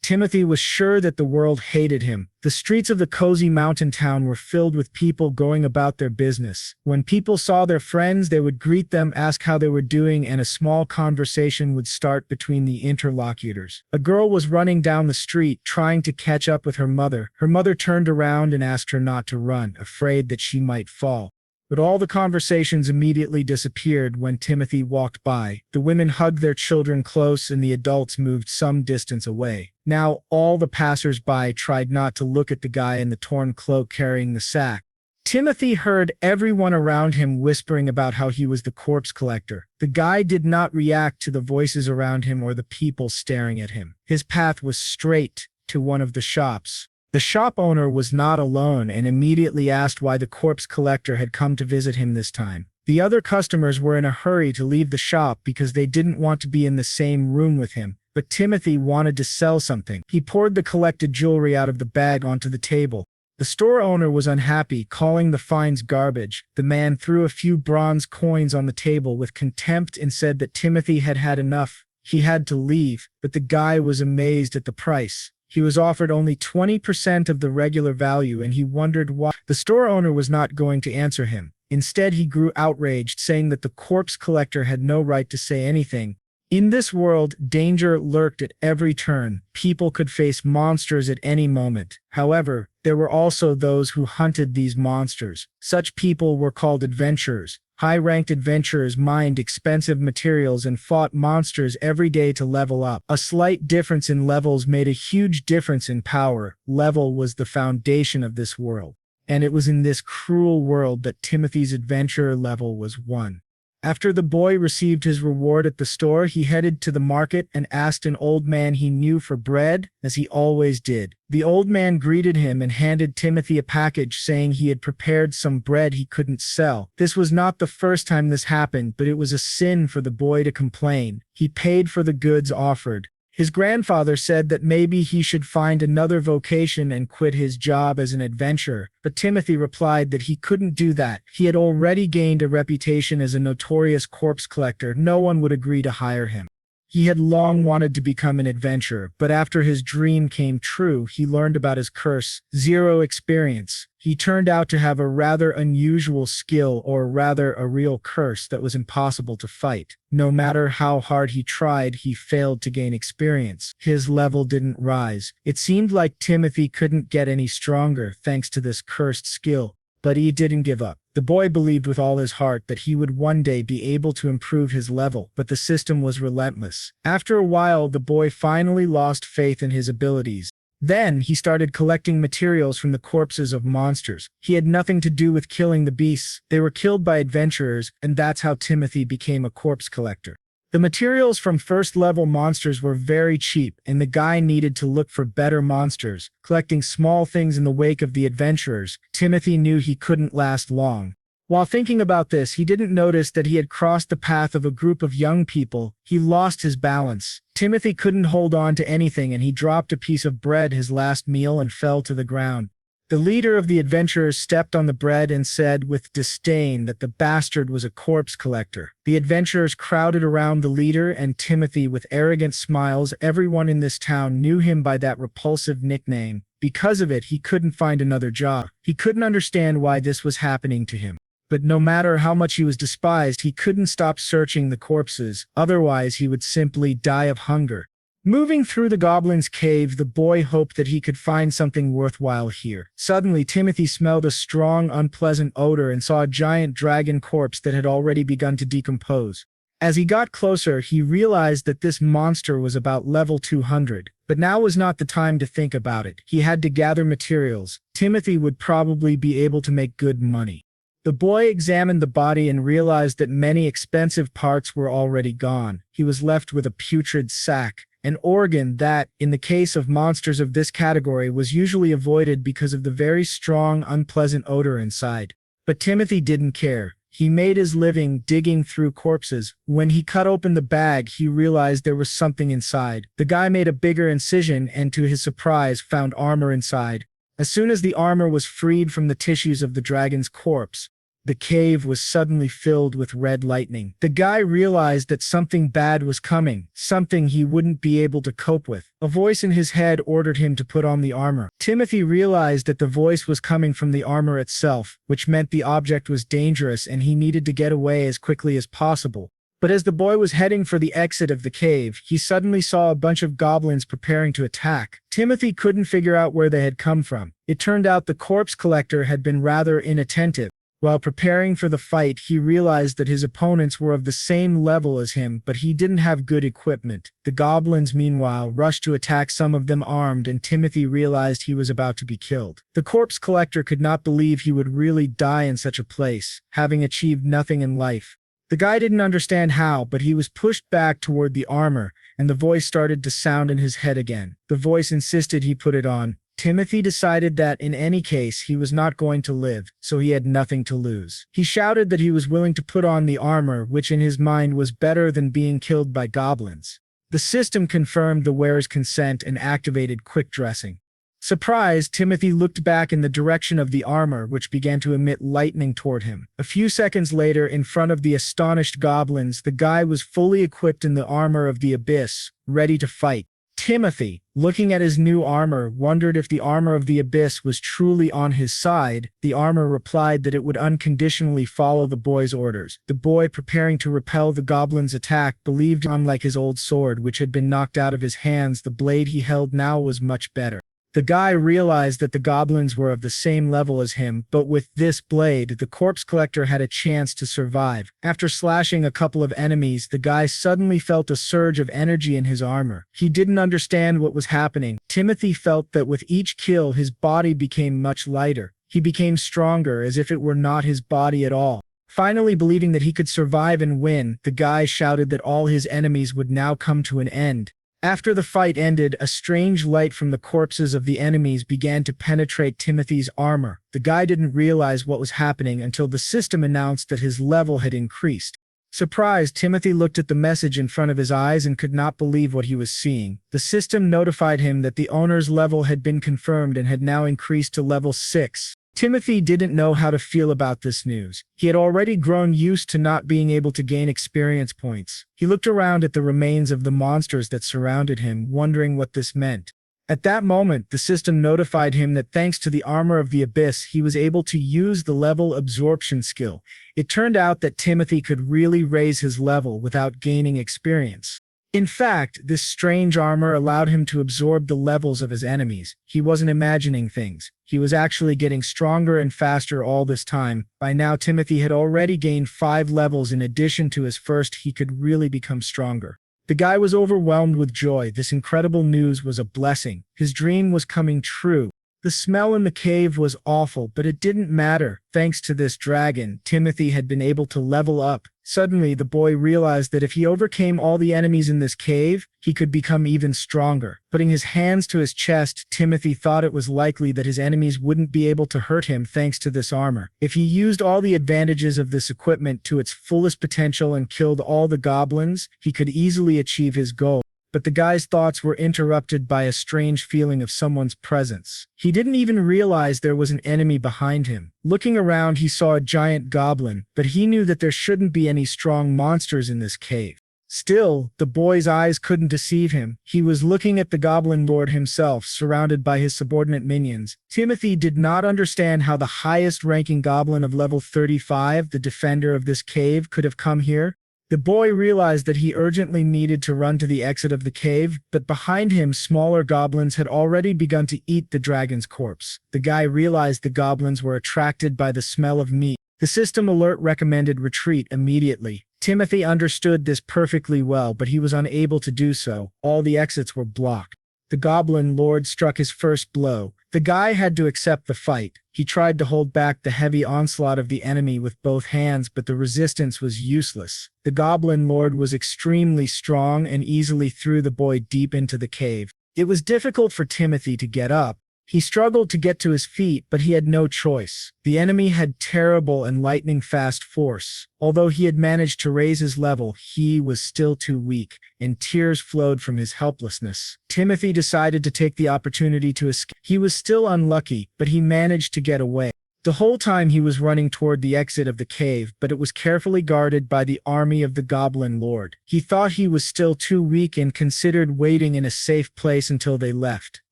Timothy was sure that the world hated him. The streets of the cozy mountain town were filled with people going about their business. When people saw their friends, they would greet them, ask how they were doing, and a small conversation would start between the interlocutors. A girl was running down the street, trying to catch up with her mother. Her mother turned around and asked her not to run, afraid that she might fall. But all the conversations immediately disappeared when Timothy walked by. The women hugged their children close and the adults moved some distance away. Now, all the passers-by tried not to look at the guy in the torn cloak carrying the sack. Timothy heard everyone around him whispering about how he was the corpse collector. The guy did not react to the voices around him or the people staring at him. His path was straight to one of the shops. The shop owner was not alone and immediately asked why the corpse collector had come to visit him this time. The other customers were in a hurry to leave the shop because they didn't want to be in the same room with him, but Timothy wanted to sell something. He poured the collected jewelry out of the bag onto the table. The store owner was unhappy, calling the finds garbage. The man threw a few bronze coins on the table with contempt and said that Timothy had had enough. He had to leave, but the guy was amazed at the price. He was offered only 20% of the regular value, and he wondered why. The store owner was not going to answer him. Instead, he grew outraged, saying that the corpse collector had no right to say anything. In this world, danger lurked at every turn. People could face monsters at any moment. However, there were also those who hunted these monsters. Such people were called adventurers. High-ranked adventurers mined expensive materials and fought monsters every day to level up. A slight difference in levels made a huge difference in power. Level was the foundation of this world. And it was in this cruel world that Timothy's adventurer level was 1. After the boy received his reward at the store, he headed to the market and asked an old man he knew for bread, as he always did. The old man greeted him and handed Timothy a package, saying he had prepared some bread he couldn't sell. This was not the first time this happened, but it was a sin for the boy to complain. He paid for the goods offered. His grandfather said that maybe he should find another vocation and quit his job as an adventurer, but Timothy replied that he couldn't do that. He had already gained a reputation as a notorious corpse collector. No one would agree to hire him. He had long wanted to become an adventurer, but after his dream came true, he learned about his curse. 0 experience. He turned out to have a rather unusual skill, or rather a real curse that was impossible to fight. No matter how hard he tried, he failed to gain experience. His level didn't rise. It seemed like Timothy couldn't get any stronger thanks to this cursed skill. But he didn't give up. The boy believed with all his heart that he would one day be able to improve his level, but the system was relentless. After a while, the boy finally lost faith in his abilities. Then he started collecting materials from the corpses of monsters. He had nothing to do with killing the beasts. They were killed by adventurers, and that's how Timothy became a corpse collector. The materials from first-level monsters were very cheap, and the guy needed to look for better monsters. Collecting small things in the wake of the adventurers, Timothy knew he couldn't last long. While thinking about this, he didn't notice that he had crossed the path of a group of young people. He lost his balance. Timothy couldn't hold on to anything, and he dropped a piece of bread, his last meal, and fell to the ground. The leader of the adventurers stepped on the bread and said with disdain that the bastard was a corpse collector. The adventurers crowded around the leader and Timothy with arrogant smiles. Everyone in this town knew him by that repulsive nickname. Because of it, he couldn't find another job. He couldn't understand why this was happening to him. But no matter how much he was despised, he couldn't stop searching the corpses. Otherwise, he would simply die of hunger. Moving through the Goblin's cave, the boy hoped that he could find something worthwhile here. Suddenly, Timothy smelled a strong, unpleasant odor and saw a giant dragon corpse that had already begun to decompose. As he got closer, he realized that this monster was about level 200. But now was not the time to think about it. He had to gather materials. Timothy would probably be able to make good money. The boy examined the body and realized that many expensive parts were already gone. He was left with a putrid sack. An organ that, in the case of monsters of this category, was usually avoided because of the very strong, unpleasant odor inside. But Timothy didn't care. He made his living digging through corpses. When he cut open the bag, he realized there was something inside. The guy made a bigger incision and, to his surprise, found armor inside. As soon as the armor was freed from the tissues of the dragon's corpse, The cave was suddenly filled with red lightning. The guy realized that something bad was coming, something he wouldn't be able to cope with. A voice in his head ordered him to put on the armor. Timothy realized that the voice was coming from the armor itself, which meant the object was dangerous and he needed to get away as quickly as possible. But as the boy was heading for the exit of the cave, he suddenly saw a bunch of goblins preparing to attack. Timothy couldn't figure out where they had come from. It turned out the corpse collector had been rather inattentive. While preparing for the fight, he realized that his opponents were of the same level as him, but he didn't have good equipment. The goblins, meanwhile, rushed to attack, some of them armed, and Timothy realized he was about to be killed. The corpse collector could not believe he would really die in such a place, having achieved nothing in life. The guy didn't understand how, but he was pushed back toward the armor, and the voice started to sound in his head again. The voice insisted he put it on. Timothy decided that in any case he was not going to live, so he had nothing to lose. He shouted that he was willing to put on the armor, which in his mind was better than being killed by goblins. The system confirmed the wearer's consent and activated quick dressing. Surprised, Timothy looked back in the direction of the armor, which began to emit lightning toward him. A few seconds later, in front of the astonished goblins, the guy was fully equipped in the armor of the abyss, ready to fight. Timothy, looking at his new armor, wondered if the armor of the abyss was truly on his side. The armor replied that it would unconditionally follow the boy's orders. The boy, preparing to repel the goblin's attack, believed, unlike his old sword, which had been knocked out of his hands, the blade he held now was much better. The guy realized that the goblins were of the same level as him, but with this blade, the corpse collector had a chance to survive. After slashing a couple of enemies, the guy suddenly felt a surge of energy in his armor. He didn't understand what was happening. Timothy felt that with each kill, his body became much lighter. He became stronger, as if it were not his body at all. Finally, believing that he could survive and win, the guy shouted that all his enemies would now come to an end. After the fight ended, a strange light from the corpses of the enemies began to penetrate Timothy's armor. The guy didn't realize what was happening until the system announced that his level had increased. Surprised, Timothy looked at the message in front of his eyes and could not believe what he was seeing. The system notified him that the owner's level had been confirmed and had now increased to level 6. Timothy didn't know how to feel about this news. He had already grown used to not being able to gain experience points. He looked around at the remains of the monsters that surrounded him, wondering what this meant. At that moment, the system notified him that thanks to the armor of the abyss, he was able to use the level absorption skill. It turned out that Timothy could really raise his level without gaining experience. In fact, this strange armor allowed him to absorb the levels of his enemies. He wasn't imagining things. He was actually getting stronger and faster all this time. By now, Timothy had already gained 5 levels in addition to his first. He could really become stronger. The guy was overwhelmed with joy. This incredible news was a blessing. His dream was coming true. The smell in the cave was awful, but it didn't matter. Thanks to this dragon, Timothy had been able to level up. Suddenly, the boy realized that if he overcame all the enemies in this cave, he could become even stronger. Putting his hands to his chest, Timothy thought it was likely that his enemies wouldn't be able to hurt him thanks to this armor. If he used all the advantages of this equipment to its fullest potential and killed all the goblins, he could easily achieve his goal. But the guy's thoughts were interrupted by a strange feeling of someone's presence. He didn't even realize there was an enemy behind him. Looking around, he saw a giant goblin, but he knew that there shouldn't be any strong monsters in this cave. Still, the boy's eyes couldn't deceive him. He was looking at the Goblin Lord himself, surrounded by his subordinate minions. Timothy did not understand how the highest-ranking goblin of level 35, the defender of this cave, could have come here. The boy realized that he urgently needed to run to the exit of the cave, but behind him, smaller goblins had already begun to eat the dragon's corpse. The guy realized the goblins were attracted by the smell of meat. The system alert recommended retreat immediately. Timothy understood this perfectly well, but he was unable to do so. All the exits were blocked. The Goblin Lord struck his first blow. The guy had to accept the fight. He tried to hold back the heavy onslaught of the enemy with both hands, but the resistance was useless. The Goblin Lord was extremely strong and easily threw the boy deep into the cave. It was difficult for Timothy to get up. He struggled to get to his feet, but he had no choice. The enemy had terrible and lightning-fast force. Although he had managed to raise his level, he was still too weak, and tears flowed from his helplessness. Timothy decided to take the opportunity to escape. He was still unlucky, but he managed to get away. The whole time he was running toward the exit of the cave, but it was carefully guarded by the army of the Goblin Lord. He thought he was still too weak and considered waiting in a safe place until they left,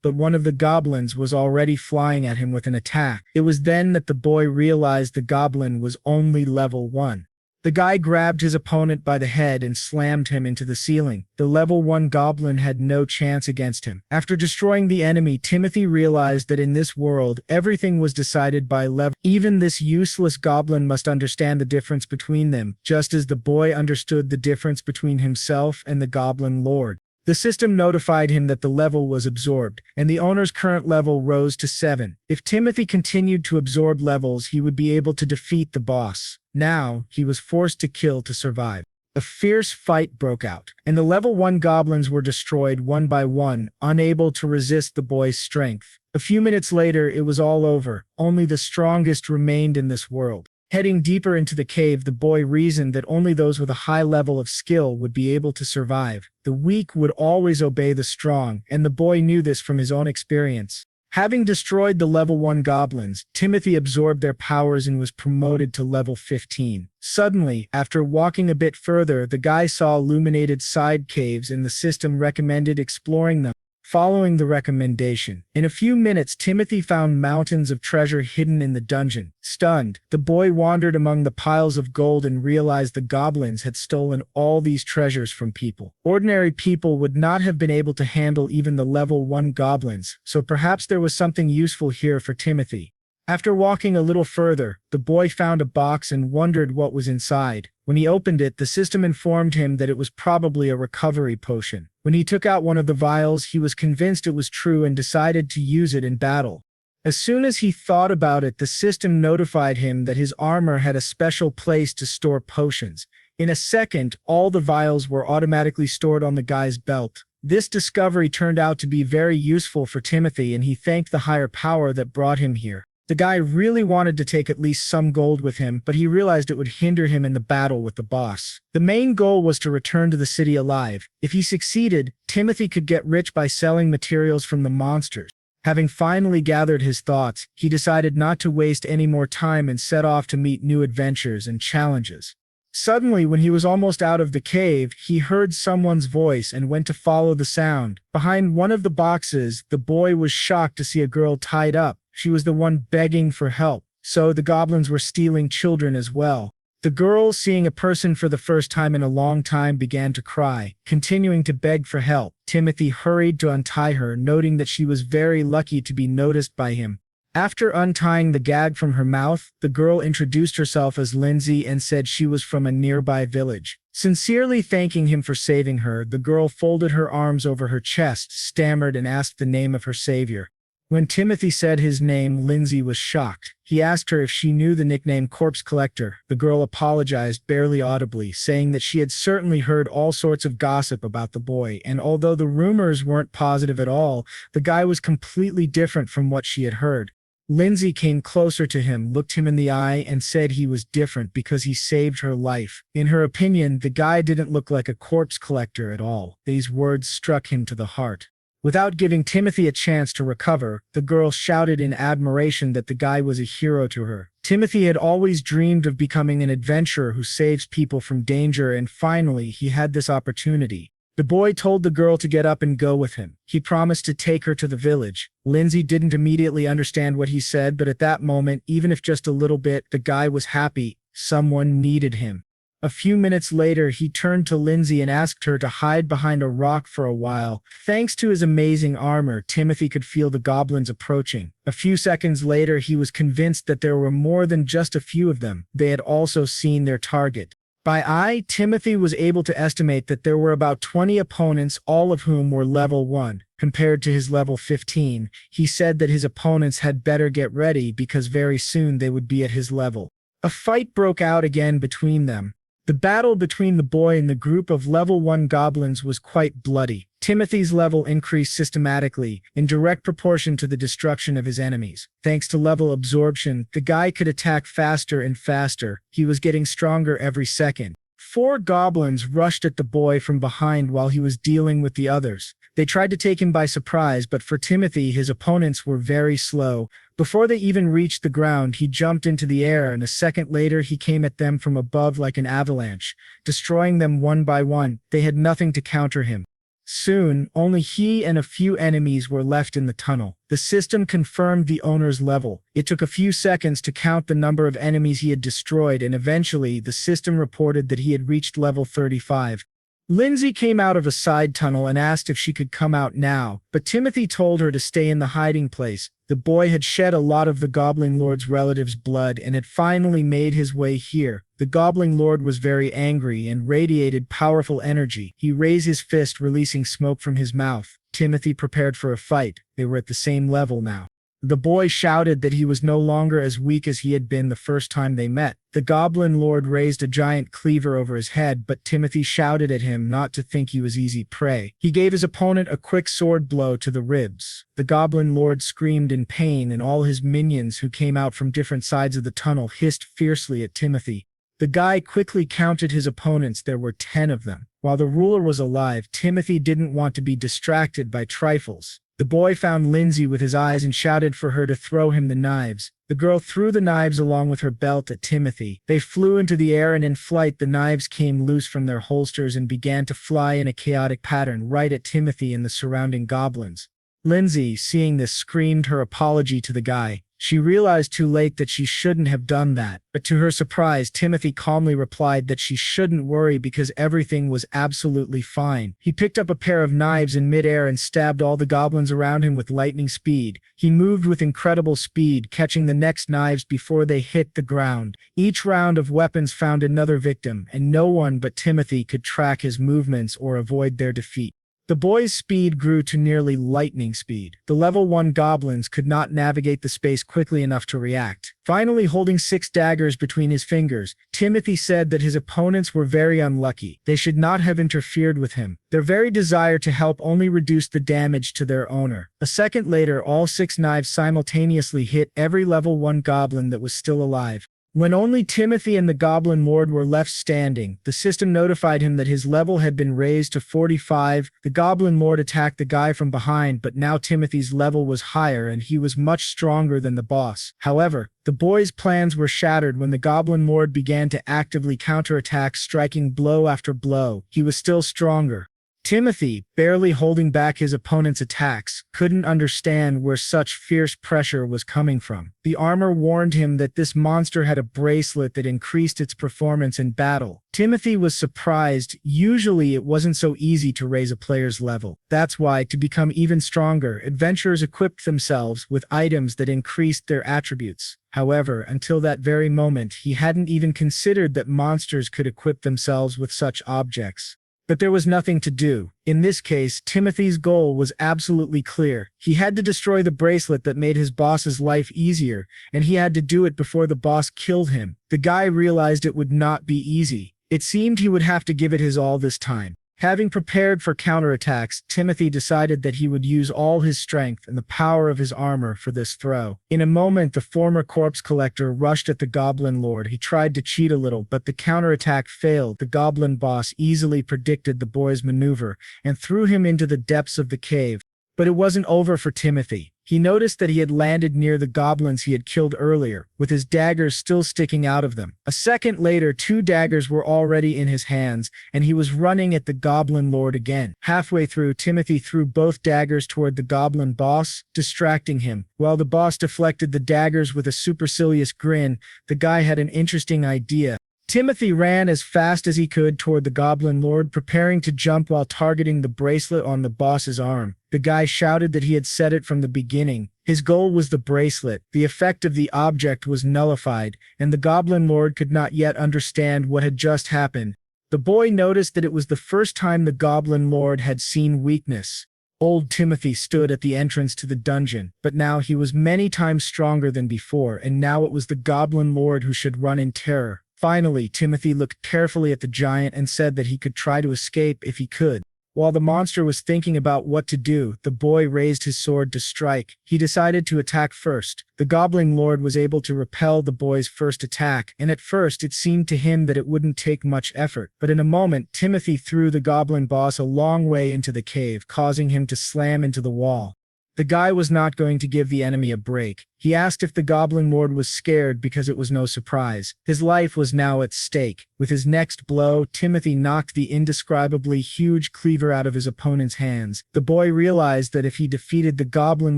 but one of the goblins was already flying at him with an attack. It was then that the boy realized the goblin was only level 1. The guy grabbed his opponent by the head and slammed him into the ceiling. The level 1 goblin had no chance against him. After destroying the enemy, Timothy realized that in this world, everything was decided by level. Even this useless goblin must understand the difference between them, just as the boy understood the difference between himself and the Goblin Lord. The system notified him that the level was absorbed, and the owner's current level rose to 7. If Timothy continued to absorb levels, he would be able to defeat the boss. Now, he was forced to kill to survive. A fierce fight broke out, and the level 1 goblins were destroyed one by one, unable to resist the boy's strength. A few minutes later, it was all over. Only the strongest remained in this world. Heading deeper into the cave, the boy reasoned that only those with a high level of skill would be able to survive. The weak would always obey the strong, and the boy knew this from his own experience. Having destroyed the level 1 goblins, Timothy absorbed their powers and was promoted to level 15. Suddenly, after walking a bit further, the guy saw illuminated side caves and the system recommended exploring them. Following the recommendation, in a few minutes Timothy found mountains of treasure hidden in the dungeon. Stunned, the boy wandered among the piles of gold and realized the goblins had stolen all these treasures from people. Ordinary people would not have been able to handle even the level 1 goblins, so perhaps there was something useful here for Timothy. After walking a little further, the boy found a box and wondered what was inside. When he opened it, the system informed him that it was probably a recovery potion. When he took out one of the vials, he was convinced it was true and decided to use it in battle. As soon as he thought about it, the system notified him that his armor had a special place to store potions. In a second, all the vials were automatically stored on the guy's belt. This discovery turned out to be very useful for Timothy, and he thanked the higher power that brought him here. The guy really wanted to take at least some gold with him, but he realized it would hinder him in the battle with the boss. The main goal was to return to the city alive. If he succeeded, Timothy could get rich by selling materials from the monsters. Having finally gathered his thoughts, he decided not to waste any more time and set off to meet new adventures and challenges. Suddenly, when he was almost out of the cave, he heard someone's voice and went to follow the sound. Behind one of the boxes, the boy was shocked to see a girl tied up. She was the one begging for help, so the goblins were stealing children as well. The girl, seeing a person for the first time in a long time, began to cry, continuing to beg for help. Timothy hurried to untie her, noting that she was very lucky to be noticed by him. After untying the gag from her mouth, the girl introduced herself as Lindsay and said she was from a nearby village. Sincerely thanking him for saving her, the girl folded her arms over her chest, stammered, and asked the name of her savior. When Timothy said his name, Lindsay was shocked. He asked her if she knew the nickname Corpse Collector. The girl apologized barely audibly, saying that she had certainly heard all sorts of gossip about the boy, and although the rumors weren't positive at all, the guy was completely different from what she had heard. Lindsay came closer to him, looked him in the eye, and said he was different because he saved her life. In her opinion, the guy didn't look like a corpse collector at all. These words struck him to the heart. Without giving Timothy a chance to recover, the girl shouted in admiration that the guy was a hero to her. Timothy had always dreamed of becoming an adventurer who saves people from danger, and finally, he had this opportunity. The boy told the girl to get up and go with him. He promised to take her to the village. Lindsay didn't immediately understand what he said, but at that moment, even if just a little bit, the guy was happy. Someone needed him. A few minutes later, he turned to Lindsay and asked her to hide behind a rock for a while. Thanks to his amazing armor, Timothy could feel the goblins approaching. A few seconds later, he was convinced that there were more than just a few of them. They had also seen their target. By eye, Timothy was able to estimate that there were about 20 opponents, all of whom were level 1. Compared to his level 15, he said that his opponents had better get ready because very soon they would be at his level. A fight broke out again between them. The battle between the boy and the group of level 1 goblins was quite bloody. Timothy's level increased systematically, in direct proportion to the destruction of his enemies. Thanks to level absorption, the guy could attack faster and faster. He was getting stronger every second. 4 goblins rushed at the boy from behind while he was dealing with the others. They tried to take him by surprise, but for Timothy, his opponents were very slow. Before they even reached the ground, he jumped into the air, and a second later he came at them from above like an avalanche, destroying them one by one. They had nothing to counter him. Soon, only he and a few enemies were left in the tunnel. The system confirmed the owner's level. It took a few seconds to count the number of enemies he had destroyed, and eventually the system reported that he had reached level 35. Lindsay came out of a side tunnel and asked if she could come out now, but Timothy told her to stay in the hiding place. The boy had shed a lot of the Goblin Lord's relatives' blood and had finally made his way here. The Goblin Lord was very angry and radiated powerful energy. He raised his fist, releasing smoke from his mouth. Timothy prepared for a fight. They were at the same level now. The boy shouted that he was no longer as weak as he had been the first time they met. The Goblin Lord raised a giant cleaver over his head, but Timothy shouted at him not to think he was easy prey. He gave his opponent a quick sword blow to the ribs. The Goblin Lord screamed in pain, and all his minions who came out from different sides of the tunnel hissed fiercely at Timothy. The guy quickly counted his opponents. There were 10 of them. While the ruler was alive, Timothy didn't want to be distracted by trifles. The boy found Lindsay with his eyes and shouted for her to throw him the knives. The girl threw the knives along with her belt at Timothy. They flew into the air, and in flight the knives came loose from their holsters and began to fly in a chaotic pattern right at Timothy and the surrounding goblins. Lindsay, seeing this, screamed her apology to the guy. She realized too late that she shouldn't have done that, but to her surprise, Timothy calmly replied that she shouldn't worry because everything was absolutely fine. He picked up a pair of knives in midair and stabbed all the goblins around him with lightning speed. He moved with incredible speed, catching the next knives before they hit the ground. Each round of weapons found another victim, and no one but Timothy could track his movements or avoid their defeat. The boy's speed grew to nearly lightning speed. The level 1 goblins could not navigate the space quickly enough to react. Finally, holding 6 daggers between his fingers, Timothy said that his opponents were very unlucky. They should not have interfered with him. Their very desire to help only reduced the damage to their owner. A second later, all 6 knives simultaneously hit every level 1 goblin that was still alive. When only Timothy and the Goblin Lord were left standing, the system notified him that his level had been raised to 45. The Goblin Lord attacked the guy from behind, but now Timothy's level was higher and he was much stronger than the boss. However, the boy's plans were shattered when the Goblin Lord began to actively counterattack, striking blow after blow. He was still stronger. Timothy, barely holding back his opponent's attacks, couldn't understand where such fierce pressure was coming from. The armor warned him that this monster had a bracelet that increased its performance in battle. Timothy was surprised. Usually it wasn't so easy to raise a player's level. That's why, to become even stronger, adventurers equipped themselves with items that increased their attributes. However, until that very moment, he hadn't even considered that monsters could equip themselves with such objects. But there was nothing to do. In this case, Timothy's goal was absolutely clear. He had to destroy the bracelet that made his boss's life easier, and he had to do it before the boss killed him. The guy realized it would not be easy. It seemed he would have to give it his all this time. Having prepared for counterattacks, Timothy decided that he would use all his strength and the power of his armor for this throw. In a moment, the former corpse collector rushed at the Goblin Lord. He tried to cheat a little, but the counterattack failed. The Goblin boss easily predicted the boy's maneuver and threw him into the depths of the cave. But it wasn't over for Timothy. He noticed that he had landed near the goblins he had killed earlier, with his daggers still sticking out of them. A second later, 2 daggers were already in his hands, and he was running at the Goblin Lord again. Halfway through, Timothy threw both daggers toward the goblin boss, distracting him. While the boss deflected the daggers with a supercilious grin, the guy had an interesting idea. Timothy ran as fast as he could toward the Goblin Lord, preparing to jump while targeting the bracelet on the boss's arm. The guy shouted that he had said it from the beginning. His goal was the bracelet. The effect of the object was nullified, and the Goblin Lord could not yet understand what had just happened. The boy noticed that it was the first time the Goblin Lord had seen weakness. Old Timothy stood at the entrance to the dungeon, but now he was many times stronger than before, and now it was the Goblin Lord who should run in terror. Finally, Timothy looked carefully at the giant and said that he could try to escape if he could. While the monster was thinking about what to do, the boy raised his sword to strike. He decided to attack first. The Goblin Lord was able to repel the boy's first attack, and at first it seemed to him that it wouldn't take much effort. But in a moment, Timothy threw the Goblin boss a long way into the cave, causing him to slam into the wall. The guy was not going to give the enemy a break. He asked if the Goblin Lord was scared because it was no surprise. His life was now at stake. With his next blow, Timothy knocked the indescribably huge cleaver out of his opponent's hands. The boy realized that if he defeated the Goblin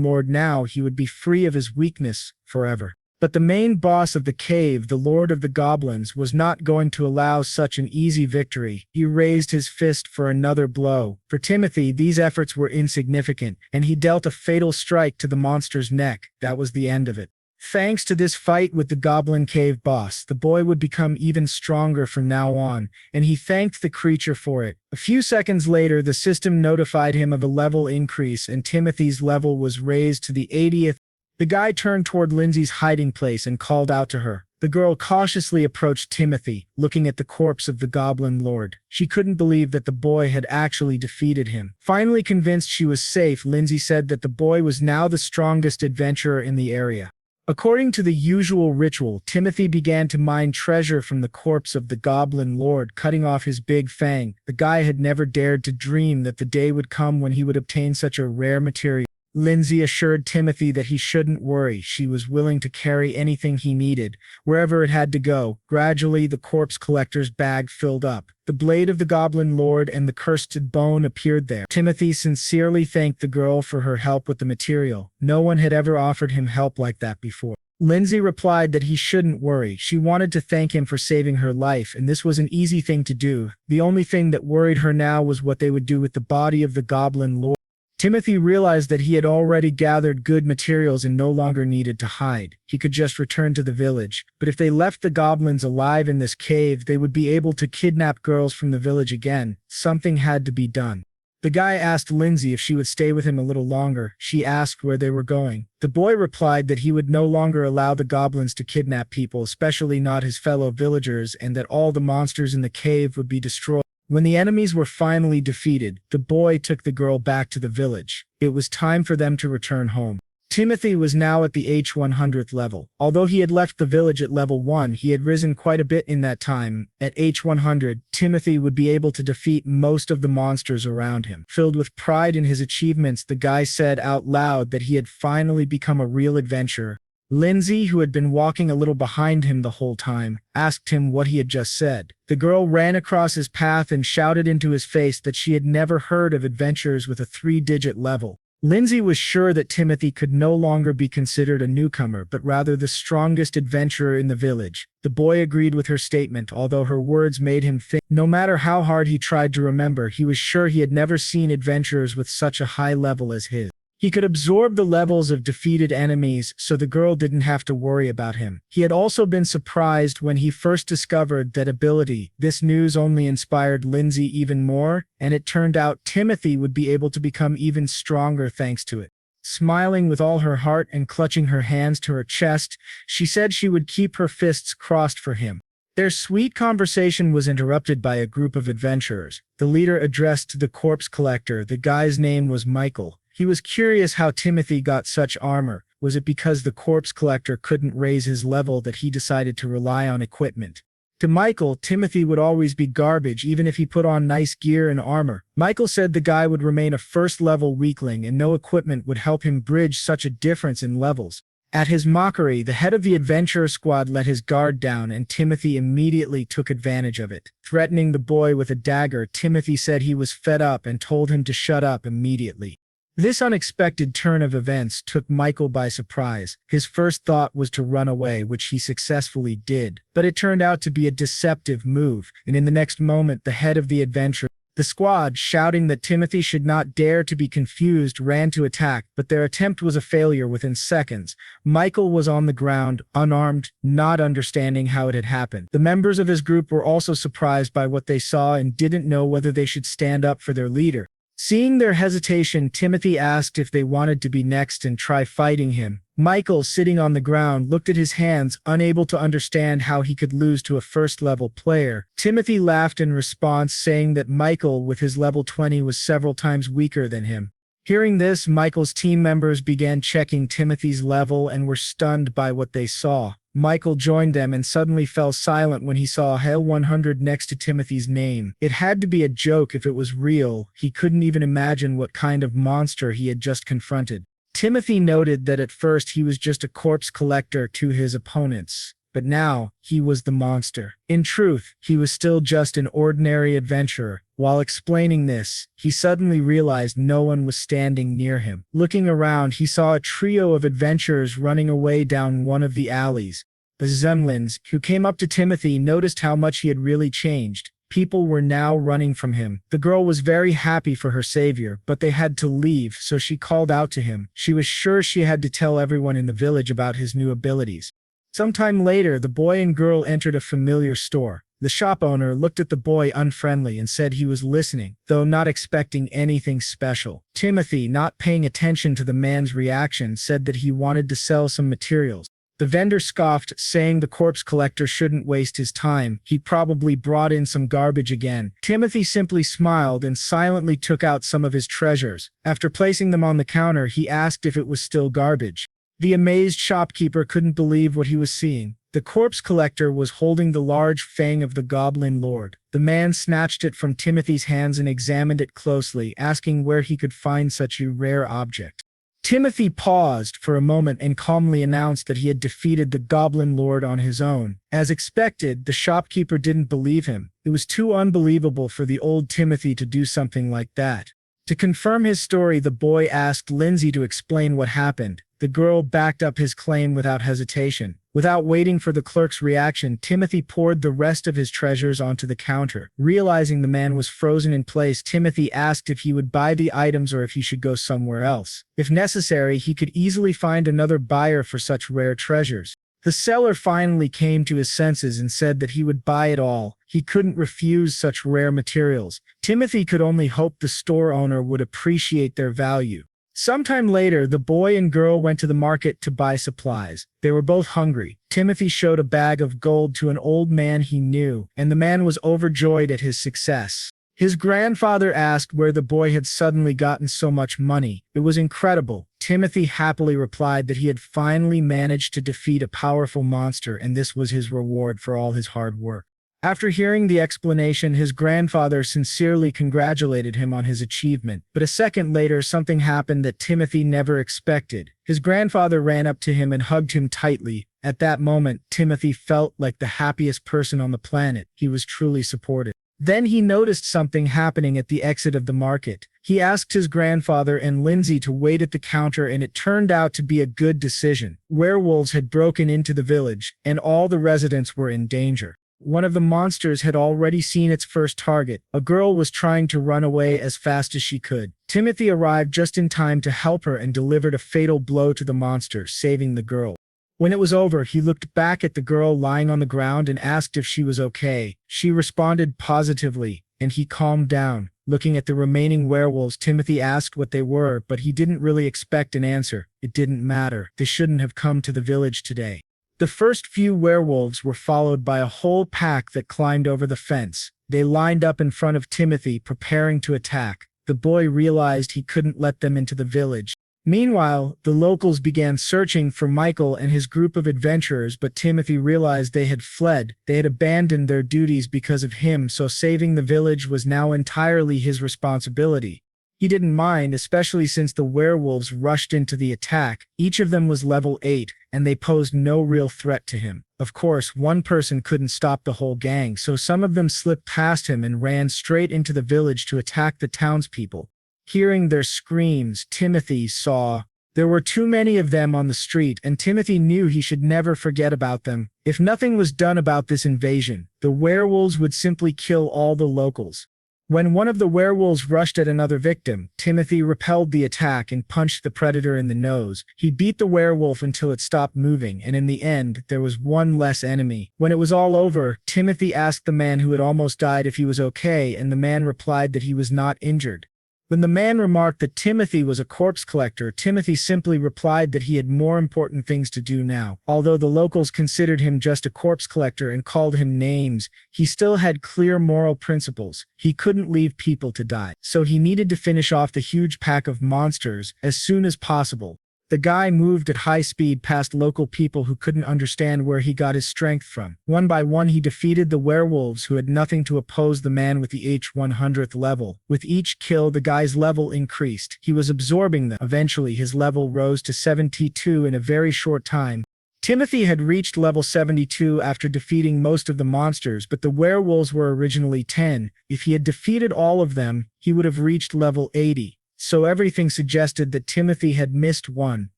Lord now, he would be free of his weakness forever. But the main boss of the cave, the Lord of the Goblins, was not going to allow such an easy victory. He raised his fist for another blow. For Timothy, these efforts were insignificant, and he dealt a fatal strike to the monster's neck. That was the end of it. Thanks to this fight with the Goblin Cave boss, the boy would become even stronger from now on, and he thanked the creature for it. A few seconds later, the system notified him of a level increase, and Timothy's level was raised to the 80th. The guy turned toward Lindsay's hiding place and called out to her. The girl cautiously approached Timothy, looking at the corpse of the Goblin Lord. She couldn't believe that the boy had actually defeated him. Finally convinced she was safe, Lindsay said that the boy was now the strongest adventurer in the area. According to the usual ritual, Timothy began to mine treasure from the corpse of the Goblin Lord, cutting off his big fang. The guy had never dared to dream that the day would come when he would obtain such a rare material. Lindsay assured Timothy that he shouldn't worry. She was willing to carry anything he needed, wherever it had to go. Gradually, the corpse collector's bag filled up. The blade of the Goblin Lord and the cursed bone appeared there. Timothy sincerely thanked the girl for her help with the material. No one had ever offered him help like that before. Lindsay replied that he shouldn't worry. She wanted to thank him for saving her life, and this was an easy thing to do. The only thing that worried her now was what they would do with the body of the Goblin Lord. Timothy realized that he had already gathered good materials and no longer needed to hide. He could just return to the village. But if they left the goblins alive in this cave, they would be able to kidnap girls from the village again. Something had to be done. The guy asked Lindsay if she would stay with him a little longer. She asked where they were going. The boy replied that he would no longer allow the goblins to kidnap people, especially not his fellow villagers, and that all the monsters in the cave would be destroyed. When the enemies were finally defeated, the boy took the girl back to the village. It was time for them to return home. Timothy was now at the H100th level. Although he had left the village at level 1, he had risen quite a bit in that time. At H100, Timothy would be able to defeat most of the monsters around him. Filled with pride in his achievements, the guy said out loud that he had finally become a real adventurer. Lindsay, who had been walking a little behind him the whole time, asked him what he had just said. The girl ran across his path and shouted into his face that she had never heard of adventurers with a 3-digit level. Lindsay was sure that Timothy could no longer be considered a newcomer, but rather the strongest adventurer in the village. The boy agreed with her statement, although her words made him think. No matter how hard he tried to remember, he was sure he had never seen adventurers with such a high level as his. He could absorb the levels of defeated enemies, so the girl didn't have to worry about him. He had also been surprised when he first discovered that ability. This news only inspired Lindsay even more, and it turned out Timothy would be able to become even stronger thanks to it. Smiling with all her heart and clutching her hands to her chest, she said she would keep her fists crossed for him. Their sweet conversation was interrupted by a group of adventurers. The leader addressed the corpse collector. The guy's name was Michael. He was curious how Timothy got such armor. Was it because the corpse collector couldn't raise his level that he decided to rely on equipment? To Michael, Timothy would always be garbage even if he put on nice gear and armor. Michael said the guy would remain a first-level weakling and no equipment would help him bridge such a difference in levels. At his mockery, the head of the adventurer squad let his guard down and Timothy immediately took advantage of it. Threatening the boy with a dagger, Timothy said he was fed up and told him to shut up immediately. This unexpected turn of events took Michael by surprise. His first thought was to run away, which he successfully did. But it turned out to be a deceptive move, and in the next moment the head of the adventure, the squad, shouting that Timothy should not dare to be confused, ran to attack, but their attempt was a failure within seconds. Michael was on the ground, unarmed, not understanding how it had happened. The members of his group were also surprised by what they saw and didn't know whether they should stand up for their leader. Seeing their hesitation, Timothy asked if they wanted to be next and try fighting him. Michael, sitting on the ground, looked at his hands, unable to understand how he could lose to a first-level player. Timothy laughed in response, saying that Michael, with his level 20, was several times weaker than him. Hearing this, Michael's team members began checking Timothy's level and were stunned by what they saw. Michael joined them and suddenly fell silent when he saw Hale 100 next to Timothy's name. It had to be a joke if it was real. He couldn't even imagine what kind of monster he had just confronted. Timothy noted that at first he was just a corpse collector to his opponents, but now he was the monster. In truth, he was still just an ordinary adventurer. While explaining this, he suddenly realized no one was standing near him. Looking around, he saw a trio of adventurers running away down one of the alleys. The Zemlins, who came up to Timothy, noticed how much he had really changed. People were now running from him. The girl was very happy for her savior, but they had to leave, so she called out to him. She was sure she had to tell everyone in the village about his new abilities. Sometime later, the boy and girl entered a familiar store. The shop owner looked at the boy unfriendly and said he was listening, though not expecting anything special. Timothy, not paying attention to the man's reaction, said that he wanted to sell some materials. The vendor scoffed, saying the corpse collector shouldn't waste his time. He probably brought in some garbage again. Timothy simply smiled and silently took out some of his treasures. After placing them on the counter, he asked if it was still garbage. The amazed shopkeeper couldn't believe what he was seeing. The corpse collector was holding the large fang of the Goblin Lord. The man snatched it from Timothy's hands and examined it closely, asking where he could find such a rare object. Timothy paused for a moment and calmly announced that he had defeated the Goblin Lord on his own. As expected, the shopkeeper didn't believe him. It was too unbelievable for the old Timothy to do something like that. To confirm his story, the boy asked Lindsay to explain what happened. The girl backed up his claim without hesitation. Without waiting for the clerk's reaction, Timothy poured the rest of his treasures onto the counter. Realizing the man was frozen in place, Timothy asked if he would buy the items or if he should go somewhere else. If necessary, he could easily find another buyer for such rare treasures. The seller finally came to his senses and said that he would buy it all. He couldn't refuse such rare materials. Timothy could only hope the store owner would appreciate their value. Sometime later, the boy and girl went to the market to buy supplies. They were both hungry. Timothy showed a bag of gold to an old man he knew, and the man was overjoyed at his success. His grandfather asked where the boy had suddenly gotten so much money. It was incredible. Timothy happily replied that he had finally managed to defeat a powerful monster, and this was his reward for all his hard work. After hearing the explanation, his grandfather sincerely congratulated him on his achievement. But a second later, something happened that Timothy never expected. His grandfather ran up to him and hugged him tightly. At that moment, Timothy felt like the happiest person on the planet. He was truly supported. Then he noticed something happening at the exit of the market. He asked his grandfather and Lindsay to wait at the counter, and it turned out to be a good decision. Werewolves had broken into the village, and all the residents were in danger. One of the monsters had already seen its first target. A girl was trying to run away as fast as she could. Timothy arrived just in time to help her and delivered a fatal blow to the monster, saving the girl. When it was over, he looked back at the girl lying on the ground and asked if she was okay. She responded positively, and he calmed down. Looking at the remaining werewolves, Timothy asked what they were, but he didn't really expect an answer. It didn't matter. They shouldn't have come to the village today. The first few werewolves were followed by a whole pack that climbed over the fence. They lined up in front of Timothy, preparing to attack. The boy realized he couldn't let them into the village. Meanwhile, the locals began searching for Michael and his group of adventurers, but Timothy realized they had fled. They had abandoned their duties because of him, so saving the village was now entirely his responsibility. He didn't mind, especially since the werewolves rushed into the attack. Each of them was level 8, and they posed no real threat to him. Of course, one person couldn't stop the whole gang, so some of them slipped past him and ran straight into the village to attack the townspeople. Hearing their screams, Timothy saw there were too many of them on the street, and Timothy knew he should never forget about them. If nothing was done about this invasion, the werewolves would simply kill all the locals. When one of the werewolves rushed at another victim, Timothy repelled the attack and punched the predator in the nose. He beat the werewolf until it stopped moving, and in the end, there was one less enemy. When it was all over, Timothy asked the man who had almost died if he was okay, and the man replied that he was not injured. When the man remarked that Timothy was a corpse collector, Timothy simply replied that he had more important things to do now. Although the locals considered him just a corpse collector and called him names, he still had clear moral principles. He couldn't leave people to die, so he needed to finish off the huge pack of monsters as soon as possible. The guy moved at high speed past local people who couldn't understand where he got his strength from. One by one he defeated the werewolves who had nothing to oppose the man with the H100th level. With each kill, the guy's level increased. He was absorbing them. Eventually his level rose to 72 in a very short time. Timothy had reached level 72 after defeating most of the monsters, but the werewolves were originally 10. If he had defeated all of them, he would have reached level 80. So everything suggested that Timothy had missed one,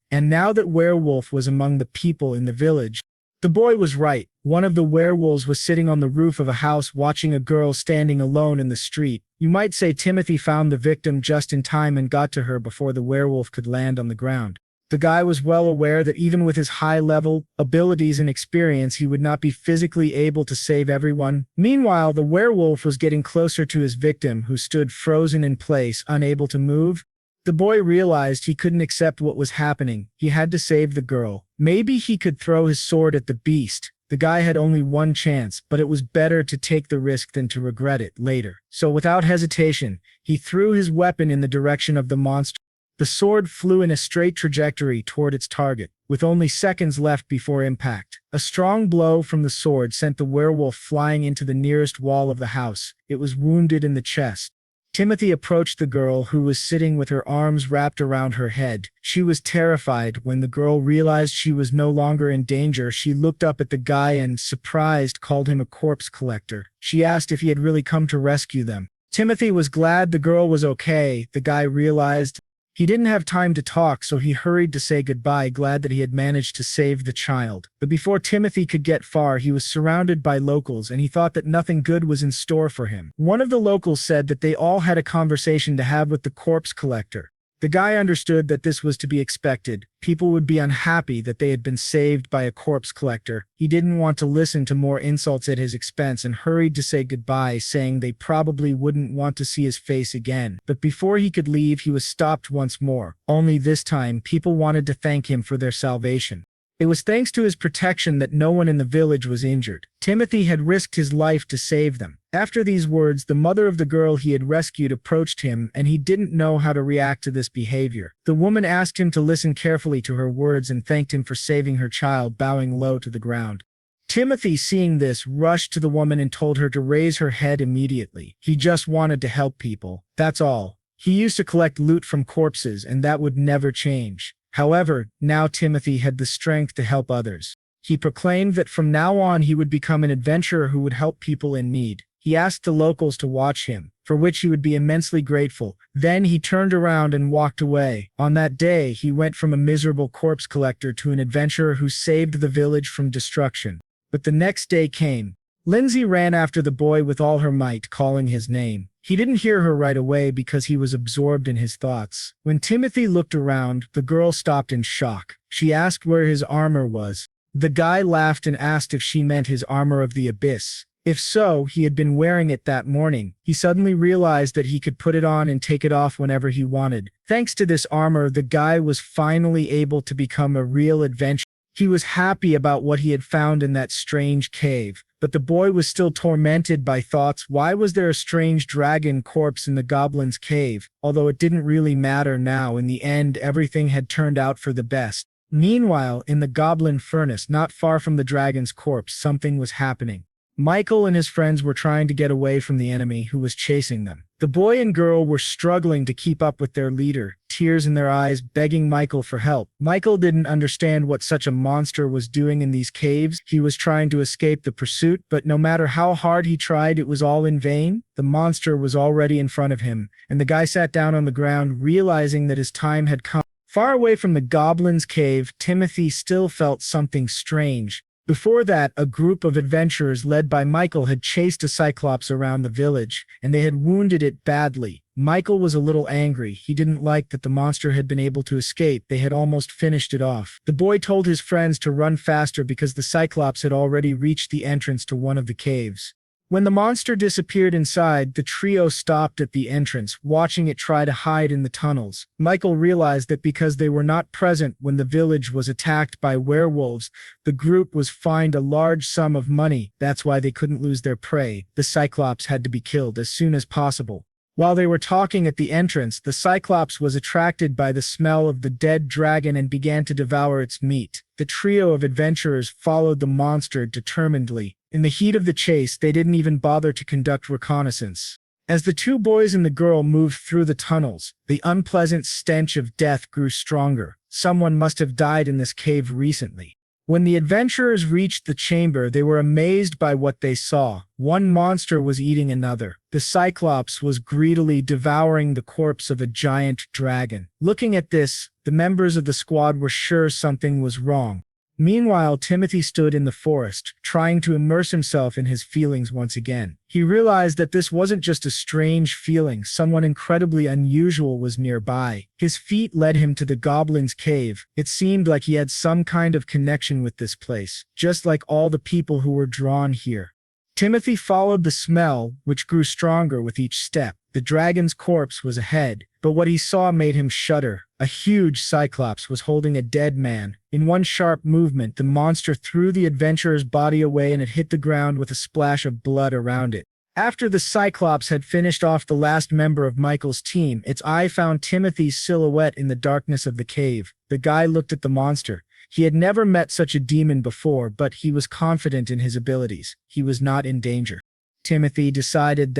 and now that Werewolf was among the people in the village, the boy was right. One of the werewolves was sitting on the roof of a house watching a girl standing alone in the street. You might say Timothy found the victim just in time and got to her before the werewolf could land on the ground. The guy was well aware that even with his high-level abilities and experience, he would not be physically able to save everyone. Meanwhile, the werewolf was getting closer to his victim, who stood frozen in place, unable to move. The boy realized he couldn't accept what was happening. He had to save the girl. Maybe he could throw his sword at the beast. The guy had only one chance, but it was better to take the risk than to regret it later. So without hesitation, he threw his weapon in the direction of the monster. The sword flew in a straight trajectory toward its target, with only seconds left before impact. A strong blow from the sword sent the werewolf flying into the nearest wall of the house. It was wounded in the chest. Timothy approached the girl, who was sitting with her arms wrapped around her head. She was terrified. When the girl realized she was no longer in danger, she looked up at the guy and, surprised, called him a corpse collector. She asked if he had really come to rescue them. Timothy was glad the girl was okay. The guy realized he didn't have time to talk, so he hurried to say goodbye, glad that he had managed to save the child. But before Timothy could get far, he was surrounded by locals, and he thought that nothing good was in store for him. One of the locals said that they all had a conversation to have with the corpse collector. The guy understood that this was to be expected. People would be unhappy that they had been saved by a corpse collector. He didn't want to listen to more insults at his expense and hurried to say goodbye, saying they probably wouldn't want to see his face again. But before he could leave, he was stopped once more. Only this time, people wanted to thank him for their salvation. It was thanks to his protection that no one in the village was injured. Timothy had risked his life to save them. After these words, the mother of the girl he had rescued approached him, and he didn't know how to react to this behavior. The woman asked him to listen carefully to her words and thanked him for saving her child, bowing low to the ground. Timothy, seeing this, rushed to the woman and told her to raise her head immediately. He just wanted to help people. That's all. He used to collect loot from corpses, and that would never change. However, now Timothy had the strength to help others. He proclaimed that from now on he would become an adventurer who would help people in need. He asked the locals to watch him, for which he would be immensely grateful. Then he turned around and walked away. On that day, he went from a miserable corpse collector to an adventurer who saved the village from destruction. But the next day came. Lindsay ran after the boy with all her might, calling his name. He didn't hear her right away because he was absorbed in his thoughts. When Timothy looked around, the girl stopped in shock. She asked where his armor was. The guy laughed and asked if she meant his armor of the abyss. If so, he had been wearing it that morning. He suddenly realized that he could put it on and take it off whenever he wanted. Thanks to this armor, the guy was finally able to become a real adventurer. He was happy about what he had found in that strange cave, but the boy was still tormented by thoughts. Why was there a strange dragon corpse in the Goblin's cave? Although it didn't really matter now, in the end everything had turned out for the best. Meanwhile, in the Goblin furnace, not far from the dragon's corpse, something was happening. Michael and his friends were trying to get away from the enemy who was chasing them. The boy and girl were struggling to keep up with their leader, tears in their eyes, begging Michael for help. Michael didn't understand what such a monster was doing in these caves. He was trying to escape the pursuit, but no matter how hard he tried, it was all in vain. The monster was already in front of him, and the guy sat down on the ground, realizing that his time had come. Far away from the Goblin's cave, Timothy still felt something strange. Before that, a group of adventurers led by Michael had chased a Cyclops around the village, and they had wounded it badly. Michael was a little angry. He didn't like that the monster had been able to escape. They had almost finished it off. The boy told his friends to run faster because the Cyclops had already reached the entrance to one of the caves. When the monster disappeared inside, the trio stopped at the entrance, watching it try to hide in the tunnels. Michael realized that because they were not present when the village was attacked by werewolves, the group was fined a large sum of money. That's why they couldn't lose their prey. The Cyclops had to be killed as soon as possible. While they were talking at the entrance, the Cyclops was attracted by the smell of the dead dragon and began to devour its meat. The trio of adventurers followed the monster determinedly. In the heat of the chase, they didn't even bother to conduct reconnaissance. As the two boys and the girl moved through the tunnels, the unpleasant stench of death grew stronger. Someone must have died in this cave recently. When the adventurers reached the chamber, they were amazed by what they saw. One monster was eating another. The Cyclops was greedily devouring the corpse of a giant dragon. Looking at this, the members of the squad were sure something was wrong. Meanwhile, Timothy stood in the forest, trying to immerse himself in his feelings once again. He realized that this wasn't just a strange feeling, someone incredibly unusual was nearby. His feet led him to the Goblin's cave. It seemed like he had some kind of connection with this place, just like all the people who were drawn here. Timothy followed the smell, which grew stronger with each step. The dragon's corpse was ahead, but what he saw made him shudder. A huge Cyclops was holding a dead man. In one sharp movement, the monster threw the adventurer's body away and it hit the ground with a splash of blood around it. After the Cyclops had finished off the last member of Michael's team, its eye found Timothy's silhouette in the darkness of the cave. The guy looked at the monster. He had never met such a demon before, but he was confident in his abilities. He was not in danger. Timothy decided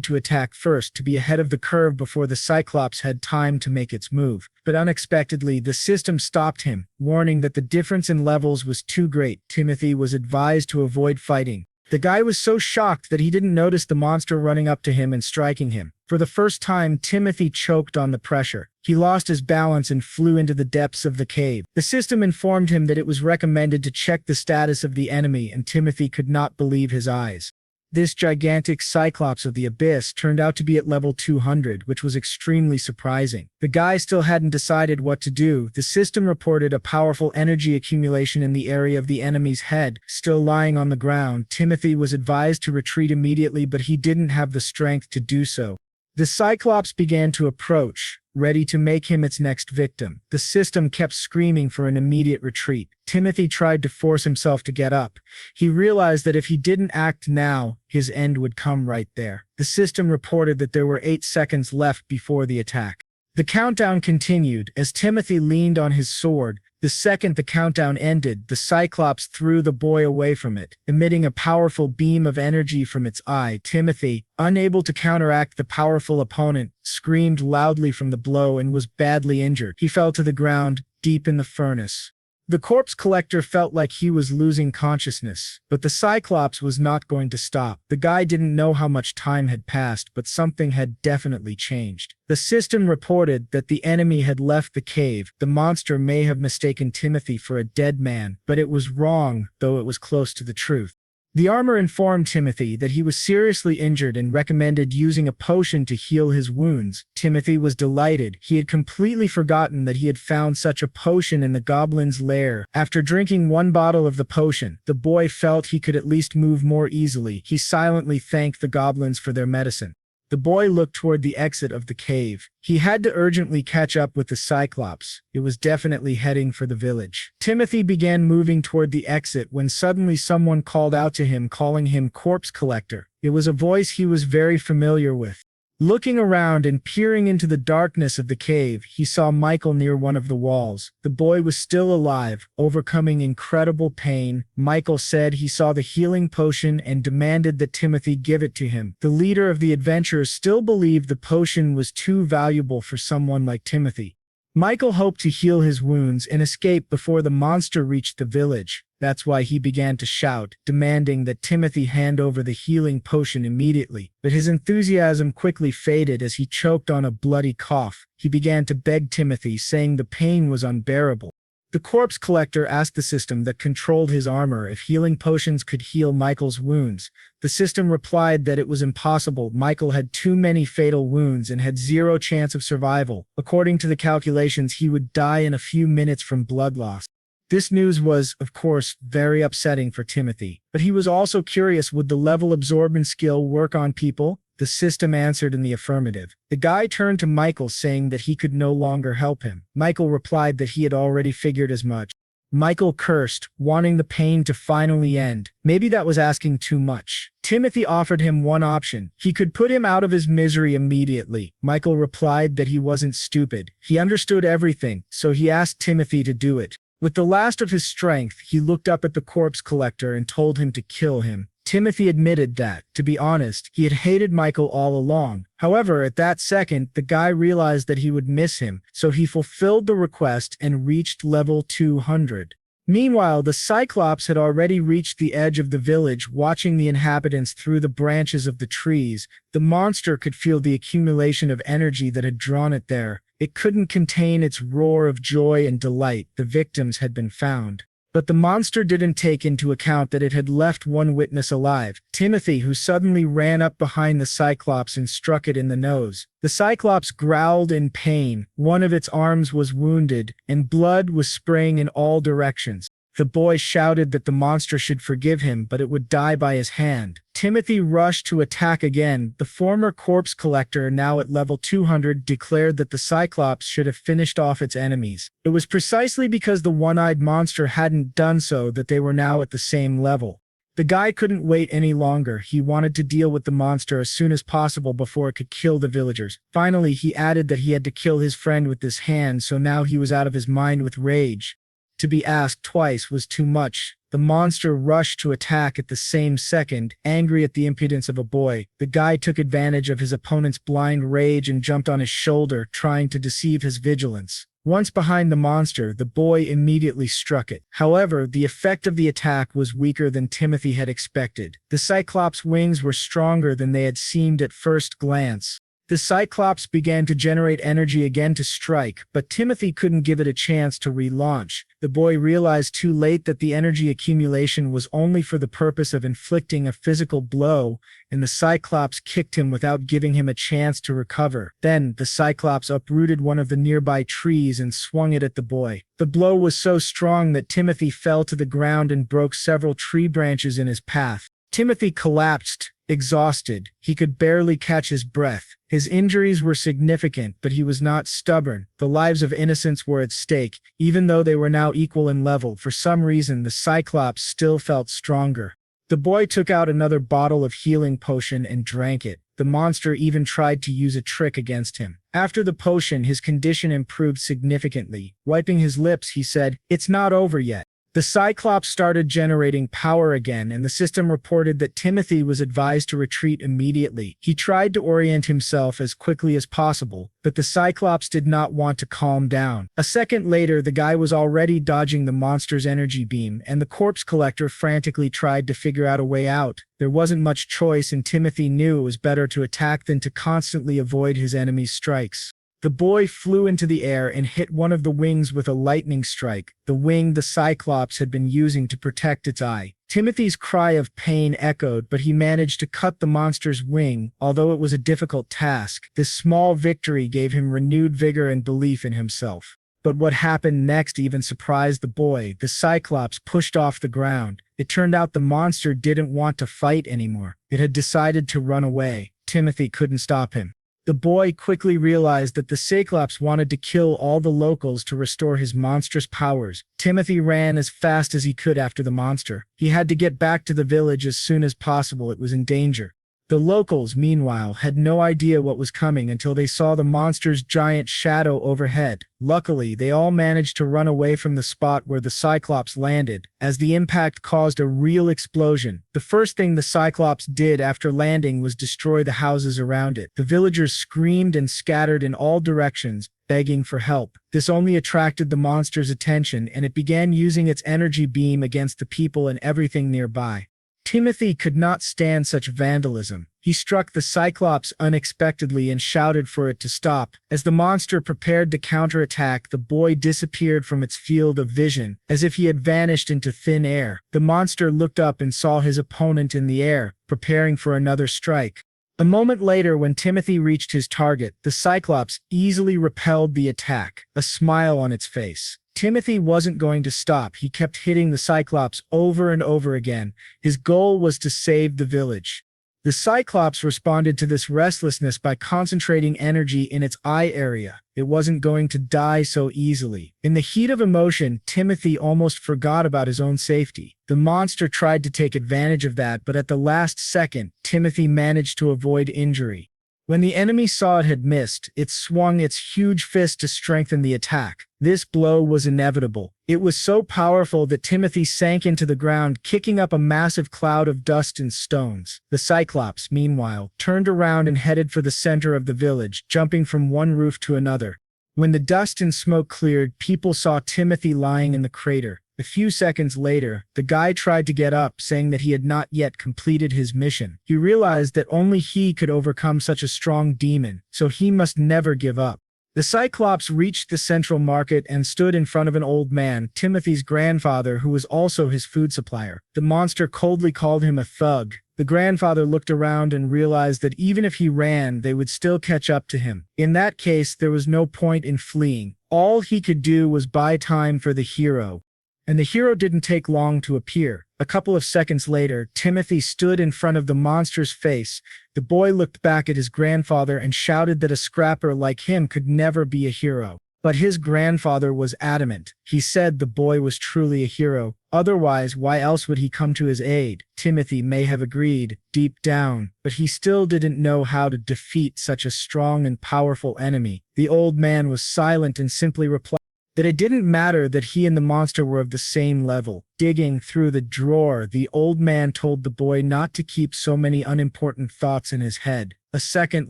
to attack first, to be ahead of the curve before the Cyclops had time to make its move. But unexpectedly, the system stopped him, warning that the difference in levels was too great. Timothy was advised to avoid fighting. The guy was so shocked that he didn't notice the monster running up to him and striking him. For the first time, Timothy choked on the pressure. He lost his balance and flew into the depths of the cave. The system informed him that it was recommended to check the status of the enemy, and Timothy could not believe his eyes. This gigantic Cyclops of the abyss turned out to be at level 200, which was extremely surprising. The guy still hadn't decided what to do. The system reported a powerful energy accumulation in the area of the enemy's head. Still lying on the ground, Timothy was advised to retreat immediately, but he didn't have the strength to do so. The Cyclops began to approach, ready to make him its next victim. The system kept screaming for an immediate retreat. Timothy tried to force himself to get up. He realized that if he didn't act now, his end would come right there. The system reported that there were 8 seconds left before the attack. The countdown continued as Timothy leaned on his sword. The second the countdown ended, the Cyclops threw the boy away from it, emitting a powerful beam of energy from its eye. Timothy, unable to counteract the powerful opponent, screamed loudly from the blow and was badly injured. He fell to the ground, deep in the furnace. The corpse collector felt like he was losing consciousness, but the Cyclops was not going to stop. The guy didn't know how much time had passed, but something had definitely changed. The system reported that the enemy had left the cave. The monster may have mistaken Timothy for a dead man, but it was wrong, though it was close to the truth. The armor informed Timothy that he was seriously injured and recommended using a potion to heal his wounds. Timothy was delighted. He had completely forgotten that he had found such a potion in the Goblin's lair. After drinking 1 bottle of the potion, the boy felt he could at least move more easily. He silently thanked the Goblins for their medicine. The boy looked toward the exit of the cave. He had to urgently catch up with the Cyclops. It was definitely heading for the village. Timothy began moving toward the exit when suddenly someone called out to him, calling him Corpse Collector. It was a voice he was very familiar with. Looking around and peering into the darkness of the cave, he saw Michael near one of the walls. The boy was still alive, overcoming incredible pain. Michael said he saw the healing potion and demanded that Timothy give it to him. The leader of the adventurers still believed the potion was too valuable for someone like Timothy. Michael hoped to heal his wounds and escape before the monster reached the village. That's why he began to shout, demanding that Timothy hand over the healing potion immediately. But his enthusiasm quickly faded as he choked on a bloody cough. He began to beg Timothy, saying the pain was unbearable. The corpse collector asked the system that controlled his armor if healing potions could heal Michael's wounds. The system replied that it was impossible. Michael had too many fatal wounds and had 0 chance of survival. According to the calculations, he would die in a few minutes from blood loss. This news was, of course, very upsetting for Timothy, but he was also curious, would the level absorption skill work on people? The system answered in the affirmative. The guy turned to Michael saying that he could no longer help him. Michael replied that he had already figured as much. Michael cursed, wanting the pain to finally end. Maybe that was asking too much. Timothy offered him one option. He could put him out of his misery immediately. Michael replied that he wasn't stupid. He understood everything, so he asked Timothy to do it. With the last of his strength, he looked up at the corpse collector and told him to kill him. Timothy admitted that, to be honest, he had hated Michael all along. However, at that second, the guy realized that he would miss him, so he fulfilled the request and reached level 200. Meanwhile, the Cyclops had already reached the edge of the village, watching the inhabitants through the branches of the trees. The monster could feel the accumulation of energy that had drawn it there. It couldn't contain its roar of joy and delight. The victims had been found. But the monster didn't take into account that it had left one witness alive, Timothy, who suddenly ran up behind the Cyclops and struck it in the nose. The Cyclops growled in pain. One of its arms was wounded, and blood was spraying in all directions. The boy shouted that the monster should forgive him, but it would die by his hand. Timothy rushed to attack again. The former corpse collector, now at level 200, declared that the Cyclops should have finished off its enemies. It was precisely because the one-eyed monster hadn't done so that they were now at the same level. The guy couldn't wait any longer. He wanted to deal with the monster as soon as possible before it could kill the villagers. Finally, he added that he had to kill his friend with this hand, so now he was out of his mind with rage. To be asked twice was too much. The monster rushed to attack at the same second, angry at the impudence of a boy. The guy took advantage of his opponent's blind rage and jumped on his shoulder, trying to deceive his vigilance. Once behind the monster, the boy immediately struck it. However, the effect of the attack was weaker than Timothy had expected. The Cyclops' wings were stronger than they had seemed at first glance. The Cyclops began to generate energy again to strike, but Timothy couldn't give it a chance to relaunch. The boy realized too late that the energy accumulation was only for the purpose of inflicting a physical blow, and the Cyclops kicked him without giving him a chance to recover. Then, the Cyclops uprooted one of the nearby trees and swung it at the boy. The blow was so strong that Timothy fell to the ground and broke several tree branches in his path. Timothy collapsed, exhausted. He could barely catch his breath. His injuries were significant, but he was not stubborn. The lives of innocents were at stake. Even though they were now equal in level, for some reason the Cyclops still felt stronger. The boy took out another bottle of healing potion and drank it. The monster even tried to use a trick against him. After the potion, his condition improved significantly. Wiping his lips, he said, "It's not over yet." The Cyclops started generating power again, and the system reported that Timothy was advised to retreat immediately. He tried to orient himself as quickly as possible, but the Cyclops did not want to calm down. A second later, the guy was already dodging the monster's energy beam, and the corpse collector frantically tried to figure out a way out. There wasn't much choice, and Timothy knew it was better to attack than to constantly avoid his enemy's strikes. The boy flew into the air and hit one of the wings with a lightning strike, the wing the Cyclops had been using to protect its eye. Timothy's cry of pain echoed, but he managed to cut the monster's wing. Although it was a difficult task, this small victory gave him renewed vigor and belief in himself. But what happened next even surprised the boy. The Cyclops pushed off the ground. It turned out the monster didn't want to fight anymore. It had decided to run away. Timothy couldn't stop him. The boy quickly realized that the Cyclops wanted to kill all the locals to restore his monstrous powers. Timothy ran as fast as he could after the monster. He had to get back to the village as soon as possible. It was in danger. The locals, meanwhile, had no idea what was coming until they saw the monster's giant shadow overhead. Luckily, they all managed to run away from the spot where the Cyclops landed, as the impact caused a real explosion. The first thing the Cyclops did after landing was destroy the houses around it. The villagers screamed and scattered in all directions, begging for help. This only attracted the monster's attention, and it began using its energy beam against the people and everything nearby. Timothy could not stand such vandalism. He struck the Cyclops unexpectedly and shouted for it to stop. As the monster prepared to counterattack, the boy disappeared from its field of vision, as if he had vanished into thin air. The monster looked up and saw his opponent in the air, preparing for another strike. A moment later, when Timothy reached his target, the Cyclops easily repelled the attack, a smile on its face. Timothy wasn't going to stop. He kept hitting the Cyclops over and over again. His goal was to save the village. The Cyclops responded to this restlessness by concentrating energy in its eye area. It wasn't going to die so easily. In the heat of emotion, Timothy almost forgot about his own safety. The monster tried to take advantage of that, but at the last second, Timothy managed to avoid injury. When the enemy saw it had missed, it swung its huge fist to strengthen the attack. This blow was inevitable. It was so powerful that Timothy sank into the ground, kicking up a massive cloud of dust and stones. The Cyclops, meanwhile, turned around and headed for the center of the village, jumping from one roof to another. When the dust and smoke cleared, people saw Timothy lying in the crater. A few seconds later, the guy tried to get up, saying that he had not yet completed his mission. He realized that only he could overcome such a strong demon, so he must never give up. The Cyclops reached the central market and stood in front of an old man, Timothy's grandfather, who was also his food supplier. The monster coldly called him a thug. The grandfather looked around and realized that even if he ran, they would still catch up to him. In that case, there was no point in fleeing. All he could do was buy time for the hero. And the hero didn't take long to appear. A couple of seconds later, Timothy stood in front of the monster's face. The boy looked back at his grandfather and shouted that a scrapper like him could never be a hero. But his grandfather was adamant. He said the boy was truly a hero. Otherwise, why else would he come to his aid? Timothy may have agreed, deep down, but he still didn't know how to defeat such a strong and powerful enemy. The old man was silent and simply replied that it didn't matter that he and the monster were of the same level. Digging through the drawer, the old man told the boy not to keep so many unimportant thoughts in his head. A second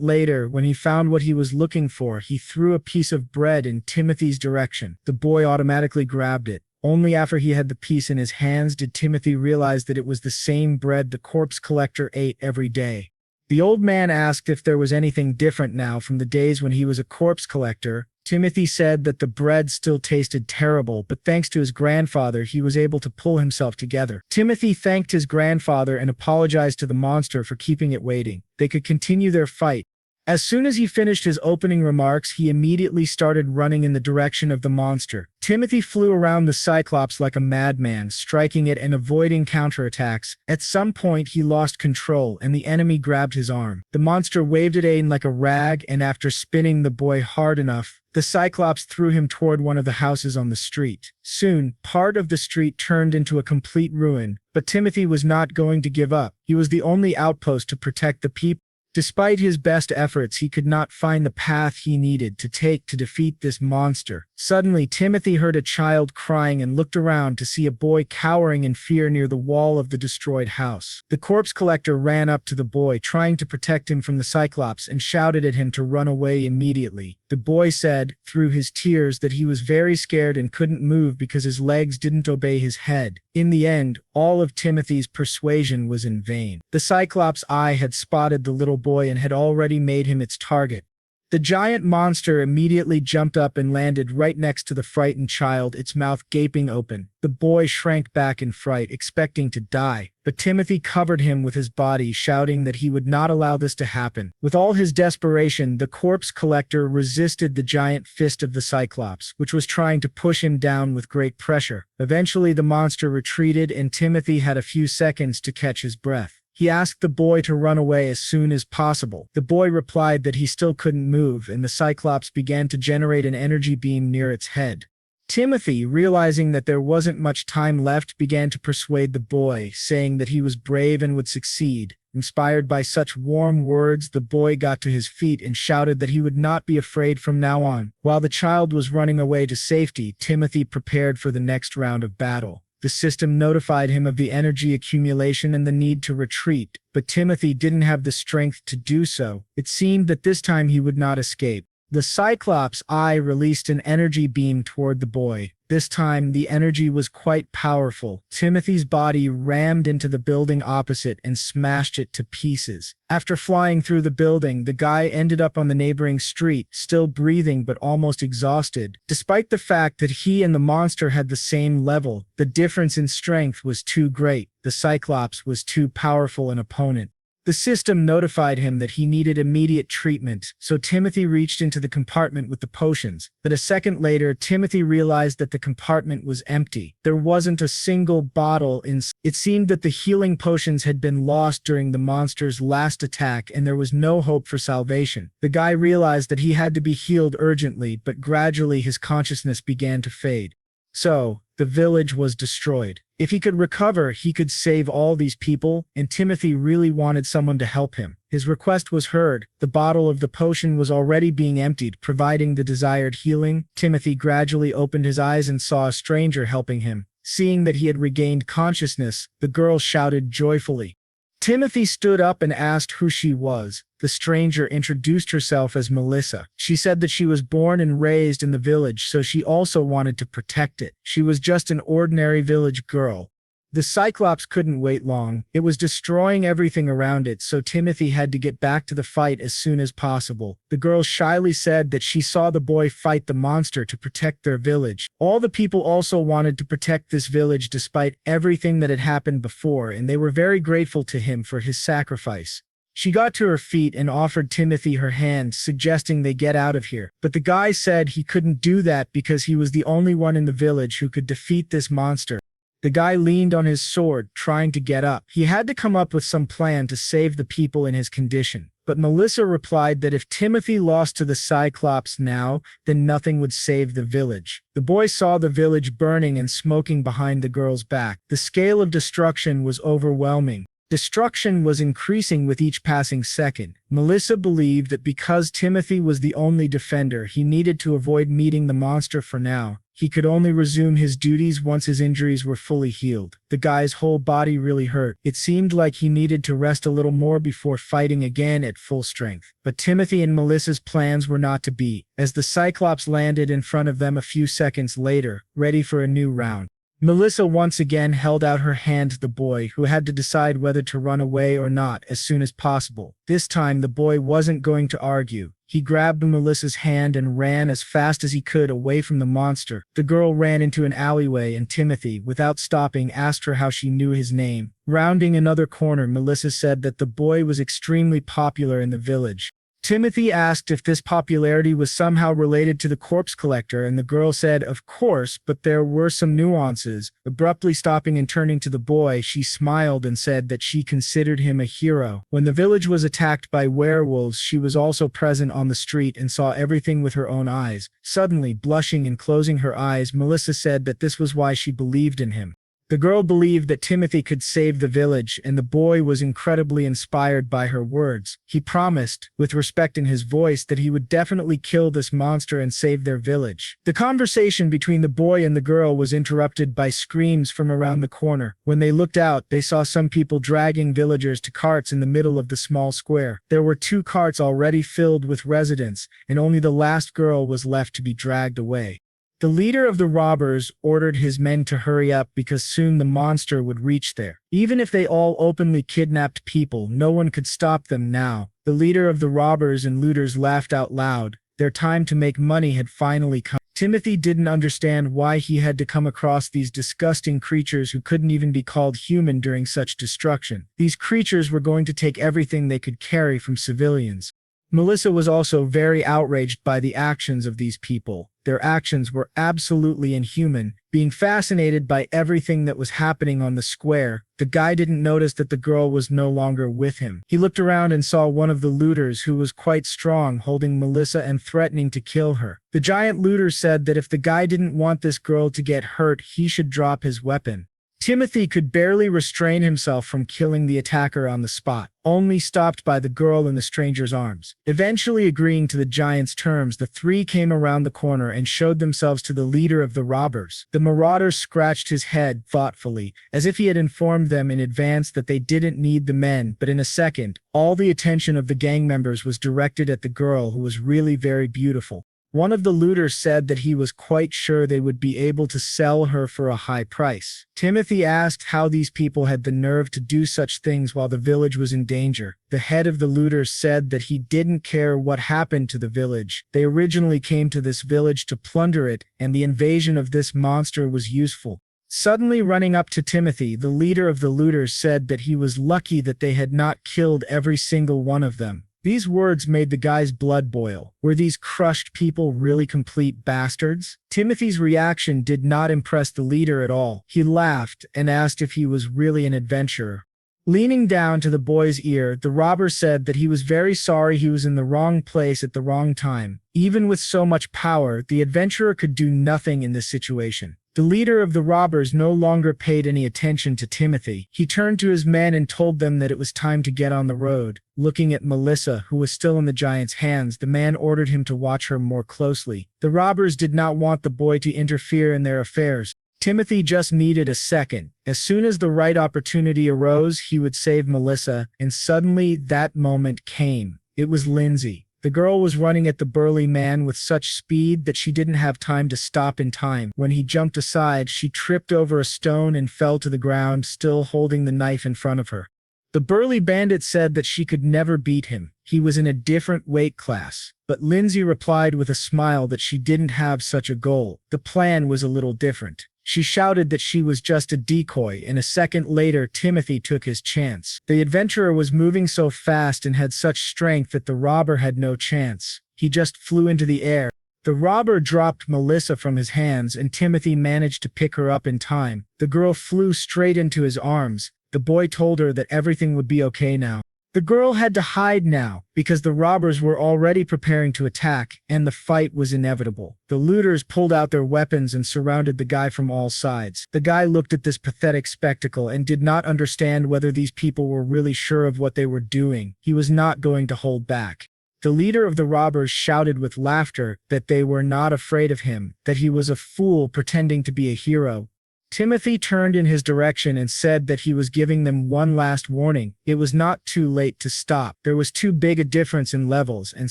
later, when he found what he was looking for, he threw a piece of bread in Timothy's direction. The boy automatically grabbed it. Only after he had the piece in his hands did Timothy realize that it was the same bread the corpse collector ate every day. The old man asked if there was anything different now from the days when he was a corpse collector. Timothy said that the bread still tasted terrible, but thanks to his grandfather, he was able to pull himself together. Timothy thanked his grandfather and apologized to the monster for keeping it waiting. They could continue their fight. As soon as he finished his opening remarks, he immediately started running in the direction of the monster. Timothy flew around the Cyclops like a madman, striking it and avoiding counterattacks. At some point, he lost control, and the enemy grabbed his arm. The monster waved it in like a rag, and after spinning the boy hard enough, the Cyclops threw him toward one of the houses on the street. Soon, part of the street turned into a complete ruin, but Timothy was not going to give up. He was the only outpost to protect the people. Despite his best efforts, he could not find the path he needed to take to defeat this monster. Suddenly, Timothy heard a child crying and looked around to see a boy cowering in fear near the wall of the destroyed house. The corpse collector ran up to the boy, trying to protect him from the Cyclops, and shouted at him to run away immediately. The boy said, through his tears, that he was very scared and couldn't move because his legs didn't obey his head. In the end, all of Timothy's persuasion was in vain. The Cyclops' eye had spotted the little boy and had already made him its target. The giant monster immediately jumped up and landed right next to the frightened child, its mouth gaping open. The boy shrank back in fright, expecting to die, but Timothy covered him with his body, shouting that he would not allow this to happen. With all his desperation, the corpse collector resisted the giant fist of the Cyclops, which was trying to push him down with great pressure. Eventually, the monster retreated, and Timothy had a few seconds to catch his breath. He asked the boy to run away as soon as possible. The boy replied that he still couldn't move, and the Cyclops began to generate an energy beam near its head. Timothy, realizing that there wasn't much time left, began to persuade the boy, saying that he was brave and would succeed. Inspired by such warm words, the boy got to his feet and shouted that he would not be afraid from now on. While the child was running away to safety, Timothy prepared for the next round of battle. The system notified him of the energy accumulation and the need to retreat, but Timothy didn't have the strength to do so. It seemed that this time he would not escape. The Cyclops' eye released an energy beam toward the boy. This time, the energy was quite powerful. Timothy's body rammed into the building opposite and smashed it to pieces. After flying through the building, the guy ended up on the neighboring street, still breathing but almost exhausted. Despite the fact that he and the monster had the same level, the difference in strength was too great. The Cyclops was too powerful an opponent. The system notified him that he needed immediate treatment, so Timothy reached into the compartment with the potions. But a second later, Timothy realized that the compartment was empty. There wasn't a single bottle inside. It seemed that the healing potions had been lost during the monster's last attack and there was no hope for salvation. The guy realized that he had to be healed urgently, but gradually his consciousness began to fade. So, the village was destroyed. If he could recover, he could save all these people, and Timothy really wanted someone to help him. His request was heard. The bottle of the potion was already being emptied, providing the desired healing. Timothy gradually opened his eyes and saw a stranger helping him. Seeing that he had regained consciousness, the girl shouted joyfully. Timothy stood up and asked who she was. The stranger introduced herself as Melissa. She said that she was born and raised in the village, so she also wanted to protect it. She was just an ordinary village girl. The Cyclops couldn't wait long. It was destroying everything around it, so Timothy had to get back to the fight as soon as possible. The girl shyly said that she saw the boy fight the monster to protect their village. All the people also wanted to protect this village despite everything that had happened before, and they were very grateful to him for his sacrifice. She got to her feet and offered Timothy her hand, suggesting they get out of here. But the guy said he couldn't do that because he was the only one in the village who could defeat this monster. The guy leaned on his sword, trying to get up. He had to come up with some plan to save the people in his condition. But Melissa replied that if Timothy lost to the Cyclops now, then nothing would save the village. The boy saw the village burning and smoking behind the girl's back. The scale of destruction was overwhelming. Destruction was increasing with each passing second. Melissa believed that because Timothy was the only defender, he needed to avoid meeting the monster for now. He could only resume his duties once his injuries were fully healed. The guy's whole body really hurt. It seemed like he needed to rest a little more before fighting again at full strength. But Timothy and Melissa's plans were not to be, as the Cyclops landed in front of them a few seconds later, ready for a new round. Melissa once again held out her hand to the boy, who had to decide whether to run away or not as soon as possible. This time, the boy wasn't going to argue. He grabbed Melissa's hand and ran as fast as he could away from the monster. The girl ran into an alleyway and Timothy, without stopping, asked her how she knew his name. Rounding another corner, Melissa said that the boy was extremely popular in the village. Timothy asked if this popularity was somehow related to the corpse collector, and the girl said, of course, but there were some nuances. Abruptly stopping and turning to the boy, she smiled and said that she considered him a hero. When the village was attacked by werewolves, she was also present on the street and saw everything with her own eyes. Suddenly, blushing and closing her eyes, Melissa said that this was why she believed in him. The girl believed that Timothy could save the village, and the boy was incredibly inspired by her words. He promised, with respect in his voice, that he would definitely kill this monster and save their village. The conversation between the boy and the girl was interrupted by screams from around the corner. When they looked out, they saw some people dragging villagers to carts in the middle of the small square. There were 2 carts already filled with residents, and only the last girl was left to be dragged away. The leader of the robbers ordered his men to hurry up because soon the monster would reach there. Even if they all openly kidnapped people, no one could stop them now. The leader of the robbers and looters laughed out loud. Their time to make money had finally come. Timothy didn't understand why he had to come across these disgusting creatures who couldn't even be called human during such destruction. These creatures were going to take everything they could carry from civilians. Melissa was also very outraged by the actions of these people. Their actions were absolutely inhuman. Being fascinated by everything that was happening on the square, the guy didn't notice that the girl was no longer with him. He looked around and saw one of the looters, who was quite strong, holding Melissa and threatening to kill her. The giant looter said that if the guy didn't want this girl to get hurt, he should drop his weapon. Timothy could barely restrain himself from killing the attacker on the spot, only stopped by the girl in the stranger's arms. Eventually agreeing to the giant's terms, the 3 came around the corner and showed themselves to the leader of the robbers. The marauder scratched his head thoughtfully, as if he had informed them in advance that they didn't need the men, but in a second, all the attention of the gang members was directed at the girl, who was really very beautiful. One of the looters said that he was quite sure they would be able to sell her for a high price. Timothy asked how these people had the nerve to do such things while the village was in danger. The head of the looters said that he didn't care what happened to the village. They originally came to this village to plunder it, and the invasion of this monster was useful. Suddenly running up to Timothy, the leader of the looters said that he was lucky that they had not killed every single one of them. These words made the guy's blood boil. Were these crushed people really complete bastards? Timothy's reaction did not impress the leader at all. He laughed and asked if he was really an adventurer. Leaning down to the boy's ear, the robber said that he was very sorry he was in the wrong place at the wrong time. Even with so much power, the adventurer could do nothing in this situation. The leader of the robbers no longer paid any attention to Timothy. He turned to his men and told them that it was time to get on the road. Looking at Melissa, who was still in the giant's hands, the man ordered him to watch her more closely. The robbers did not want the boy to interfere in their affairs. Timothy just needed a second. As soon as the right opportunity arose, he would save Melissa, and suddenly that moment came. It was Lindsay. The girl was running at the burly man with such speed that she didn't have time to stop in time. When he jumped aside, she tripped over a stone and fell to the ground, still holding the knife in front of her. The burly bandit said that she could never beat him. He was in a different weight class. But Lindsay replied with a smile that she didn't have such a goal. The plan was a little different. She shouted that she was just a decoy, and a second later Timothy took his chance. The adventurer was moving so fast and had such strength that the robber had no chance. He just flew into the air. The robber dropped Melissa from his hands, and Timothy managed to pick her up in time. The girl flew straight into his arms. The boy told her that everything would be okay now. The girl had to hide now, because the robbers were already preparing to attack, and the fight was inevitable. The looters pulled out their weapons and surrounded the guy from all sides. The guy looked at this pathetic spectacle and did not understand whether these people were really sure of what they were doing. He was not going to hold back. The leader of the robbers shouted with laughter that they were not afraid of him, that he was a fool pretending to be a hero. Timothy turned in his direction and said that he was giving them one last warning. It was not too late to stop. There was too big a difference in levels, and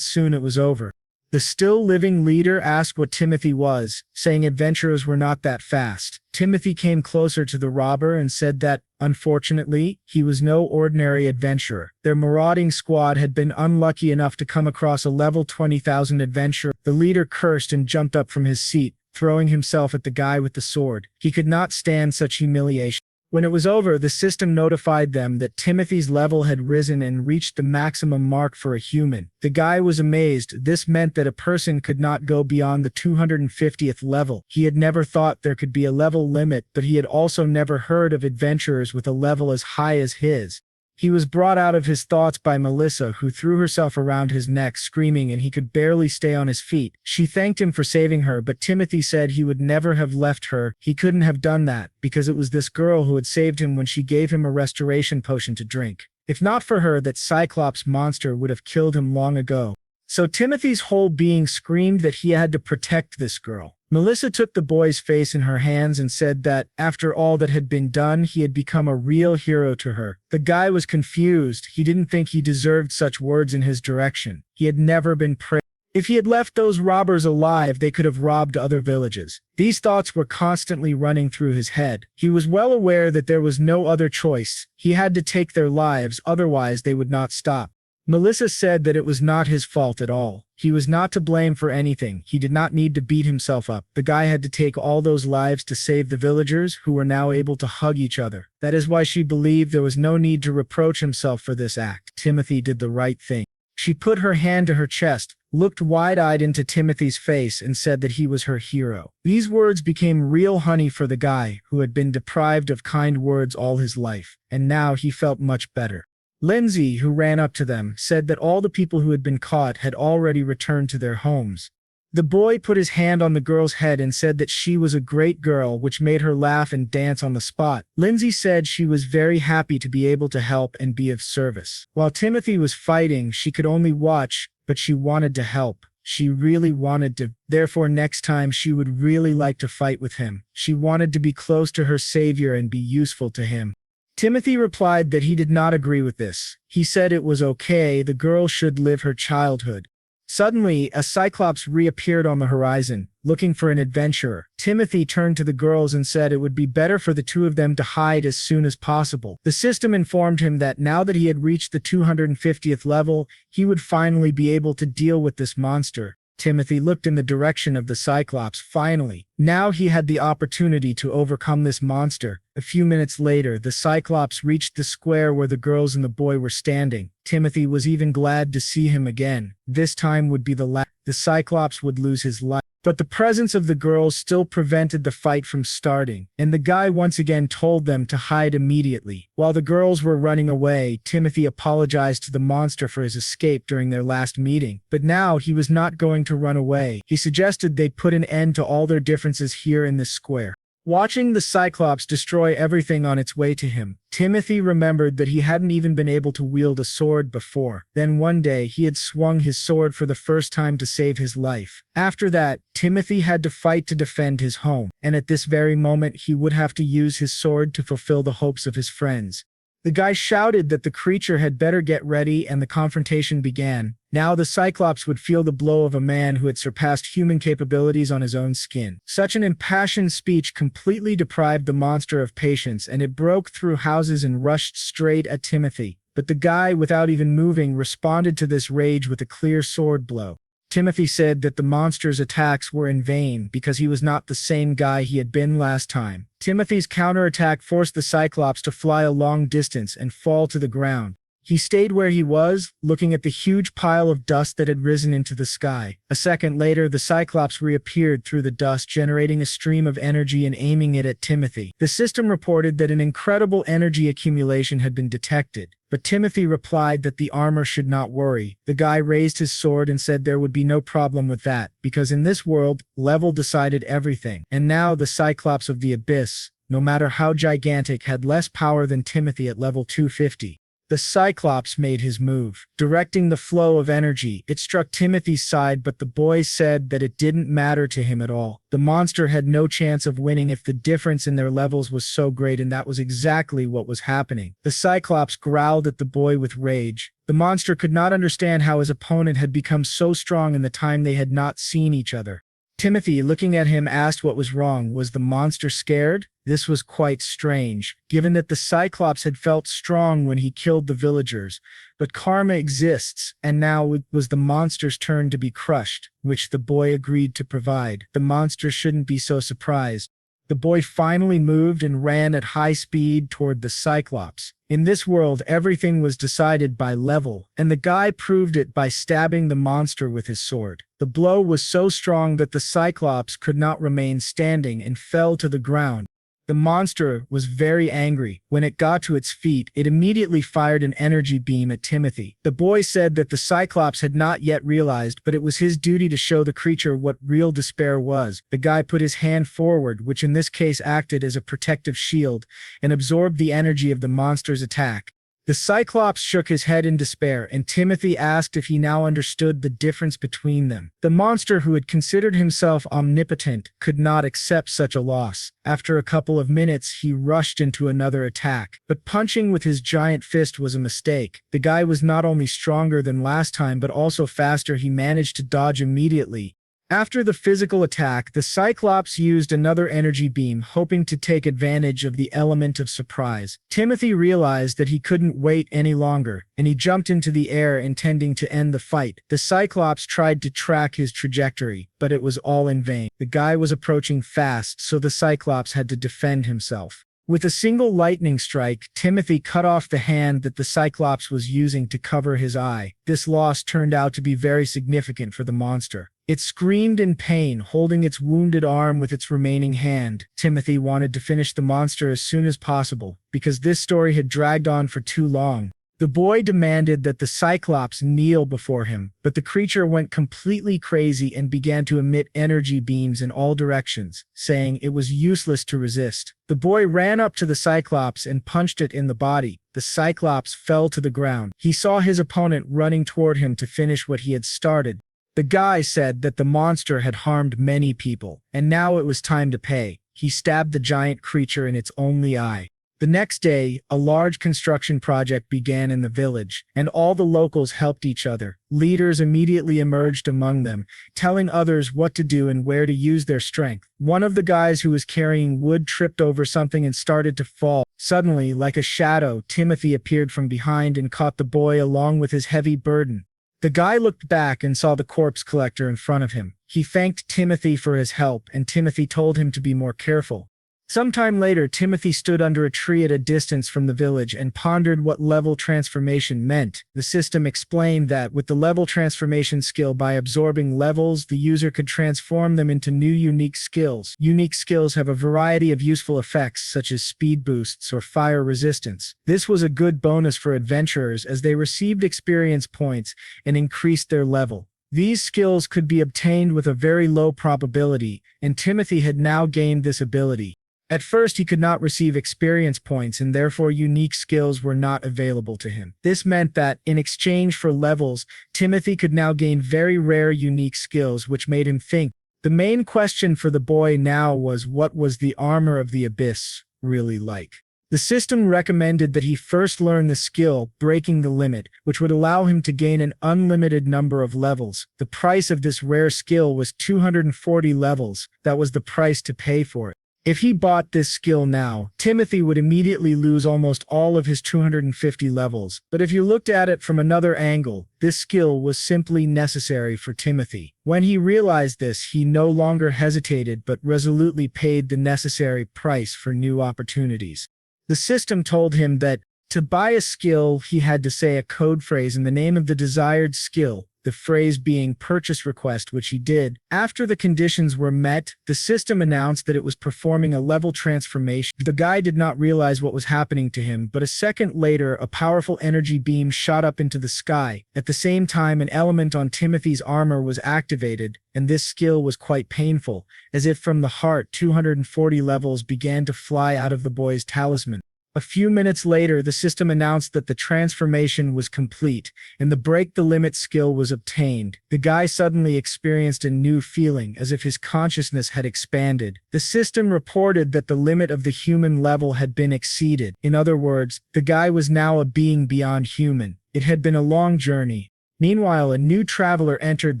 soon it was over. The still living leader asked what Timothy was, saying adventurers were not that fast. Timothy came closer to the robber and said that, unfortunately, he was no ordinary adventurer. Their marauding squad had been unlucky enough to come across a level 20,000 adventurer. The leader cursed and jumped up from his seat, throwing himself at the guy with the sword. He could not stand such humiliation. When it was over, the system notified them that Timothy's level had risen and reached the maximum mark for a human. The guy was amazed. This meant that a person could not go beyond the 250th level. He had never thought there could be a level limit, but he had also never heard of adventurers with a level as high as his. He was brought out of his thoughts by Melissa, who threw herself around his neck screaming, and he could barely stay on his feet. She thanked him for saving her, but Timothy said he would never have left her. He couldn't have done that, because it was this girl who had saved him when she gave him a restoration potion to drink. If not for her, that Cyclops monster would have killed him long ago. So Timothy's whole being screamed that he had to protect this girl. Melissa took the boy's face in her hands and said that, after all that had been done, he had become a real hero to her. The guy was confused. He didn't think he deserved such words in his direction. He had never been praised. If he had left those robbers alive, they could have robbed other villages. These thoughts were constantly running through his head. He was well aware that there was no other choice. He had to take their lives, otherwise they would not stop. Melissa said that it was not his fault at all. He was not to blame for anything. He did not need to beat himself up. The guy had to take all those lives to save the villagers, who were now able to hug each other. That is why she believed there was no need to reproach himself for this act. Timothy did the right thing. She put her hand to her chest, looked wide-eyed into Timothy's face, and said that he was her hero. These words became real honey for the guy, who had been deprived of kind words all his life, and now he felt much better. Lindsay, who ran up to them, said that all the people who had been caught had already returned to their homes. The boy put his hand on the girl's head and said that she was a great girl, which made her laugh and dance on the spot. Lindsay said she was very happy to be able to help and be of service. While Timothy was fighting, she could only watch, but she wanted to help. She really wanted to. Therefore, next time she would really like to fight with him. She wanted to be close to her savior and be useful to him. Timothy replied that he did not agree with this. He said it was okay, the girl should live her childhood. Suddenly, a Cyclops reappeared on the horizon, looking for an adventurer. Timothy turned to the girls and said it would be better for the two of them to hide as soon as possible. The system informed him that now that he had reached the 250th level, he would finally be able to deal with this monster. Timothy looked in the direction of the Cyclops. Finally, Now he had the opportunity to overcome this monster. A few minutes later, the Cyclops reached the square where the girls and the boy were standing. Timothy was even glad to see him again. This time would be the last. The Cyclops would lose his life. But the presence of the girls still prevented the fight from starting, and the guy once again told them to hide immediately. While the girls were running away, Timothy apologized to the monster for his escape during their last meeting. But now he was not going to run away. He suggested they put an end to all their differences here in this square. Watching the Cyclops destroy everything on its way to him, Timothy remembered that he hadn't even been able to wield a sword before. Then one day he had swung his sword for the first time to save his life. After that, Timothy had to fight to defend his home, and at this very moment he would have to use his sword to fulfill the hopes of his friends. The guy shouted that the creature had better get ready, and the confrontation began. Now the Cyclops would feel the blow of a man who had surpassed human capabilities on his own skin. Such an impassioned speech completely deprived the monster of patience, and it broke through houses and rushed straight at Timothy. But the guy, without even moving, responded to this rage with a clear sword blow. Timothy said that the monster's attacks were in vain because he was not the same guy he had been last time. Timothy's counterattack forced the Cyclops to fly a long distance and fall to the ground. He stayed where he was, looking at the huge pile of dust that had risen into the sky. A second later, the Cyclops reappeared through the dust, generating a stream of energy and aiming it at Timothy. The system reported that an incredible energy accumulation had been detected, but Timothy replied that the armor should not worry. The guy raised his sword and said there would be no problem with that, because in this world, level decided everything. And now the Cyclops of the Abyss, no matter how gigantic, had less power than Timothy at level 250. The Cyclops made his move, directing the flow of energy. It struck Timothy's side, but the boy said that it didn't matter to him at all. The monster had no chance of winning if the difference in their levels was so great, and that was exactly what was happening. The Cyclops growled at the boy with rage. The monster could not understand how his opponent had become so strong in the time they had not seen each other. Timothy, looking at him, asked what was wrong. Was the monster scared? This was quite strange, given that the Cyclops had felt strong when he killed the villagers. But karma exists, and now it was the monster's turn to be crushed, which the boy agreed to provide. The monster shouldn't be so surprised. The boy finally moved and ran at high speed toward the Cyclops. In this world, everything was decided by level, and the guy proved it by stabbing the monster with his sword. The blow was so strong that the Cyclops could not remain standing and fell to the ground. The monster was very angry. When it got to its feet, it immediately fired an energy beam at Timothy. The boy said that the Cyclops had not yet realized, but it was his duty to show the creature what real despair was. The guy put his hand forward, which in this case acted as a protective shield, and absorbed the energy of the monster's attack. The Cyclops shook his head in despair, and Timothy asked if he now understood the difference between them. The monster, who had considered himself omnipotent, could not accept such a loss. After a couple of minutes, he rushed into another attack, but punching with his giant fist was a mistake. The guy was not only stronger than last time, but also faster. He managed to dodge immediately. After the physical attack, the Cyclops used another energy beam, hoping to take advantage of the element of surprise. Timothy realized that he couldn't wait any longer, and he jumped into the air, intending to end the fight. The Cyclops tried to track his trajectory, but it was all in vain. The guy was approaching fast, so the Cyclops had to defend himself. With a single lightning strike, Timothy cut off the hand that the Cyclops was using to cover his eye. This loss turned out to be very significant for the monster. It screamed in pain, holding its wounded arm with its remaining hand. Timothy wanted to finish the monster as soon as possible, because this story had dragged on for too long. The boy demanded that the Cyclops kneel before him, but the creature went completely crazy and began to emit energy beams in all directions, saying it was useless to resist. The boy ran up to the Cyclops and punched it in the body. The Cyclops fell to the ground. He saw his opponent running toward him to finish what he had started. The guy said that the monster had harmed many people, and now it was time to pay. He stabbed the giant creature in its only eye. The next day, a large construction project began in the village, and all the locals helped each other. Leaders immediately emerged among them, telling others what to do and where to use their strength. One of the guys who was carrying wood tripped over something and started to fall. Suddenly, like a shadow, Timothy appeared from behind and caught the boy along with his heavy burden. The guy looked back and saw the corpse collector in front of him. He thanked Timothy for his help, and Timothy told him to be more careful. Sometime later, Timothy stood under a tree at a distance from the village and pondered what level transformation meant. The system explained that with the level transformation skill, by absorbing levels, the user could transform them into new unique skills. Unique skills have a variety of useful effects, such as speed boosts or fire resistance. This was a good bonus for adventurers as they received experience points and increased their level. These skills could be obtained with a very low probability, and Timothy had now gained this ability. At first, he could not receive experience points, and therefore unique skills were not available to him. This meant that, in exchange for levels, Timothy could now gain very rare unique skills, which made him think. The main question for the boy now was, what was the armor of the abyss really like? The system recommended that he first learn the skill, Breaking the Limit, which would allow him to gain an unlimited number of levels. The price of this rare skill was 240 levels. That was the price to pay for it. If he bought this skill now, Timothy would immediately lose almost all of his 250 levels. But if you looked at it from another angle, this skill was simply necessary for Timothy. When he realized this, he no longer hesitated but resolutely paid the necessary price for new opportunities. The system told him that to buy a skill, he had to say a code phrase in the name of the desired skill, the phrase being purchase request, which he did. After the conditions were met, the system announced that it was performing a level transformation. The guy did not realize what was happening to him, but a second later, a powerful energy beam shot up into the sky. At the same time, an element on Timothy's armor was activated, and this skill was quite painful. As if from the heart, 240 levels began to fly out of the boy's talisman. A few minutes later, the system announced that the transformation was complete, and the Break the Limit skill was obtained. The guy suddenly experienced a new feeling, as if his consciousness had expanded. The system reported that the limit of the human level had been exceeded. In other words, the guy was now a being beyond human. It had been a long journey. Meanwhile, a new traveler entered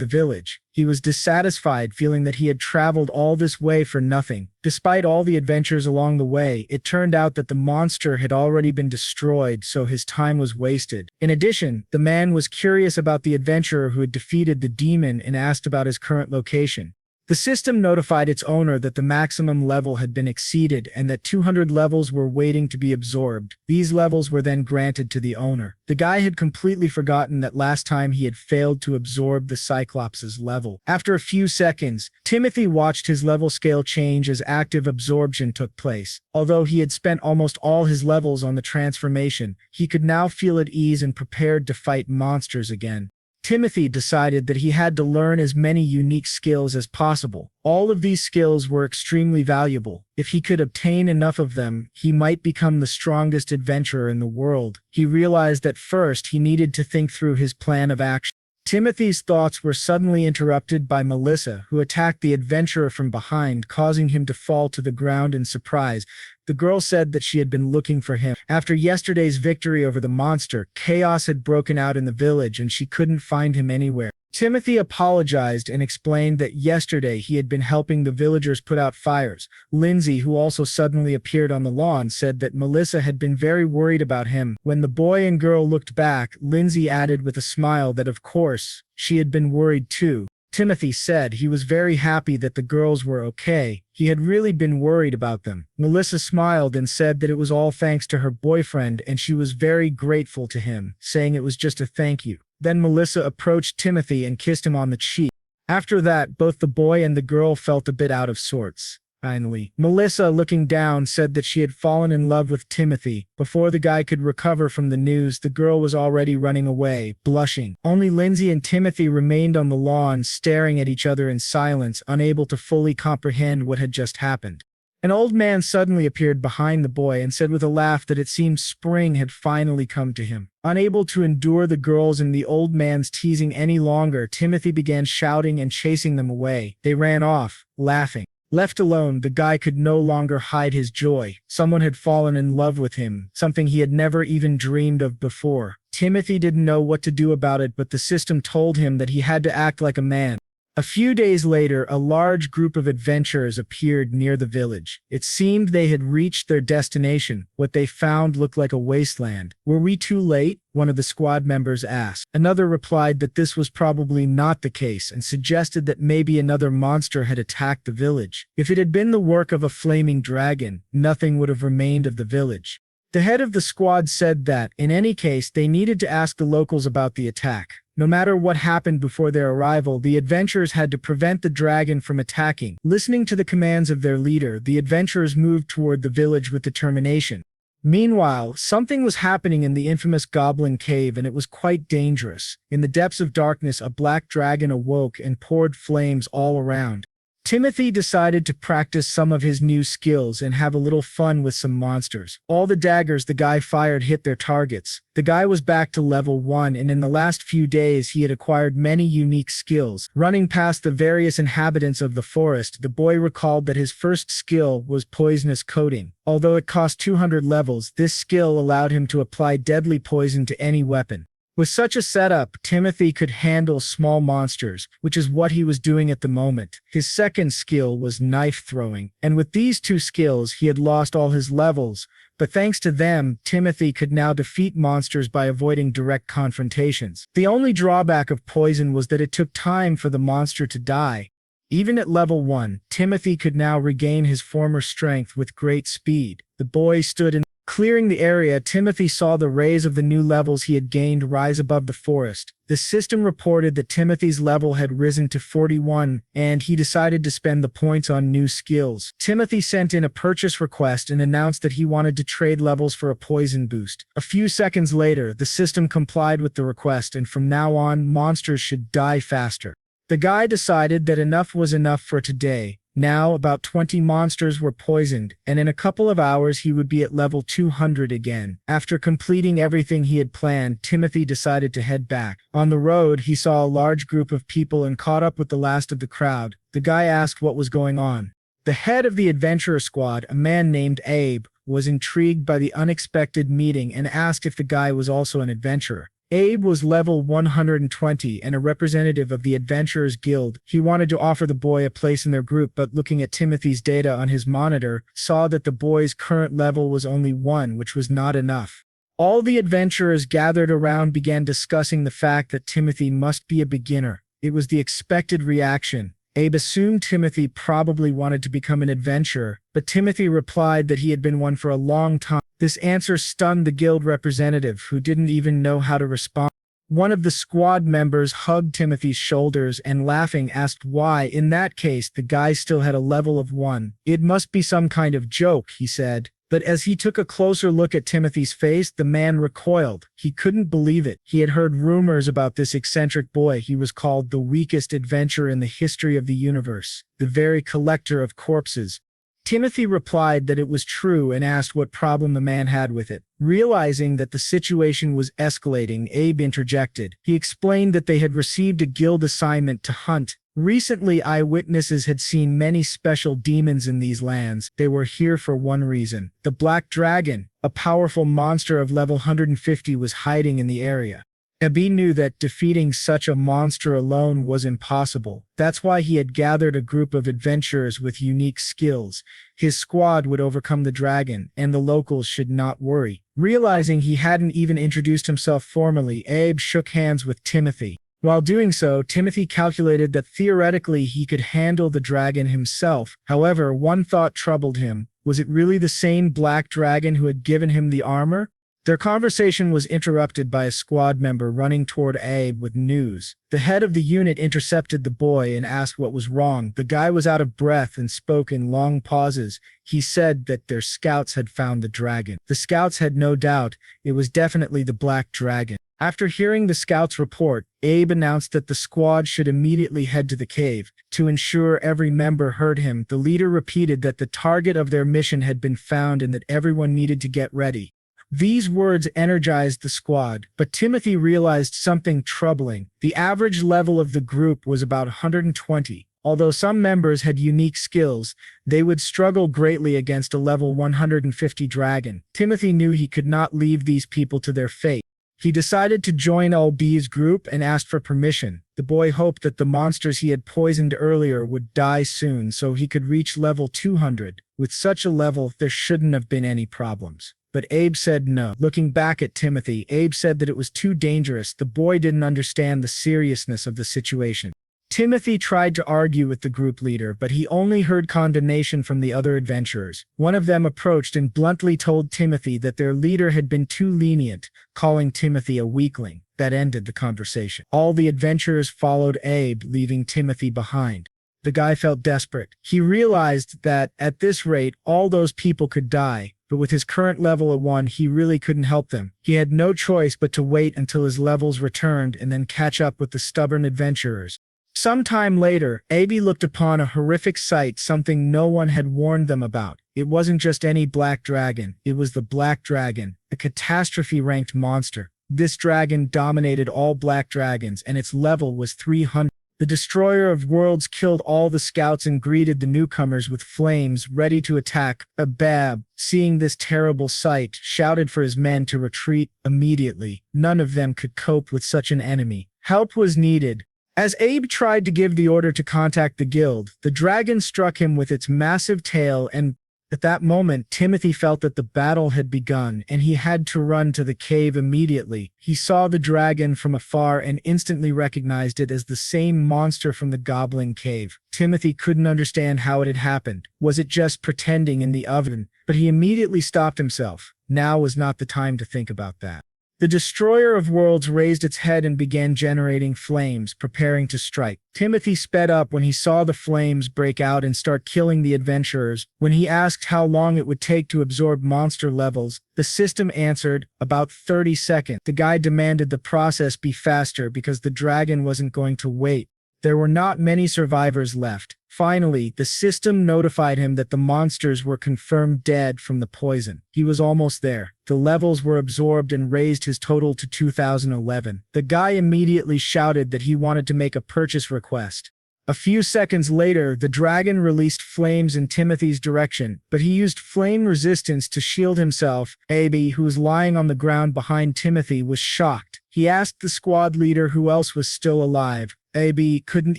the village. He was dissatisfied, feeling that he had traveled all this way for nothing. Despite all the adventures along the way, it turned out that the monster had already been destroyed, so his time was wasted. In addition, the man was curious about the adventurer who had defeated the demon and asked about his current location. The system notified its owner that the maximum level had been exceeded and that 200 levels were waiting to be absorbed. These levels were then granted to the owner. The guy had completely forgotten that last time he had failed to absorb the Cyclops' level. After a few seconds, Timothy watched his level scale change as active absorption took place. Although he had spent almost all his levels on the transformation, he could now feel at ease and prepared to fight monsters again. Timothy decided that he had to learn as many unique skills as possible. All of these skills were extremely valuable. If he could obtain enough of them, he might become the strongest adventurer in the world. He realized that first he needed to think through his plan of action. Timothy's thoughts were suddenly interrupted by Melissa, who attacked the adventurer from behind, causing him to fall to the ground in surprise. The girl said that she had been looking for him. After yesterday's victory over the monster, chaos had broken out in the village and she couldn't find him anywhere. Timothy apologized and explained that yesterday he had been helping the villagers put out fires. Lindsay, who also suddenly appeared on the lawn, said that Melissa had been very worried about him. When the boy and girl looked back, Lindsay added with a smile that of course, she had been worried too. Timothy said he was very happy that the girls were okay. He had really been worried about them. Melissa smiled and said that it was all thanks to her boyfriend and she was very grateful to him, saying it was just a thank you. Then Melissa approached Timothy and kissed him on the cheek. After that, both the boy and the girl felt a bit out of sorts. Finally, Melissa, looking down, said that she had fallen in love with Timothy. Before the guy could recover from the news, the girl was already running away, blushing. Only Lindsay and Timothy remained on the lawn, staring at each other in silence, unable to fully comprehend what had just happened. An old man suddenly appeared behind the boy and said with a laugh that it seemed spring had finally come to him. Unable to endure the girls and the old man's teasing any longer, Timothy began shouting and chasing them away. They ran off, laughing. Left alone, the guy could no longer hide his joy. Someone had fallen in love with him, something he had never even dreamed of before. Timothy didn't know what to do about it, but the system told him that he had to act like a man. A few days later, a large group of adventurers appeared near the village. It seemed they had reached their destination. What they found looked like a wasteland. "Were we too late?" one of the squad members asked. Another replied that this was probably not the case and suggested that maybe another monster had attacked the village. If it had been the work of a flaming dragon, nothing would have remained of the village. The head of the squad said that, in any case, they needed to ask the locals about the attack. No matter what happened before their arrival, the adventurers had to prevent the dragon from attacking. Listening to the commands of their leader, the adventurers moved toward the village with determination. Meanwhile, something was happening in the infamous Goblin cave, and it was quite dangerous. In the depths of darkness, a black dragon awoke and poured flames all around. Timothy decided to practice some of his new skills and have a little fun with some monsters. All the daggers the guy fired hit their targets. The guy was back to level 1, and in the last few days he had acquired many unique skills. Running past the various inhabitants of the forest, the boy recalled that his first skill was poisonous coating. Although it cost 200 levels, this skill allowed him to apply deadly poison to any weapon. With such a setup, Timothy could handle small monsters, which is what he was doing at the moment. His second skill was knife throwing, and with these two skills he had lost all his levels, but thanks to them, Timothy could now defeat monsters by avoiding direct confrontations. The only drawback of poison was that it took time for the monster to die. Even at level 1, Timothy could now regain his former strength with great speed. The boy stood in clearing the area. Timothy saw the rays of the new levels he had gained rise above the forest. The system reported that Timothy's level had risen to 41, and he decided to spend the points on new skills. Timothy sent in a purchase request and announced that he wanted to trade levels for a poison boost. A few seconds later, the system complied with the request, and from now on, monsters should die faster. The guy decided that enough was enough for today. Now, about 20 monsters were poisoned, and in a couple of hours he would be at level 200 again. After completing everything he had planned, Timothy decided to head back. On the road, he saw a large group of people and caught up with the last of the crowd. The guy asked what was going on. The head of the adventurer squad, a man named Abe, was intrigued by the unexpected meeting and asked if the guy was also an adventurer. Abe was level 120 and a representative of the Adventurers Guild. He wanted to offer the boy a place in their group, but looking at Timothy's data on his monitor, saw that the boy's current level was only 1, which was not enough. All the adventurers gathered around began discussing the fact that Timothy must be a beginner. It was the expected reaction. Abe assumed Timothy probably wanted to become an adventurer, but Timothy replied that he had been one for a long time. This answer stunned the guild representative, who didn't even know how to respond. One of the squad members hugged Timothy's shoulders and, laughing, asked why, in that case, the guy still had a level of 1. "It must be some kind of joke," he said. But as he took a closer look at Timothy's face, the man recoiled. He couldn't believe it. He had heard rumors about this eccentric boy. He was called the weakest adventurer in the history of the universe, the very collector of corpses. Timothy replied that it was true and asked what problem the man had with it. Realizing that the situation was escalating, Abe interjected. He explained that they had received a guild assignment to hunt. Recently, eyewitnesses had seen many special demons in these lands. They were here for one reason. The Black Dragon, a powerful monster of level 150, was hiding in the area. Abe knew that defeating such a monster alone was impossible. That's why he had gathered a group of adventurers with unique skills. His squad would overcome the dragon, and the locals should not worry. Realizing he hadn't even introduced himself formally, Abe shook hands with Timothy. While doing so, Timothy calculated that theoretically he could handle the dragon himself. However, one thought troubled him. Was it really the same black dragon who had given him the armor? Their conversation was interrupted by a squad member running toward Abe with news. The head of the unit intercepted the boy and asked what was wrong. The guy was out of breath and spoke in long pauses. He said that their scouts had found the dragon. The scouts had no doubt. It was definitely the Black Dragon. After hearing the scouts' report, Abe announced that the squad should immediately head to the cave. To ensure every member heard him, the leader repeated that the target of their mission had been found and that everyone needed to get ready. These words energized the squad, but Timothy realized something troubling. The average level of the group was about 120. Although some members had unique skills, they would struggle greatly against a level 150 dragon. Timothy knew he could not leave these people to their fate. He decided to join Abe's group and asked for permission. The boy hoped that the monsters he had poisoned earlier would die soon so he could reach level 200. With such a level, there shouldn't have been any problems. But Abe said no. Looking back at Timothy, Abe said that it was too dangerous. The boy didn't understand the seriousness of the situation. Timothy tried to argue with the group leader, but he only heard condemnation from the other adventurers. One of them approached and bluntly told Timothy that their leader had been too lenient, calling Timothy a weakling. That ended the conversation. All the adventurers followed Abe, leaving Timothy behind. The guy felt desperate. He realized that, at this rate, all those people could die, but with his current level at 1, he really couldn't help them. He had no choice but to wait until his levels returned and then catch up with the stubborn adventurers. Sometime later, Abe looked upon a horrific sight, something no one had warned them about. It wasn't just any black dragon, it was the Black Dragon, a catastrophe-ranked monster. This dragon dominated all black dragons, and its level was 300. The destroyer of worlds killed all the scouts and greeted the newcomers with flames, ready to attack. Abab, seeing this terrible sight, shouted for his men to retreat immediately. None of them could cope with such an enemy. Help was needed. As Abe tried to give the order to contact the guild, the dragon struck him with its massive tail, and at that moment, Timothy felt that the battle had begun, and he had to run to the cave immediately. He saw the dragon from afar and instantly recognized it as the same monster from the Goblin cave. Timothy couldn't understand how it had happened. Was it just pretending in the oven? But he immediately stopped himself. Now was not the time to think about that. The destroyer of worlds raised its head and began generating flames, preparing to strike. Timothy sped up when he saw the flames break out and start killing the adventurers. When he asked how long it would take to absorb monster levels, the system answered, about 30 seconds. The guy demanded the process be faster because the dragon wasn't going to wait. There were not many survivors left. Finally, the system notified him that the monsters were confirmed dead from the poison. He was almost there. The levels were absorbed and raised his total to 2011. The guy immediately shouted that he wanted to make a purchase request. A few seconds later, the dragon released flames in Timothy's direction, but he used flame resistance to shield himself. Abe, who was lying on the ground behind Timothy, was shocked. He asked the squad leader who else was still alive. Abe couldn't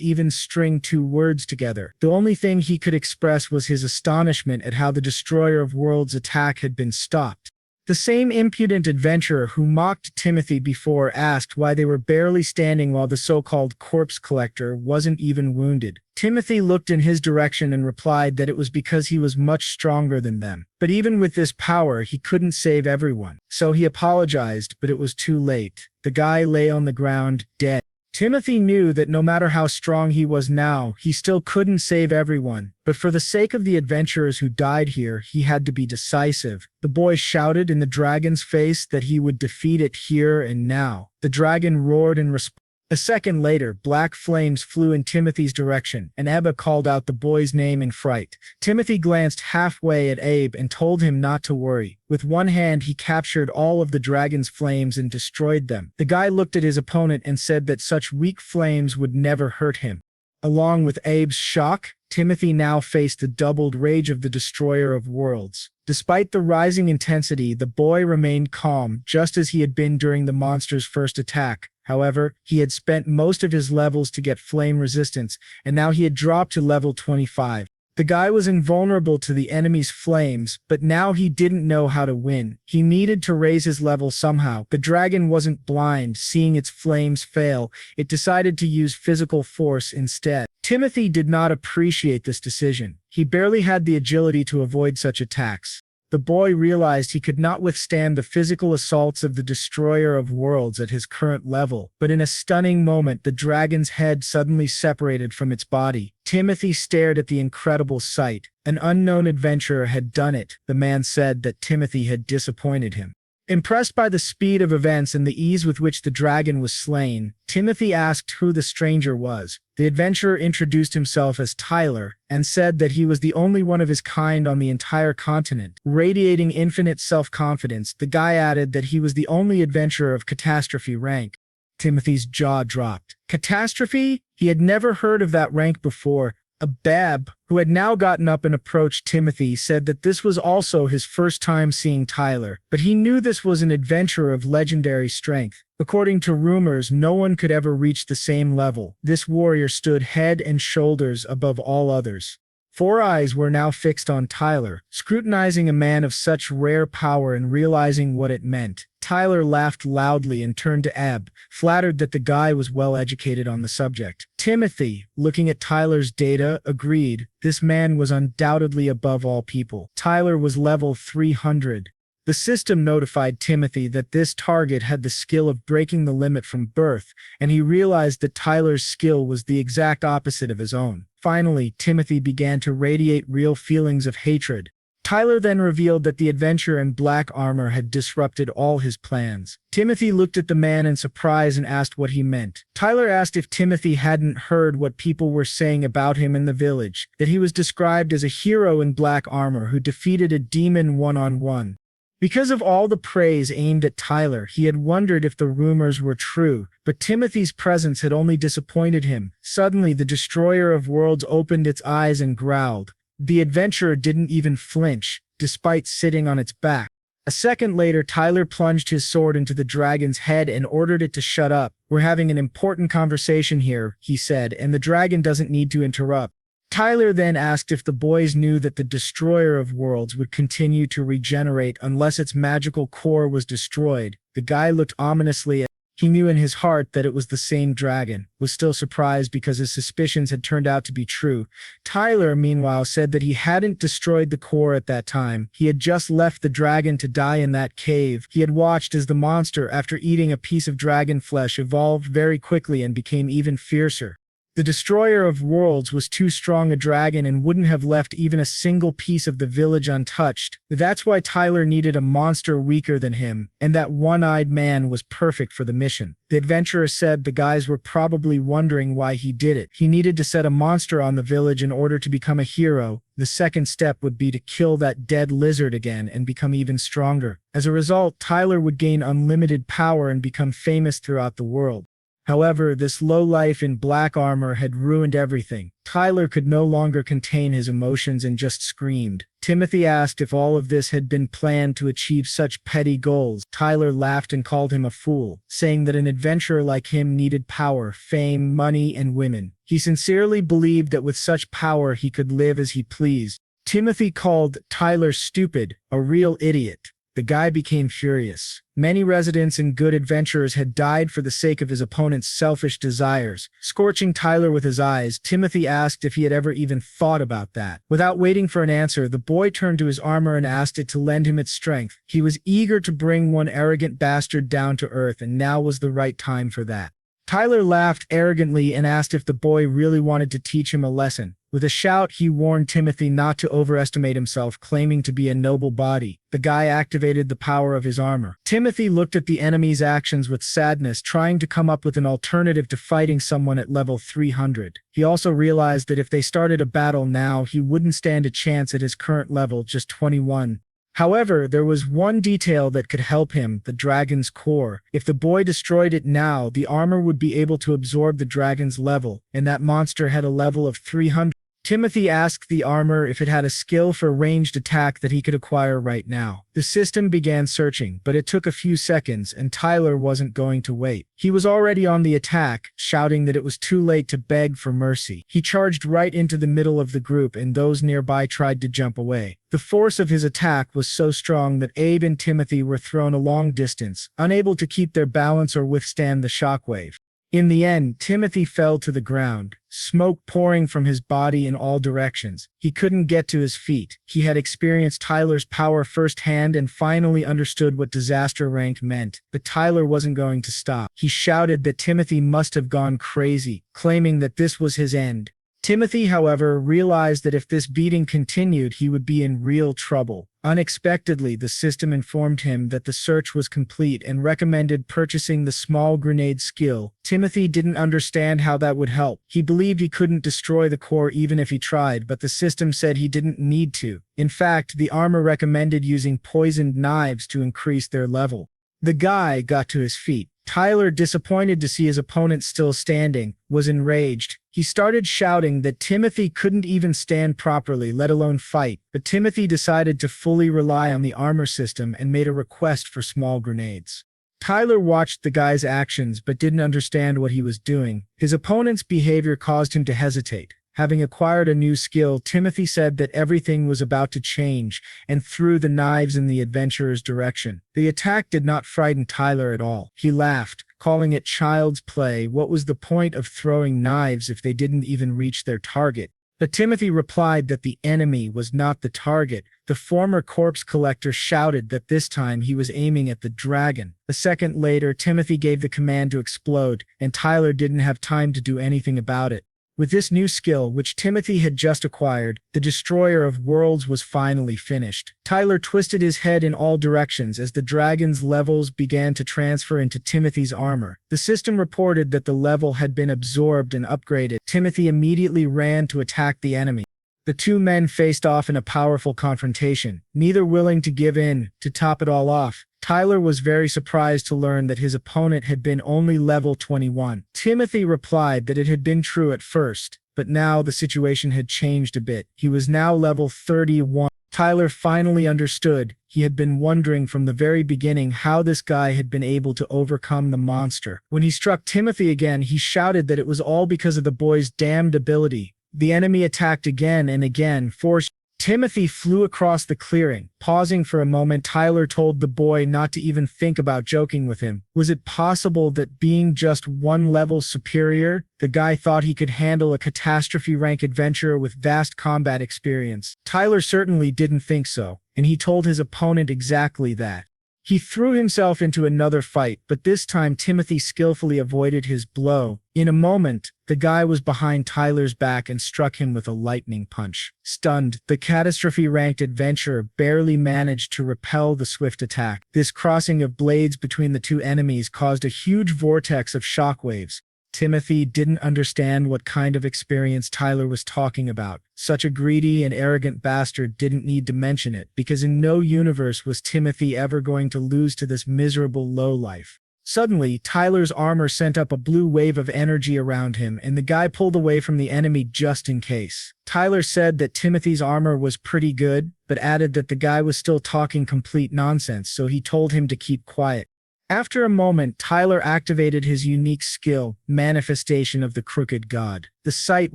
even string 2 words together. The only thing he could express was his astonishment at how the destroyer of worlds' attack had been stopped. The same impudent adventurer who mocked Timothy before asked why they were barely standing while the so-called corpse collector wasn't even wounded. Timothy looked in his direction and replied that it was because he was much stronger than them. But even with this power, he couldn't save everyone. So he apologized, but it was too late. The guy lay on the ground, dead. Timothy knew that no matter how strong he was now, he still couldn't save everyone. But for the sake of the adventurers who died here, he had to be decisive. The boy shouted in the dragon's face that he would defeat it here and now. The dragon roared in response. A second later, black flames flew in Timothy's direction, and Ebba called out the boy's name in fright. Timothy glanced halfway at Abe and told him not to worry. With one hand, he captured all of the dragon's flames and destroyed them. The guy looked at his opponent and said that such weak flames would never hurt him. Along with Abe's shock, Timothy now faced the doubled rage of the destroyer of worlds. Despite the rising intensity, the boy remained calm, just as he had been during the monster's first attack. However, he had spent most of his levels to get flame resistance, and now he had dropped to level 25. The guy was invulnerable to the enemy's flames, but now he didn't know how to win. He needed to raise his level somehow. The dragon wasn't blind. Seeing its flames fail, it decided to use physical force instead. Timothy did not appreciate this decision. He barely had the agility to avoid such attacks. The boy realized he could not withstand the physical assaults of the destroyer of worlds at his current level, but in a stunning moment, the dragon's head suddenly separated from its body. Timothy stared at the incredible sight. An unknown adventurer had done it. The man said that Timothy had disappointed him. Impressed by the speed of events and the ease with which the dragon was slain, Timothy asked who the stranger was. The adventurer introduced himself as Tyler and said that he was the only one of his kind on the entire continent. Radiating infinite self-confidence, the guy added that he was the only adventurer of catastrophe rank. Timothy's jaw dropped. Catastrophe? He had never heard of that rank before. A Bab, who had now gotten up and approached Timothy, said that this was also his first time seeing Tyler, but he knew this was an adventurer of legendary strength. According to rumors, no one could ever reach the same level. This warrior stood head and shoulders above all others. Four eyes were now fixed on Tyler, scrutinizing a man of such rare power and realizing what it meant. Tyler laughed loudly and turned to Ab, flattered that the guy was well educated on the subject. Timothy, looking at Tyler's data, agreed. This man was undoubtedly above all people. Tyler was level 300. The system notified Timothy that this target had the skill of breaking the limit from birth, and he realized that Tyler's skill was the exact opposite of his own. Finally, Timothy began to radiate real feelings of hatred. Tyler then revealed that the adventurer in black armor had disrupted all his plans. Timothy looked at the man in surprise and asked what he meant. Tyler asked if Timothy hadn't heard what people were saying about him in the village, that he was described as a hero in black armor who defeated a demon one-on-one. Because of all the praise aimed at Tyler, he had wondered if the rumors were true, but Timothy's presence had only disappointed him. Suddenly, the destroyer of worlds opened its eyes and growled. The adventurer didn't even flinch, despite sitting on its back. A second later, Tyler plunged his sword into the dragon's head and ordered it to shut up. "We're having an important conversation here," he said, "and the dragon doesn't need to interrupt." Tyler then asked if the boys knew that the destroyer of worlds would continue to regenerate unless its magical core was destroyed. The guy looked ominously at him. He knew in his heart that it was the same dragon, was still surprised because his suspicions had turned out to be true. Tyler, meanwhile, said that he hadn't destroyed the core at that time. He had just left the dragon to die in that cave. He had watched as the monster, after eating a piece of dragon flesh, evolved very quickly and became even fiercer. The destroyer of worlds was too strong a dragon and wouldn't have left even a single piece of the village untouched. That's why Tyler needed a monster weaker than him, and that one-eyed man was perfect for the mission. The adventurer said the guys were probably wondering why he did it. He needed to set a monster on the village in order to become a hero. The second step would be to kill that dead lizard again and become even stronger. As a result, Tyler would gain unlimited power and become famous throughout the world. However, this lowlife in black armor had ruined everything. Tyler could no longer contain his emotions and just screamed. Timothy asked if all of this had been planned to achieve such petty goals. Tyler laughed and called him a fool, saying that an adventurer like him needed power, fame, money, and women. He sincerely believed that with such power he could live as he pleased. Timothy called Tyler stupid, a real idiot. The guy became furious. Many residents and good adventurers had died for the sake of his opponent's selfish desires. Scorching Tyler with his eyes, Timothy asked if he had ever even thought about that. Without waiting for an answer, the boy turned to his armor and asked it to lend him its strength. He was eager to bring one arrogant bastard down to earth, and now was the right time for that. Tyler laughed arrogantly and asked if the boy really wanted to teach him a lesson. With a shout, he warned Timothy not to overestimate himself, claiming to be a noble body. The guy activated the power of his armor. Timothy looked at the enemy's actions with sadness, trying to come up with an alternative to fighting someone at level 300. He also realized that if they started a battle now, he wouldn't stand a chance at his current level, just 21. However, there was one detail that could help him: the dragon's core. If the boy destroyed it now, the armor would be able to absorb the dragon's level, and that monster had a level of 300. Timothy asked the armor if it had a skill for ranged attack that he could acquire right now. The system began searching, but it took a few seconds, and Tyler wasn't going to wait. He was already on the attack, shouting that it was too late to beg for mercy. He charged right into the middle of the group, and those nearby tried to jump away. The force of his attack was so strong that Abe and Timothy were thrown a long distance, unable to keep their balance or withstand the shockwave. In the end, Timothy fell to the ground, smoke pouring from his body in all directions. He couldn't get to his feet. He had experienced Tyler's power firsthand and finally understood what disaster rank meant. But Tyler wasn't going to stop. He shouted that Timothy must have gone crazy, claiming that this was his end. Timothy, however, realized that if this beating continued, he would be in real trouble. Unexpectedly, the system informed him that the search was complete and recommended purchasing the small grenade skill. Timothy didn't understand how that would help. He believed he couldn't destroy the core even if he tried, but the system said he didn't need to. In fact, the armor recommended using poisoned knives to increase their level. The guy got to his feet. Tyler, disappointed to see his opponent still standing, was enraged. He started shouting that Timothy couldn't even stand properly, let alone fight, but Timothy decided to fully rely on the armor system and made a request for small grenades. Tyler watched the guy's actions but didn't understand what he was doing. His opponent's behavior caused him to hesitate. Having acquired a new skill, Timothy said that everything was about to change and threw the knives in the adventurer's direction. The attack did not frighten Tyler at all. He laughed, calling it child's play. What was the point of throwing knives if they didn't even reach their target? But Timothy replied that the enemy was not the target. The former corpse collector shouted that this time he was aiming at the dragon. A second later, Timothy gave the command to explode, and Tyler didn't have time to do anything about it. With this new skill, which Timothy had just acquired, the Destroyer of Worlds was finally finished. Tyler twisted his head in all directions as the dragon's levels began to transfer into Timothy's armor. The system reported that the level had been absorbed and upgraded. Timothy immediately ran to attack the enemy. The two men faced off in a powerful confrontation, neither willing to give in. To top it all off, Tyler was very surprised to learn that his opponent had been only level 21. Timothy replied that it had been true at first, but now the situation had changed a bit. He was now level 31. Tyler finally understood. He had been wondering from the very beginning how this guy had been able to overcome the monster. When he struck Timothy again, he shouted that it was all because of the boy's damned ability. The enemy attacked again and again, forced Timothy flew across the clearing. Pausing for a moment, Tyler told the boy not to even think about joking with him. Was it possible that being just one level superior, the guy thought he could handle a catastrophe rank adventurer with vast combat experience? Tyler certainly didn't think so, and he told his opponent exactly that. He threw himself into another fight, but this time Timothy skillfully avoided his blow. In a moment, the guy was behind Tyler's back and struck him with a lightning punch. Stunned, the catastrophe-ranked adventurer barely managed to repel the swift attack. This crossing of blades between the two enemies caused a huge vortex of shockwaves. Timothy didn't understand what kind of experience Tyler was talking about. Such a greedy and arrogant bastard didn't need to mention it, because in no universe was Timothy ever going to lose to this miserable lowlife. Suddenly, Tyler's armor sent up a blue wave of energy around him, and the guy pulled away from the enemy just in case. Tyler said that Timothy's armor was pretty good, but added that the guy was still talking complete nonsense, so he told him to keep quiet. After a moment, Tyler activated his unique skill, Manifestation of the Crooked God. The sight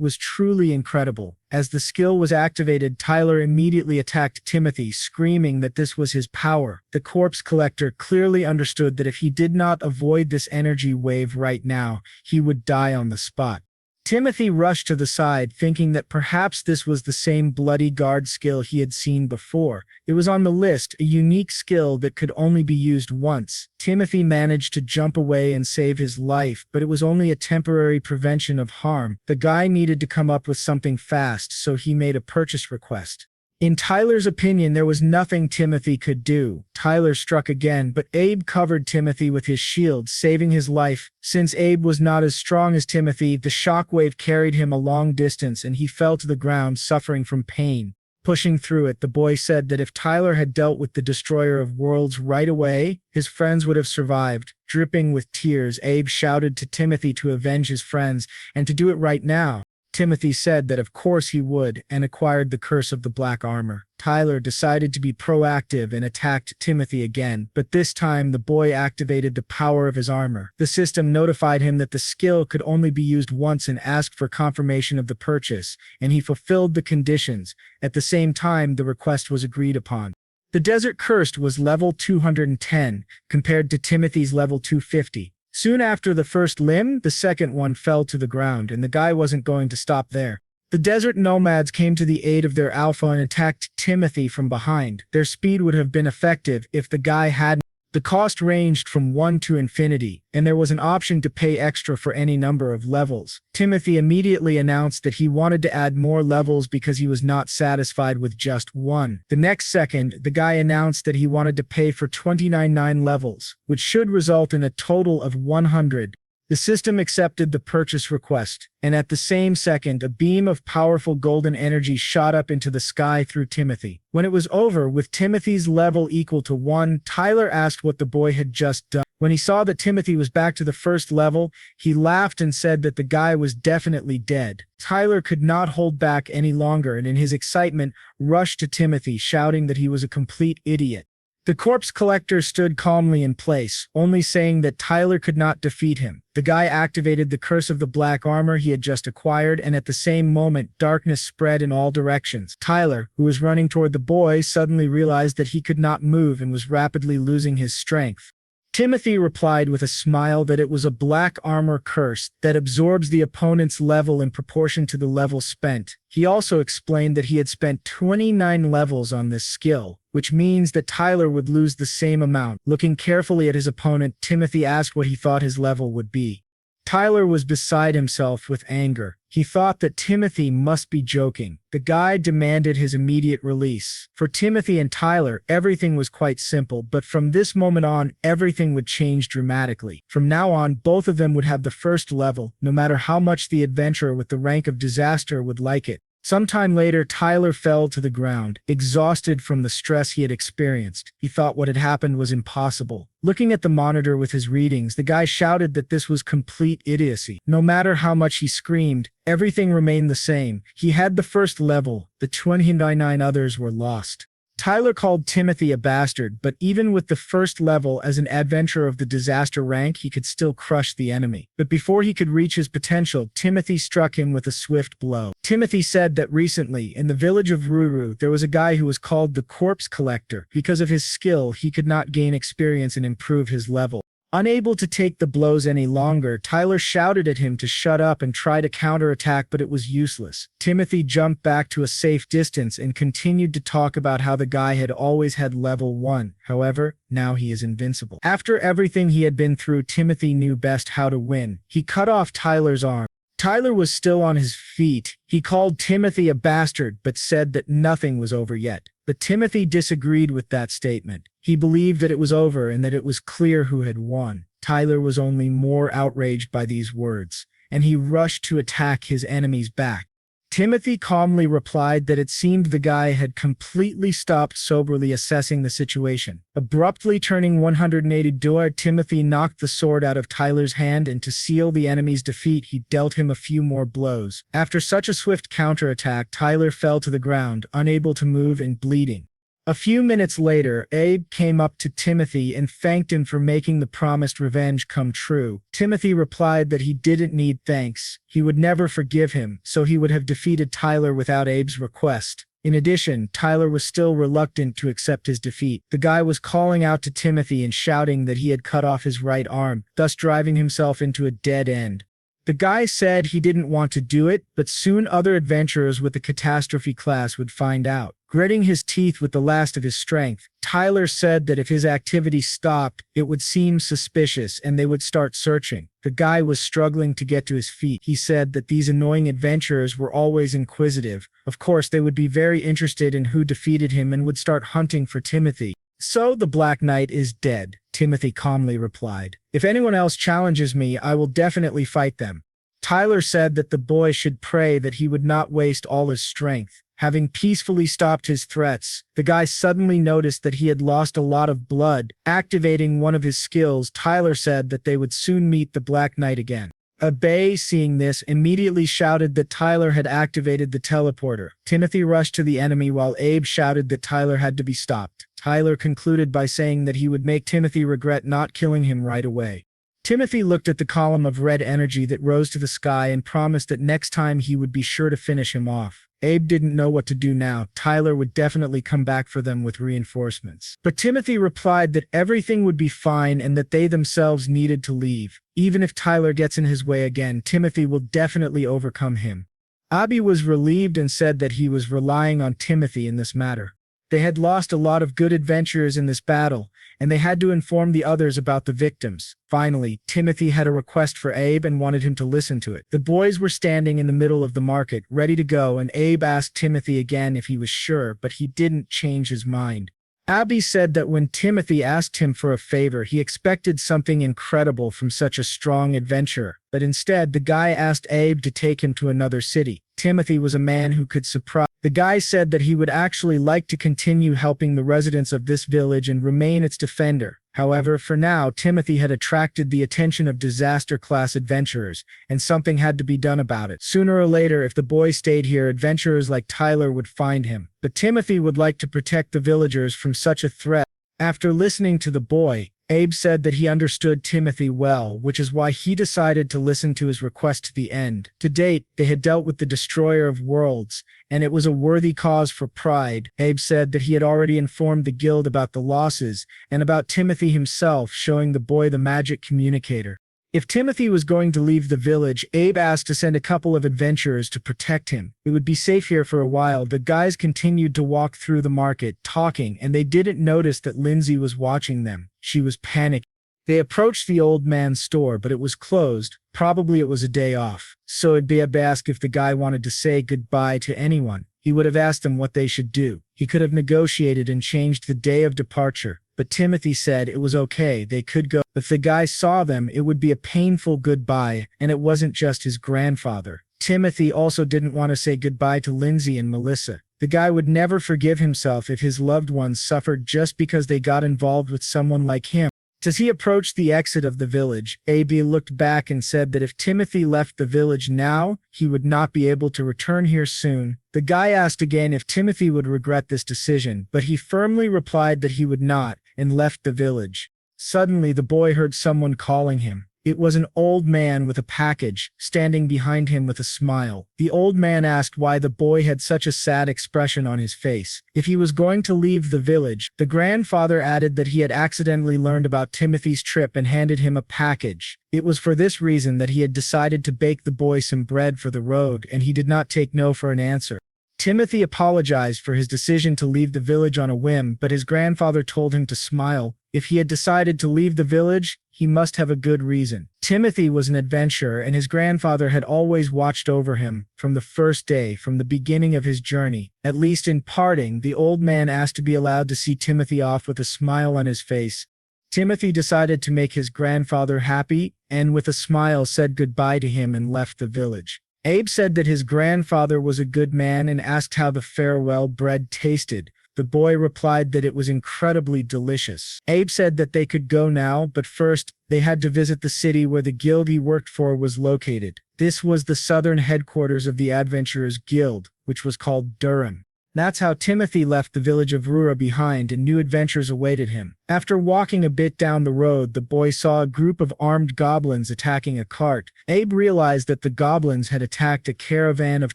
was truly incredible. As the skill was activated, Tyler immediately attacked Timothy, screaming that this was his power. The corpse collector clearly understood that if he did not avoid this energy wave right now, he would die on the spot. Timothy rushed to the side, thinking that perhaps this was the same bloody guard skill he had seen before. It was on the list, a unique skill that could only be used once. Timothy managed to jump away and save his life, but it was only a temporary prevention of harm. The guy needed to come up with something fast, so he made a purchase request. In Tyler's opinion, there was nothing Timothy could do. Tyler struck again, but Abe covered Timothy with his shield, saving his life. Since Abe was not as strong as Timothy, the shockwave carried him a long distance and he fell to the ground, suffering from pain. Pushing through it, the boy said that if Tyler had dealt with the Destroyer of Worlds right away, his friends would have survived. Dripping with tears, Abe shouted to Timothy to avenge his friends and to do it right now. Timothy said that of course he would, and acquired the Curse of the Black Armor. Tyler decided to be proactive and attacked Timothy again, but this time the boy activated the power of his armor. The system notified him that the skill could only be used once and asked for confirmation of the purchase, and he fulfilled the conditions. At the same time, the request was agreed upon. The Desert Cursed was level 210, compared to Timothy's level 250. Soon after the first limb, the second one fell to the ground, and the guy wasn't going to stop there. The desert nomads came to the aid of their alpha and attacked Timothy from behind. Their speed would have been effective if the guy hadn't. The cost ranged from 1 to infinity, and there was an option to pay extra for any number of levels. Timothy immediately announced that he wanted to add more levels because he was not satisfied with just 1. The next second, the guy announced that he wanted to pay for 29 levels, which should result in a total of 100. The system accepted the purchase request, and at the same second, a beam of powerful golden energy shot up into the sky through Timothy. When it was over, with Timothy's level equal to 1, Tyler asked what the boy had just done. When he saw that Timothy was back to the first level, he laughed and said that the guy was definitely dead. Tyler could not hold back any longer and in his excitement rushed to Timothy, shouting that he was a complete idiot. The corpse collector stood calmly in place, only saying that Tyler could not defeat him. The guy activated the curse of the black armor he had just acquired, and at the same moment, darkness spread in all directions. Tyler, who was running toward the boy, suddenly realized that he could not move and was rapidly losing his strength. Timothy replied with a smile that it was a black armor curse that absorbs the opponent's level in proportion to the level spent. He also explained that he had spent 29 levels on this skill, which means that Tyler would lose the same amount. Looking carefully at his opponent, Timothy asked what he thought his level would be. Tyler was beside himself with anger. He thought that Timothy must be joking. The guy demanded his immediate release. For Timothy and Tyler, everything was quite simple, but from this moment on, everything would change dramatically. From now on, both of them would have the first level, no matter how much the adventurer with the rank of disaster would like it. Sometime later, Tyler fell to the ground, exhausted from the stress he had experienced. He thought what had happened was impossible. Looking at the monitor with his readings, the guy shouted that this was complete idiocy. No matter how much he screamed, everything remained the same. He had the first level, the 29 others were lost. Tyler called Timothy a bastard, but even with the first level as an adventurer of the disaster rank, he could still crush the enemy. But before he could reach his potential, Timothy struck him with a swift blow. Timothy said that recently, in the village of Ruru, there was a guy who was called the Corpse Collector. Because of his skill, he could not gain experience and improve his level. Unable to take the blows any longer, Tyler shouted at him to shut up and try to counterattack, but it was useless. Timothy jumped back to a safe distance and continued to talk about how the guy had always had level 1. However, now he is invincible. After everything he had been through, Timothy knew best how to win. He cut off Tyler's arm. Tyler was still on his feet. He called Timothy a bastard, but said that nothing was over yet. But Timothy disagreed with that statement. He believed that it was over and that it was clear who had won. Tyler was only more outraged by these words, and he rushed to attack his enemy's back. Timothy calmly replied that it seemed the guy had completely stopped soberly assessing the situation. Abruptly turning 180 degrees, Timothy knocked the sword out of Tyler's hand, and to seal the enemy's defeat, he dealt him a few more blows. After such a swift counterattack, Tyler fell to the ground, unable to move and bleeding. A few minutes later, Abe came up to Timothy and thanked him for making the promised revenge come true. Timothy replied that he didn't need thanks. He would never forgive him, so he would have defeated Tyler without Abe's request. In addition, Tyler was still reluctant to accept his defeat. The guy was calling out to Timothy and shouting that he had cut off his right arm, thus driving himself into a dead end. The guy said he didn't want to do it, but soon other adventurers with the catastrophe class would find out. Gritting his teeth with the last of his strength, Tyler said that if his activity stopped, it would seem suspicious and they would start searching. The guy was struggling to get to his feet. He said that these annoying adventurers were always inquisitive. Of course, they would be very interested in who defeated him and would start hunting for Timothy. "So the Black Knight is dead," Timothy calmly replied. "If anyone else challenges me, I will definitely fight them." Tyler said that the boy should pray that he would not waste all his strength. Having peacefully stopped his threats, the guy suddenly noticed that he had lost a lot of blood. Activating one of his skills, Tyler said that they would soon meet the Black Knight again. Abe, seeing this, immediately shouted that Tyler had activated the teleporter. Timothy rushed to the enemy while Abe shouted that Tyler had to be stopped. Tyler concluded by saying that he would make Timothy regret not killing him right away. Timothy looked at the column of red energy that rose to the sky and promised that next time he would be sure to finish him off. Abe didn't know what to do now. Tyler would definitely come back for them with reinforcements. But Timothy replied that everything would be fine and that they themselves needed to leave. Even if Tyler gets in his way again, Timothy will definitely overcome him. Abe was relieved and said that he was relying on Timothy in this matter. They had lost a lot of good adventurers in this battle, and they had to inform the others about the victims. Finally, Timothy had a request for Abe and wanted him to listen to it. The boys were standing in the middle of the market, ready to go, and Abe asked Timothy again if he was sure, but he didn't change his mind. Abby said that when Timothy asked him for a favor, he expected something incredible from such a strong adventurer, but instead the guy asked Abe to take him to another city. Timothy was a man who could surprise. The guy said that he would actually like to continue helping the residents of this village and remain its defender. However, for now, Timothy had attracted the attention of disaster-class adventurers, and something had to be done about it. Sooner or later, if the boy stayed here, adventurers like Tyler would find him. But Timothy would like to protect the villagers from such a threat. After listening to the boy, Abe said that he understood Timothy well, which is why he decided to listen to his request to the end. To date, they had dealt with the destroyer of worlds, and it was a worthy cause for pride. Abe said that he had already informed the guild about the losses, and about Timothy himself, showing the boy the magic communicator. If Timothy was going to leave the village, Abe asked to send a couple of adventurers to protect him. It would be safe here for a while. The guys continued to walk through the market, talking, and they didn't notice that Lindsay was watching them. She was panicking. They approached the old man's store, but it was closed. Probably it was a day off. So Abe asked if the guy wanted to say goodbye to anyone. He would have asked them what they should do. He could have negotiated and changed the day of departure. But Timothy said it was okay, they could go. If the guy saw them, it would be a painful goodbye, and it wasn't just his grandfather. Timothy also didn't want to say goodbye to Lindsay and Melissa. The guy would never forgive himself if his loved ones suffered just because they got involved with someone like him. As he approached the exit of the village, A.B. looked back and said that if Timothy left the village now, he would not be able to return here soon. The guy asked again if Timothy would regret this decision, but he firmly replied that he would not, and left the village. Suddenly, the boy heard someone calling him. It was an old man with a package, standing behind him with a smile. The old man asked why the boy had such a sad expression on his face. If he was going to leave the village, the grandfather added that he had accidentally learned about Timothy's trip and handed him a package. It was for this reason that he had decided to bake the boy some bread for the road, and he did not take no for an answer. Timothy apologized for his decision to leave the village on a whim, but his grandfather told him to smile. If he had decided to leave the village, he must have a good reason. Timothy was an adventurer, and his grandfather had always watched over him from the first day, from the beginning of his journey. At least in parting, the old man asked to be allowed to see Timothy off with a smile on his face. Timothy decided to make his grandfather happy, and with a smile said goodbye to him and left the village. Abe said that his grandfather was a good man and asked how the farewell bread tasted. The boy replied that it was incredibly delicious. Abe said that they could go now, but first, they had to visit the city where the guild he worked for was located. This was the southern headquarters of the Adventurers Guild, which was called Durham. That's how Timothy left the village of Rura behind, and new adventures awaited him. After walking a bit down the road, the boy saw a group of armed goblins attacking a cart. Abe realized that the goblins had attacked a caravan of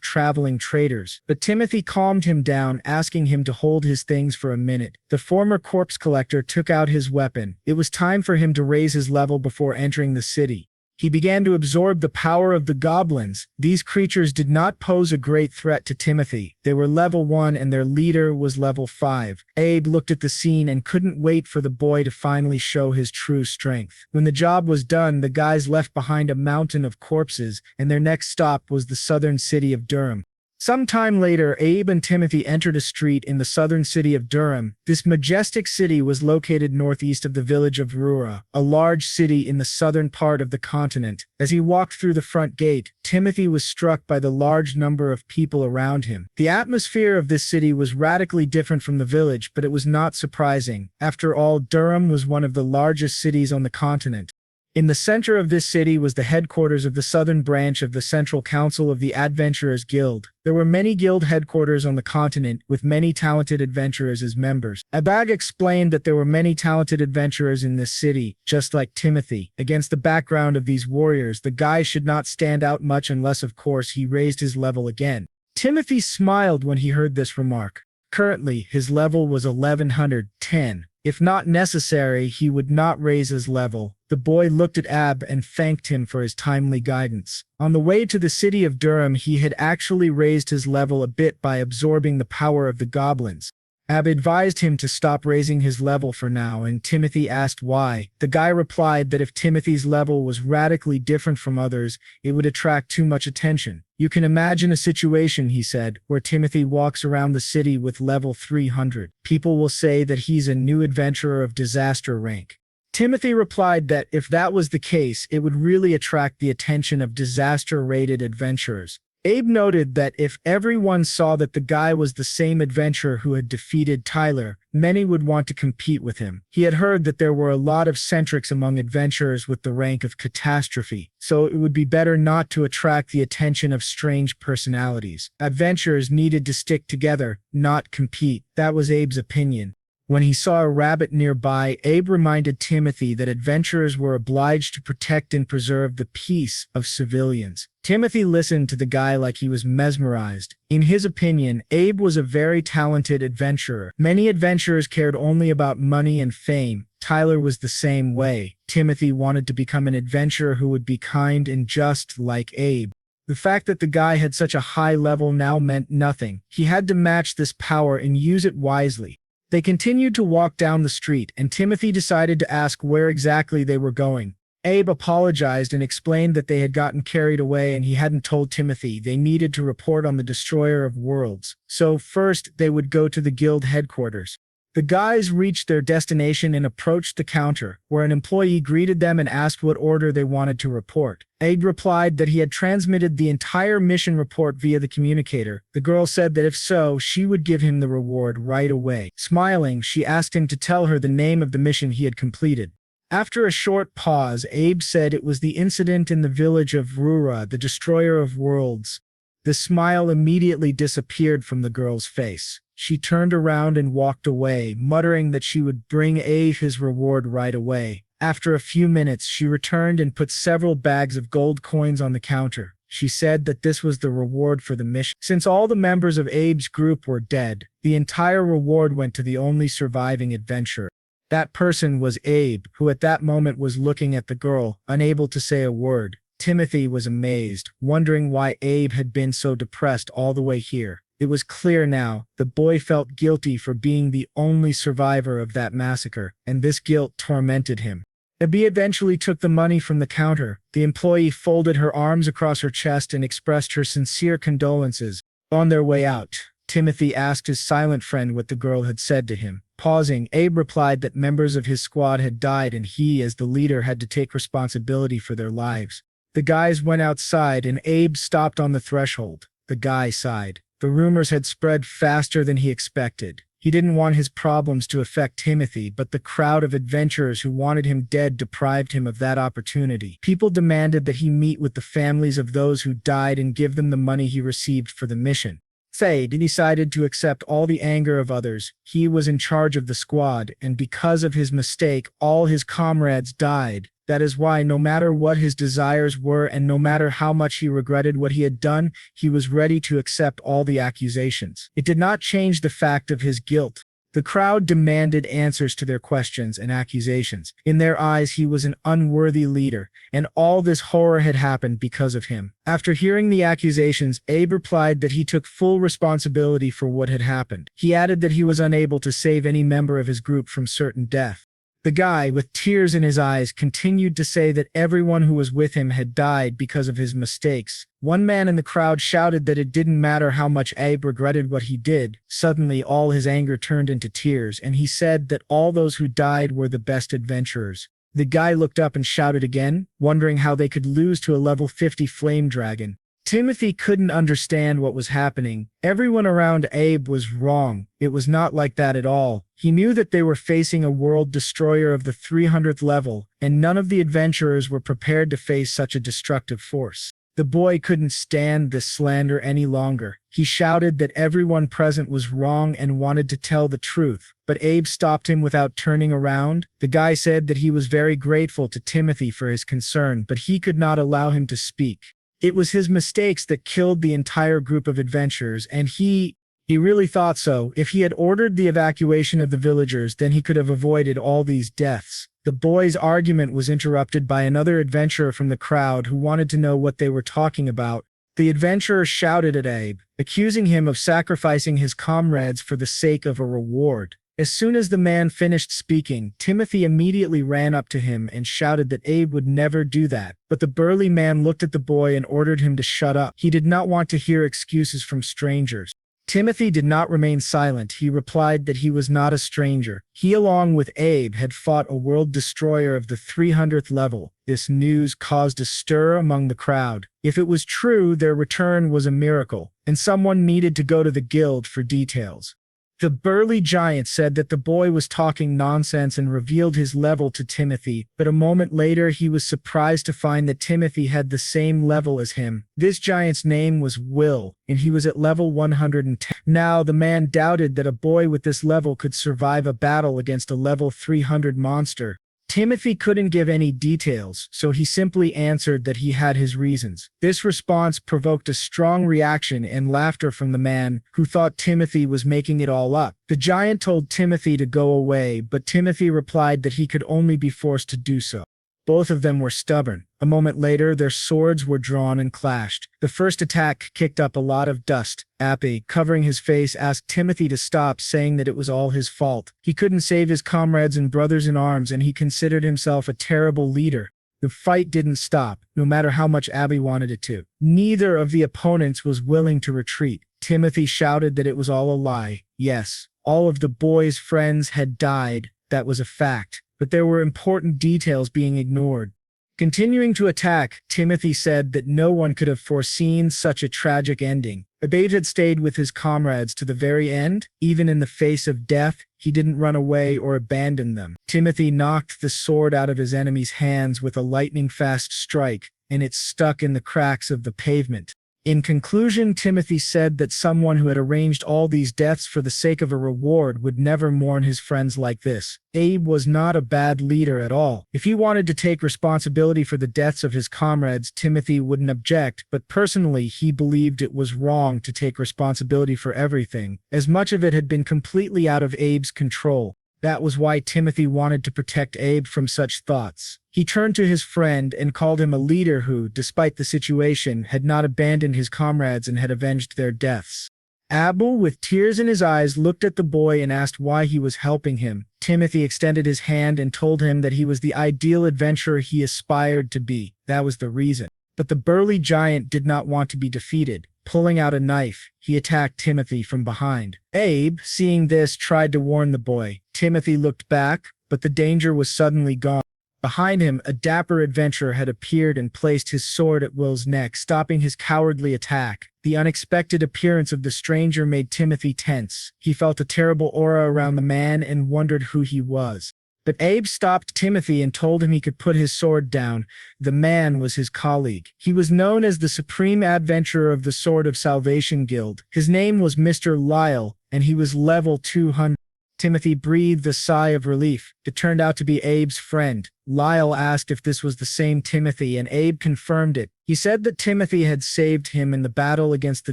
traveling traders, but Timothy calmed him down, asking him to hold his things for a minute. The former corpse collector took out his weapon. It was time for him to raise his level before entering the city. He began to absorb the power of the goblins. These creatures did not pose a great threat to Timothy. They were level 1 and their leader was level 5. Abe looked at the scene and couldn't wait for the boy to finally show his true strength. When the job was done, the guys left behind a mountain of corpses, and their next stop was the southern city of Durham. Some time later, Abe and Timothy entered a street in the southern city of Durham. This majestic city was located northeast of the village of Rura, a large city in the southern part of the continent. As he walked through the front gate, Timothy was struck by the large number of people around him. The atmosphere of this city was radically different from the village, but it was not surprising. After all, Durham was one of the largest cities on the continent. In the center of this city was the headquarters of the southern branch of the Central Council of the Adventurers Guild. There were many guild headquarters on the continent, with many talented adventurers as members. Abag explained that there were many talented adventurers in this city, just like Timothy. Against the background of these warriors, the guy should not stand out much unless, of course, he raised his level again. Timothy smiled when he heard this remark. Currently, his level was 1110. If not necessary, he would not raise his level. The boy looked at Ab and thanked him for his timely guidance. On the way to the city of Durham, he had actually raised his level a bit by absorbing the power of the goblins. Ab advised him to stop raising his level for now, and Timothy asked why. The guy replied that if Timothy's level was radically different from others, it would attract too much attention. You can imagine a situation, he said, where Timothy walks around the city with level 300. People will say that he's a new adventurer of disaster rank. Timothy replied that if that was the case, it would really attract the attention of disaster-rated adventurers. Abe noted that if everyone saw that the guy was the same adventurer who had defeated Tyler, many would want to compete with him. He had heard that there were a lot of centrics among adventurers with the rank of catastrophe, so it would be better not to attract the attention of strange personalities. Adventurers needed to stick together, not compete. That was Abe's opinion. When he saw a rabbit nearby, Abe reminded Timothy that adventurers were obliged to protect and preserve the peace of civilians. Timothy listened to the guy like he was mesmerized. In his opinion, Abe was a very talented adventurer. Many adventurers cared only about money and fame. Tyler was the same way. Timothy wanted to become an adventurer who would be kind and just like Abe. The fact that the guy had such a high level now meant nothing. He had to match this power and use it wisely. They continued to walk down the street, and Timothy decided to ask where exactly they were going. Abe apologized and explained that they had gotten carried away and he hadn't told Timothy they needed to report on the Destroyer of Worlds. So first, they would go to the guild headquarters. The guys reached their destination and approached the counter, where an employee greeted them and asked what order they wanted to report. Abe replied that he had transmitted the entire mission report via the communicator. The girl said that if so, she would give him the reward right away. Smiling, she asked him to tell her the name of the mission he had completed. After a short pause, Abe said it was the incident in the village of Rura, the Destroyer of Worlds. The smile immediately disappeared from the girl's face. She turned around and walked away, muttering that she would bring Abe his reward right away. After a few minutes, she returned and put several bags of gold coins on the counter. She said that this was the reward for the mission. Since all the members of Abe's group were dead, the entire reward went to the only surviving adventurer. That person was Abe, who at that moment was looking at the girl, unable to say a word. Timothy was amazed, wondering why Abe had been so depressed all the way here. It was clear now. The boy felt guilty for being the only survivor of that massacre, and this guilt tormented him. Abe eventually took the money from the counter. The employee folded her arms across her chest and expressed her sincere condolences. On their way out, Timothy asked his silent friend what the girl had said to him. Pausing, Abe replied that members of his squad had died and he, as the leader, had to take responsibility for their lives. The guys went outside and Abe stopped on the threshold. The guy sighed. The rumors had spread faster than he expected. He didn't want his problems to affect Timothy, but the crowd of adventurers who wanted him dead deprived him of that opportunity. People demanded that he meet with the families of those who died and give them the money he received for the mission. Fade decided to accept all the anger of others. He was in charge of the squad, and because of his mistake, all his comrades died. That is why, no matter what his desires were and no matter how much he regretted what he had done, he was ready to accept all the accusations. It did not change the fact of his guilt. The crowd demanded answers to their questions and accusations. In their eyes, he was an unworthy leader, and all this horror had happened because of him. After hearing the accusations, Abe replied that he took full responsibility for what had happened. He added that he was unable to save any member of his group from certain death. The guy, with tears in his eyes, continued to say that everyone who was with him had died because of his mistakes. One man in the crowd shouted that it didn't matter how much Abe regretted what he did. Suddenly, all his anger turned into tears, and he said that all those who died were the best adventurers. The guy looked up and shouted again, wondering how they could lose to a level 50 flame dragon. Timothy couldn't understand what was happening. Everyone around Abe was wrong. It was not like that at all. He knew that they were facing a world destroyer of the 300th level, and none of the adventurers were prepared to face such a destructive force. The boy couldn't stand this slander any longer. He shouted that everyone present was wrong and wanted to tell the truth, but Abe stopped him without turning around. The guy said that he was very grateful to Timothy for his concern, but he could not allow him to speak. It was his mistakes that killed the entire group of adventurers, and he really thought so. If he had ordered the evacuation of the villagers, then he could have avoided all these deaths. The boy's argument was interrupted by another adventurer from the crowd who wanted to know what they were talking about. The adventurer shouted at Abe, accusing him of sacrificing his comrades for the sake of a reward. As soon as the man finished speaking, Timothy immediately ran up to him and shouted that Abe would never do that. But the burly man looked at the boy and ordered him to shut up. He did not want to hear excuses from strangers. Timothy did not remain silent. He replied that he was not a stranger. He, along with Abe, had fought a world destroyer of the 300th level. This news caused a stir among the crowd. If it was true, their return was a miracle, and someone needed to go to the guild for details. The burly giant said that the boy was talking nonsense and revealed his level to Timothy, but a moment later he was surprised to find that Timothy had the same level as him. This giant's name was Will, and he was at level 110. Now, the man doubted that a boy with this level could survive a battle against a level 300 monster. Timothy couldn't give any details, so he simply answered that he had his reasons. This response provoked a strong reaction and laughter from the man, who thought Timothy was making it all up. The giant told Timothy to go away, but Timothy replied that he could only be forced to do so. Both of them were stubborn. A moment later, their swords were drawn and clashed. The first attack kicked up a lot of dust. Appy, covering his face, asked Timothy to stop, saying that it was all his fault. He couldn't save his comrades and brothers in arms, and he considered himself a terrible leader. The fight didn't stop, no matter how much Abby wanted it to. Neither of the opponents was willing to retreat. Timothy shouted that it was all a lie. Yes, all of the boy's friends had died. That was a fact. But there were important details being ignored. Continuing to attack, Timothy said that no one could have foreseen such a tragic ending. Abe had stayed with his comrades to the very end. Even in the face of death, he didn't run away or abandon them. Timothy knocked the sword out of his enemy's hands with a lightning-fast strike, and it stuck in the cracks of the pavement. In conclusion, Timothy said that someone who had arranged all these deaths for the sake of a reward would never mourn his friends like this. Abe was not a bad leader at all. If he wanted to take responsibility for the deaths of his comrades, Timothy wouldn't object, but personally he believed it was wrong to take responsibility for everything, as much of it had been completely out of Abe's control. That was why Timothy wanted to protect Abe from such thoughts. He turned to his friend and called him a leader who, despite the situation, had not abandoned his comrades and had avenged their deaths. Abel, with tears in his eyes, looked at the boy and asked why he was helping him. Timothy extended his hand and told him that he was the ideal adventurer he aspired to be. That was the reason. But the burly giant did not want to be defeated. Pulling out a knife, he attacked Timothy from behind. Abe, seeing this, tried to warn the boy. Timothy looked back, but the danger was suddenly gone. Behind him, a dapper adventurer had appeared and placed his sword at Will's neck, stopping his cowardly attack. The unexpected appearance of the stranger made Timothy tense. He felt a terrible aura around the man and wondered who he was. But Abe stopped Timothy and told him he could put his sword down. The man was his colleague. He was known as the Supreme Adventurer of the Sword of Salvation Guild. His name was Mr. Lyall, and he was level 200. Timothy breathed a sigh of relief. It turned out to be Abe's friend. Lyall asked if this was the same Timothy, and Abe confirmed it. He said that Timothy had saved him in the battle against the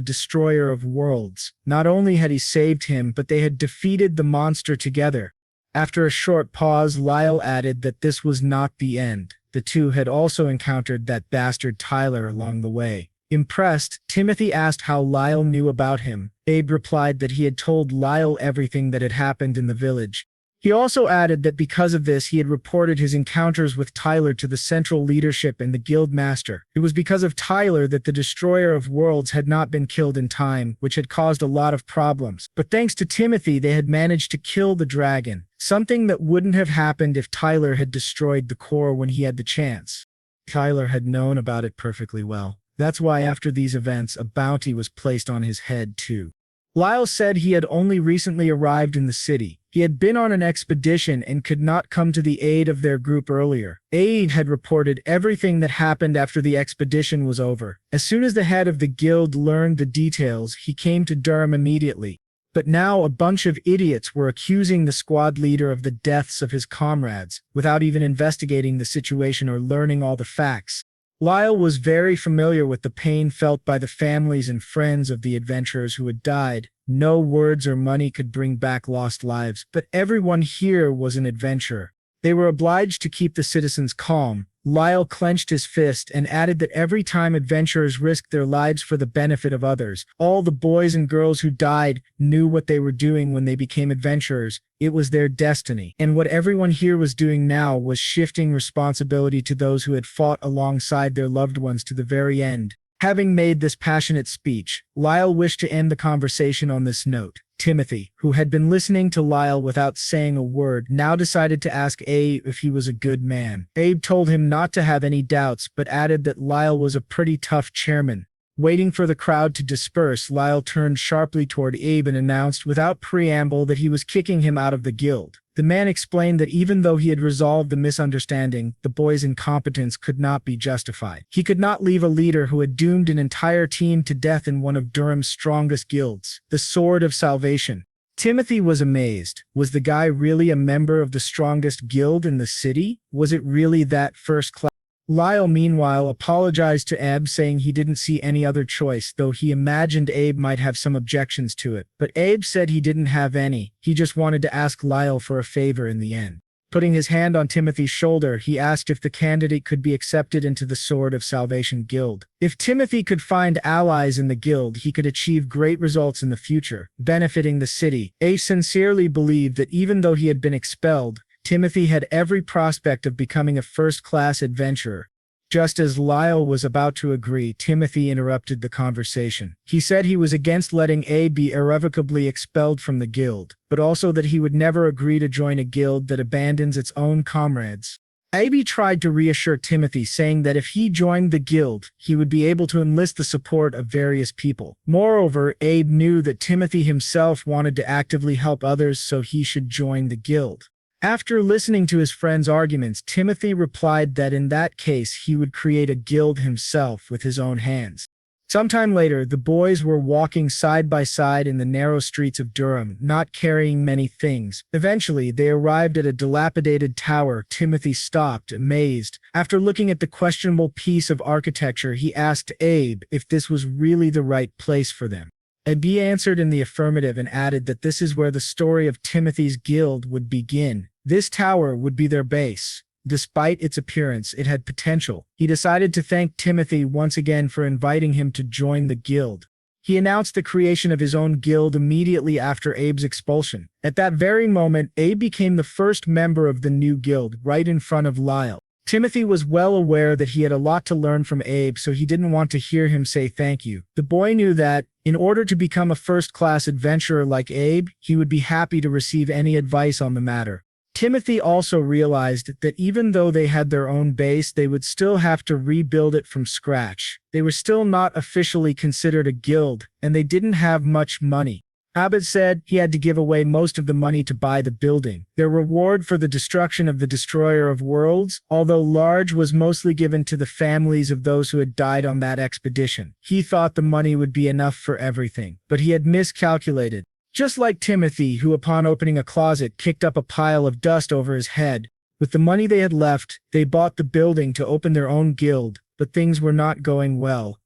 Destroyer of Worlds. Not only had he saved him, but they had defeated the monster together. After a short pause, Lyall added that this was not the end. The two had also encountered that bastard Tyler along the way. Impressed, Timothy asked how Lyall knew about him. Abe replied that he had told Lyall everything that had happened in the village. He also added that because of this he had reported his encounters with Tyler to the central leadership and the guild master. It was because of Tyler that the Destroyer of Worlds had not been killed in time, which had caused a lot of problems. But thanks to Timothy, they had managed to kill the dragon, something that wouldn't have happened if Tyler had destroyed the core when he had the chance. Tyler had known about it perfectly well. That's why after these events, a bounty was placed on his head too. Lyall said he had only recently arrived in the city. He had been on an expedition and could not come to the aid of their group earlier. Abe had reported everything that happened after the expedition was over. As soon as the head of the guild learned the details, he came to Durham immediately. But now a bunch of idiots were accusing the squad leader of the deaths of his comrades, without even investigating the situation or learning all the facts. Lyall was very familiar with the pain felt by the families and friends of the adventurers who had died. No words or money could bring back lost lives, but everyone here was an adventurer. They were obliged to keep the citizens calm. Lyall clenched his fist and added that every time adventurers risked their lives for the benefit of others, all the boys and girls who died knew what they were doing when they became adventurers. It was their destiny. And what everyone here was doing now was shifting responsibility to those who had fought alongside their loved ones to the very end. Having made this passionate speech, Lyall wished to end the conversation on this note. Timothy, who had been listening to Lyall without saying a word, now decided to ask Abe if he was a good man. Abe told him not to have any doubts, but added that Lyall was a pretty tough chairman. Waiting for the crowd to disperse, Lyall turned sharply toward Abe and announced without preamble that he was kicking him out of the guild. The man explained that even though he had resolved the misunderstanding, the boy's incompetence could not be justified. He could not leave a leader who had doomed an entire team to death in one of Durham's strongest guilds, the Sword of Salvation. Timothy was amazed. Was the guy really a member of the strongest guild in the city? Was it really that first class? Lyall, meanwhile, apologized to Abe, saying he didn't see any other choice, though he imagined Abe might have some objections to it. But Abe said he didn't have any. He just wanted to ask Lyall for a favor in the end. Putting his hand on Timothy's shoulder, he asked if the candidate could be accepted into the Sword of Salvation Guild. If Timothy could find allies in the guild, he could achieve great results in the future, benefiting the city. Abe sincerely believed that even though he had been expelled, Timothy had every prospect of becoming a first-class adventurer. Just as Lyall was about to agree, Timothy interrupted the conversation. He said he was against letting Abe be irrevocably expelled from the guild, but also that he would never agree to join a guild that abandons its own comrades. Abe tried to reassure Timothy, saying that if he joined the guild, he would be able to enlist the support of various people. Moreover, Abe knew that Timothy himself wanted to actively help others, so he should join the guild. After listening to his friend's arguments, Timothy replied that in that case he would create a guild himself with his own hands. Sometime later, the boys were walking side by side in the narrow streets of Durham, not carrying many things. Eventually, they arrived at a dilapidated tower. Timothy stopped, amazed. After looking at the questionable piece of architecture, he asked Abe if this was really the right place for them. Abe answered in the affirmative and added that this is where the story of Timothy's guild would begin. This tower would be their base. Despite its appearance, it had potential. He decided to thank Timothy once again for inviting him to join the guild. He announced the creation of his own guild immediately after Abe's expulsion. At that very moment, Abe became the first member of the new guild, right in front of Lyall. Timothy was well aware that he had a lot to learn from Abe, so he didn't want to hear him say thank you. The boy knew that, in order to become a first-class adventurer like Abe, he would be happy to receive any advice on the matter. Timothy also realized that even though they had their own base, they would still have to rebuild it from scratch. They were still not officially considered a guild, and they didn't have much money. Abbott said he had to give away most of the money to buy the building. Their reward for the destruction of the Destroyer of Worlds, although large, was mostly given to the families of those who had died on that expedition. He thought the money would be enough for everything, but he had miscalculated. Just like Timothy, who upon opening a closet kicked up a pile of dust over his head. With the money they had left, they bought the building to open their own guild, but things were not going well.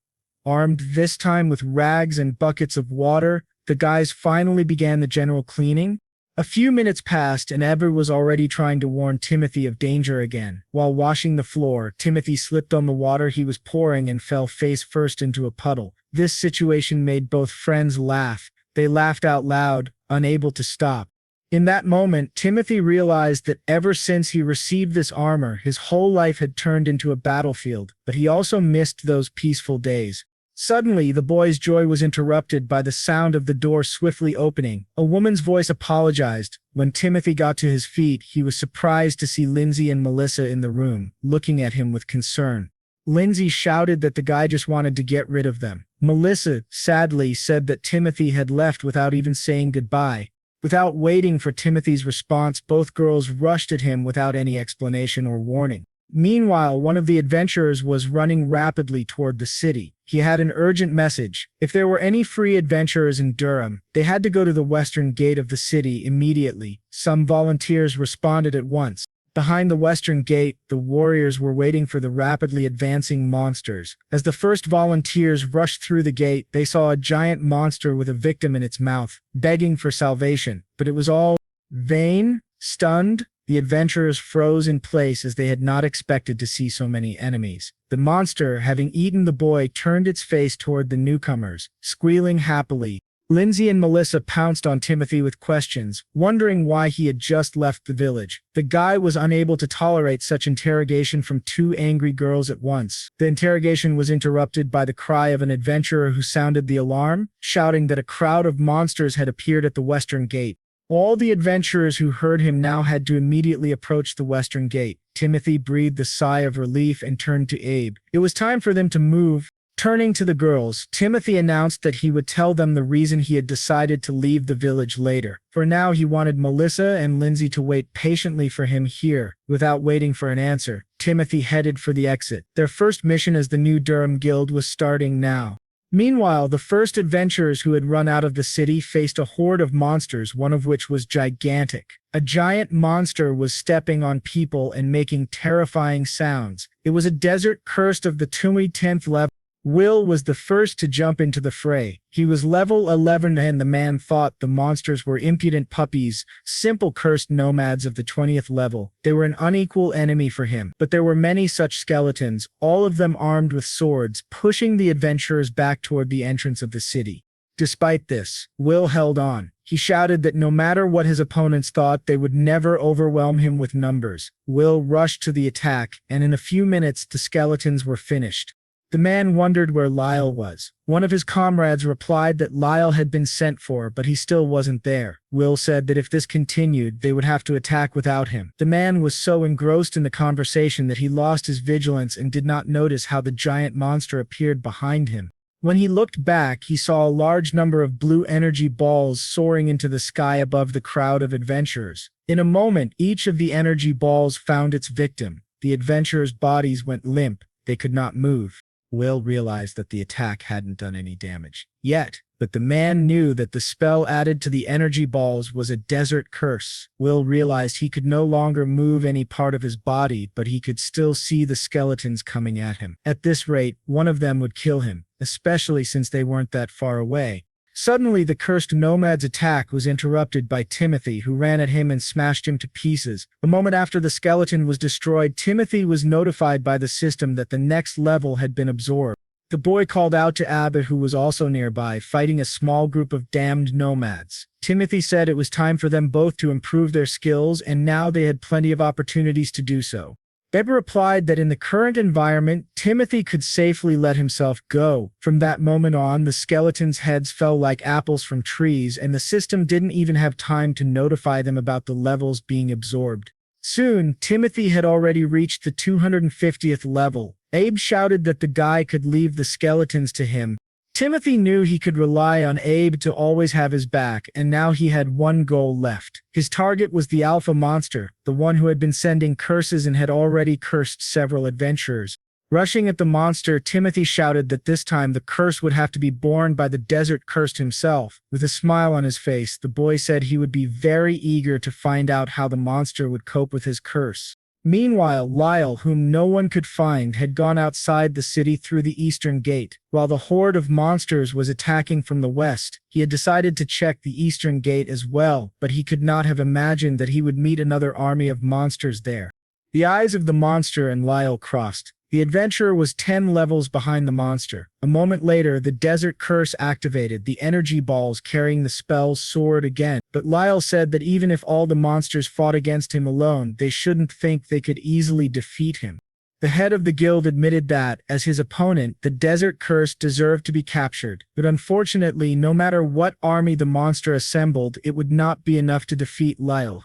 Armed this time with rags and buckets of water, the guys finally began the general cleaning. A few minutes passed and Eber was already trying to warn Timothy of danger again. While washing the floor, Timothy slipped on the water he was pouring and fell face first into a puddle. This situation made both friends laugh. They laughed out loud, unable to stop. In that moment, Timothy realized that ever since he received this armor, his whole life had turned into a battlefield, but he also missed those peaceful days. Suddenly, the boy's joy was interrupted by the sound of the door swiftly opening. A woman's voice apologized. When Timothy got to his feet, he was surprised to see Lindsay and Melissa in the room, looking at him with concern. Lindsay shouted that the guy just wanted to get rid of them. Melissa, sadly, said that Timothy had left without even saying goodbye. Without waiting for Timothy's response, both girls rushed at him without any explanation or warning. Meanwhile, one of the adventurers was running rapidly toward the city. He had an urgent message. If there were any free adventurers in Durham, they had to go to the western gate of the city immediately. Some volunteers responded at once. Behind the western gate, the warriors were waiting for the rapidly advancing monsters. As the first volunteers rushed through the gate, they saw a giant monster with a victim in its mouth, begging for salvation. But it was all vain. Stunned, The adventurers froze in place as they had not expected to see so many enemies. The monster, having eaten the boy, turned its face toward the newcomers, squealing happily. Lindsay and Melissa pounced on Timothy with questions, wondering why he had just left the village. The guy was unable to tolerate such interrogation from two angry girls at once. The interrogation was interrupted by the cry of an adventurer who sounded the alarm, shouting that a crowd of monsters had appeared at the western gate. All the adventurers who heard him now had to immediately approach the western gate. Timothy breathed a sigh of relief and turned to Abe. It was time for them to move. Turning to the girls, Timothy announced that he would tell them the reason he had decided to leave the village later. For now, he wanted Melissa and Lindsay to wait patiently for him here. Without waiting for an answer, Timothy headed for the exit. Their first mission as the new Durham Guild was starting now. Meanwhile, the first adventurers who had run out of the city faced a horde of monsters, one of which was gigantic. A giant monster was stepping on people and making terrifying sounds. It was a desert cursed of the 10th level. Will was the first to jump into the fray. He was level 11 and the man thought the monsters were impudent puppies, simple cursed nomads of the 20th level. They were an unequal enemy for him, but there were many such skeletons, all of them armed with swords, pushing the adventurers back toward the entrance of the city. Despite this, Will held on. He shouted that no matter what his opponents thought, they would never overwhelm him with numbers. Will rushed to the attack, and in a few minutes the skeletons were finished. The man wondered where Lyall was. One of his comrades replied that Lyall had been sent for, but he still wasn't there. Will said that if this continued, they would have to attack without him. The man was so engrossed in the conversation that he lost his vigilance and did not notice how the giant monster appeared behind him. When he looked back, he saw a large number of blue energy balls soaring into the sky above the crowd of adventurers. In a moment, each of the energy balls found its victim. The adventurers' bodies went limp. They could not move. Will realized that the attack hadn't done any damage yet, but the man knew that the spell added to the energy balls was a desert curse. Will realized he could no longer move any part of his body, but he could still see the skeletons coming at him. At this rate, one of them would kill him, especially since they weren't that far away. Suddenly, the cursed nomad's attack was interrupted by Timothy, who ran at him and smashed him to pieces. A moment after the skeleton was destroyed, Timothy was notified by the system that the next level had been absorbed. The boy called out to Abba, who was also nearby, fighting a small group of damned nomads. Timothy said it was time for them both to improve their skills, and now they had plenty of opportunities to do so. Beba replied that in the current environment, Timothy could safely let himself go. From that moment on, the skeletons' heads fell like apples from trees, and the system didn't even have time to notify them about the levels being absorbed. Soon, Timothy had already reached the 250th level. Abe shouted that the guy could leave the skeletons to him. Timothy knew he could rely on Abe to always have his back, and now he had one goal left. His target was the alpha monster, the one who had been sending curses and had already cursed several adventurers. Rushing at the monster, Timothy shouted that this time the curse would have to be borne by the desert cursed himself. With a smile on his face, the boy said he would be very eager to find out how the monster would cope with his curse. Meanwhile, Lyall, whom no one could find, had gone outside the city through the eastern gate. While the horde of monsters was attacking from the west, he had decided to check the eastern gate as well, but he could not have imagined that he would meet another army of monsters there. The eyes of the monster and Lyall crossed. The adventurer was 10 levels behind the monster. A moment later, the desert curse activated. The energy balls carrying the spell soared again. But Lyall said that even if all the monsters fought against him alone, they shouldn't think they could easily defeat him. The head of the guild admitted that, as his opponent, the desert curse deserved to be captured. But unfortunately, no matter what army the monster assembled, it would not be enough to defeat Lyall.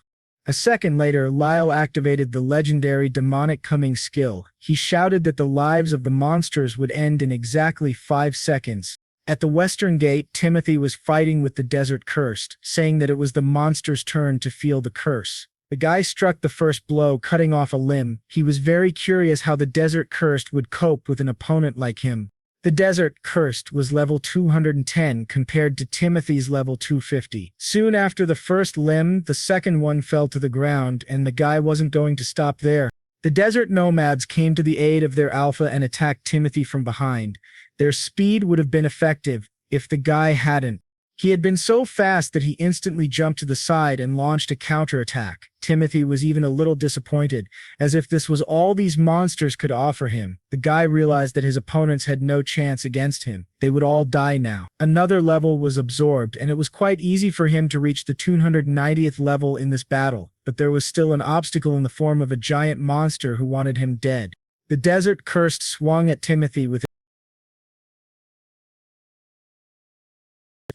A second later, Lyall activated the legendary demonic coming skill. He shouted that the lives of the monsters would end in exactly 5 seconds. At the western gate, Timothy was fighting with the desert cursed, saying that it was the monster's turn to feel the curse. The guy struck the first blow, cutting off a limb. He was very curious how the desert cursed would cope with an opponent like him. The desert cursed was level 210 compared to Timothy's level 250. Soon after the first limb, the second one fell to the ground, and the guy wasn't going to stop there. The desert nomads came to the aid of their alpha and attacked Timothy from behind. Their speed would have been effective if the guy hadn't. He had been so fast that he instantly jumped to the side and launched a counterattack. Timothy was even a little disappointed, as if this was all these monsters could offer him. The guy realized that his opponents had no chance against him. They would all die now. Another level was absorbed, and it was quite easy for him to reach the 290th level in this battle, but there was still an obstacle in the form of a giant monster who wanted him dead. The desert cursed swung at Timothy with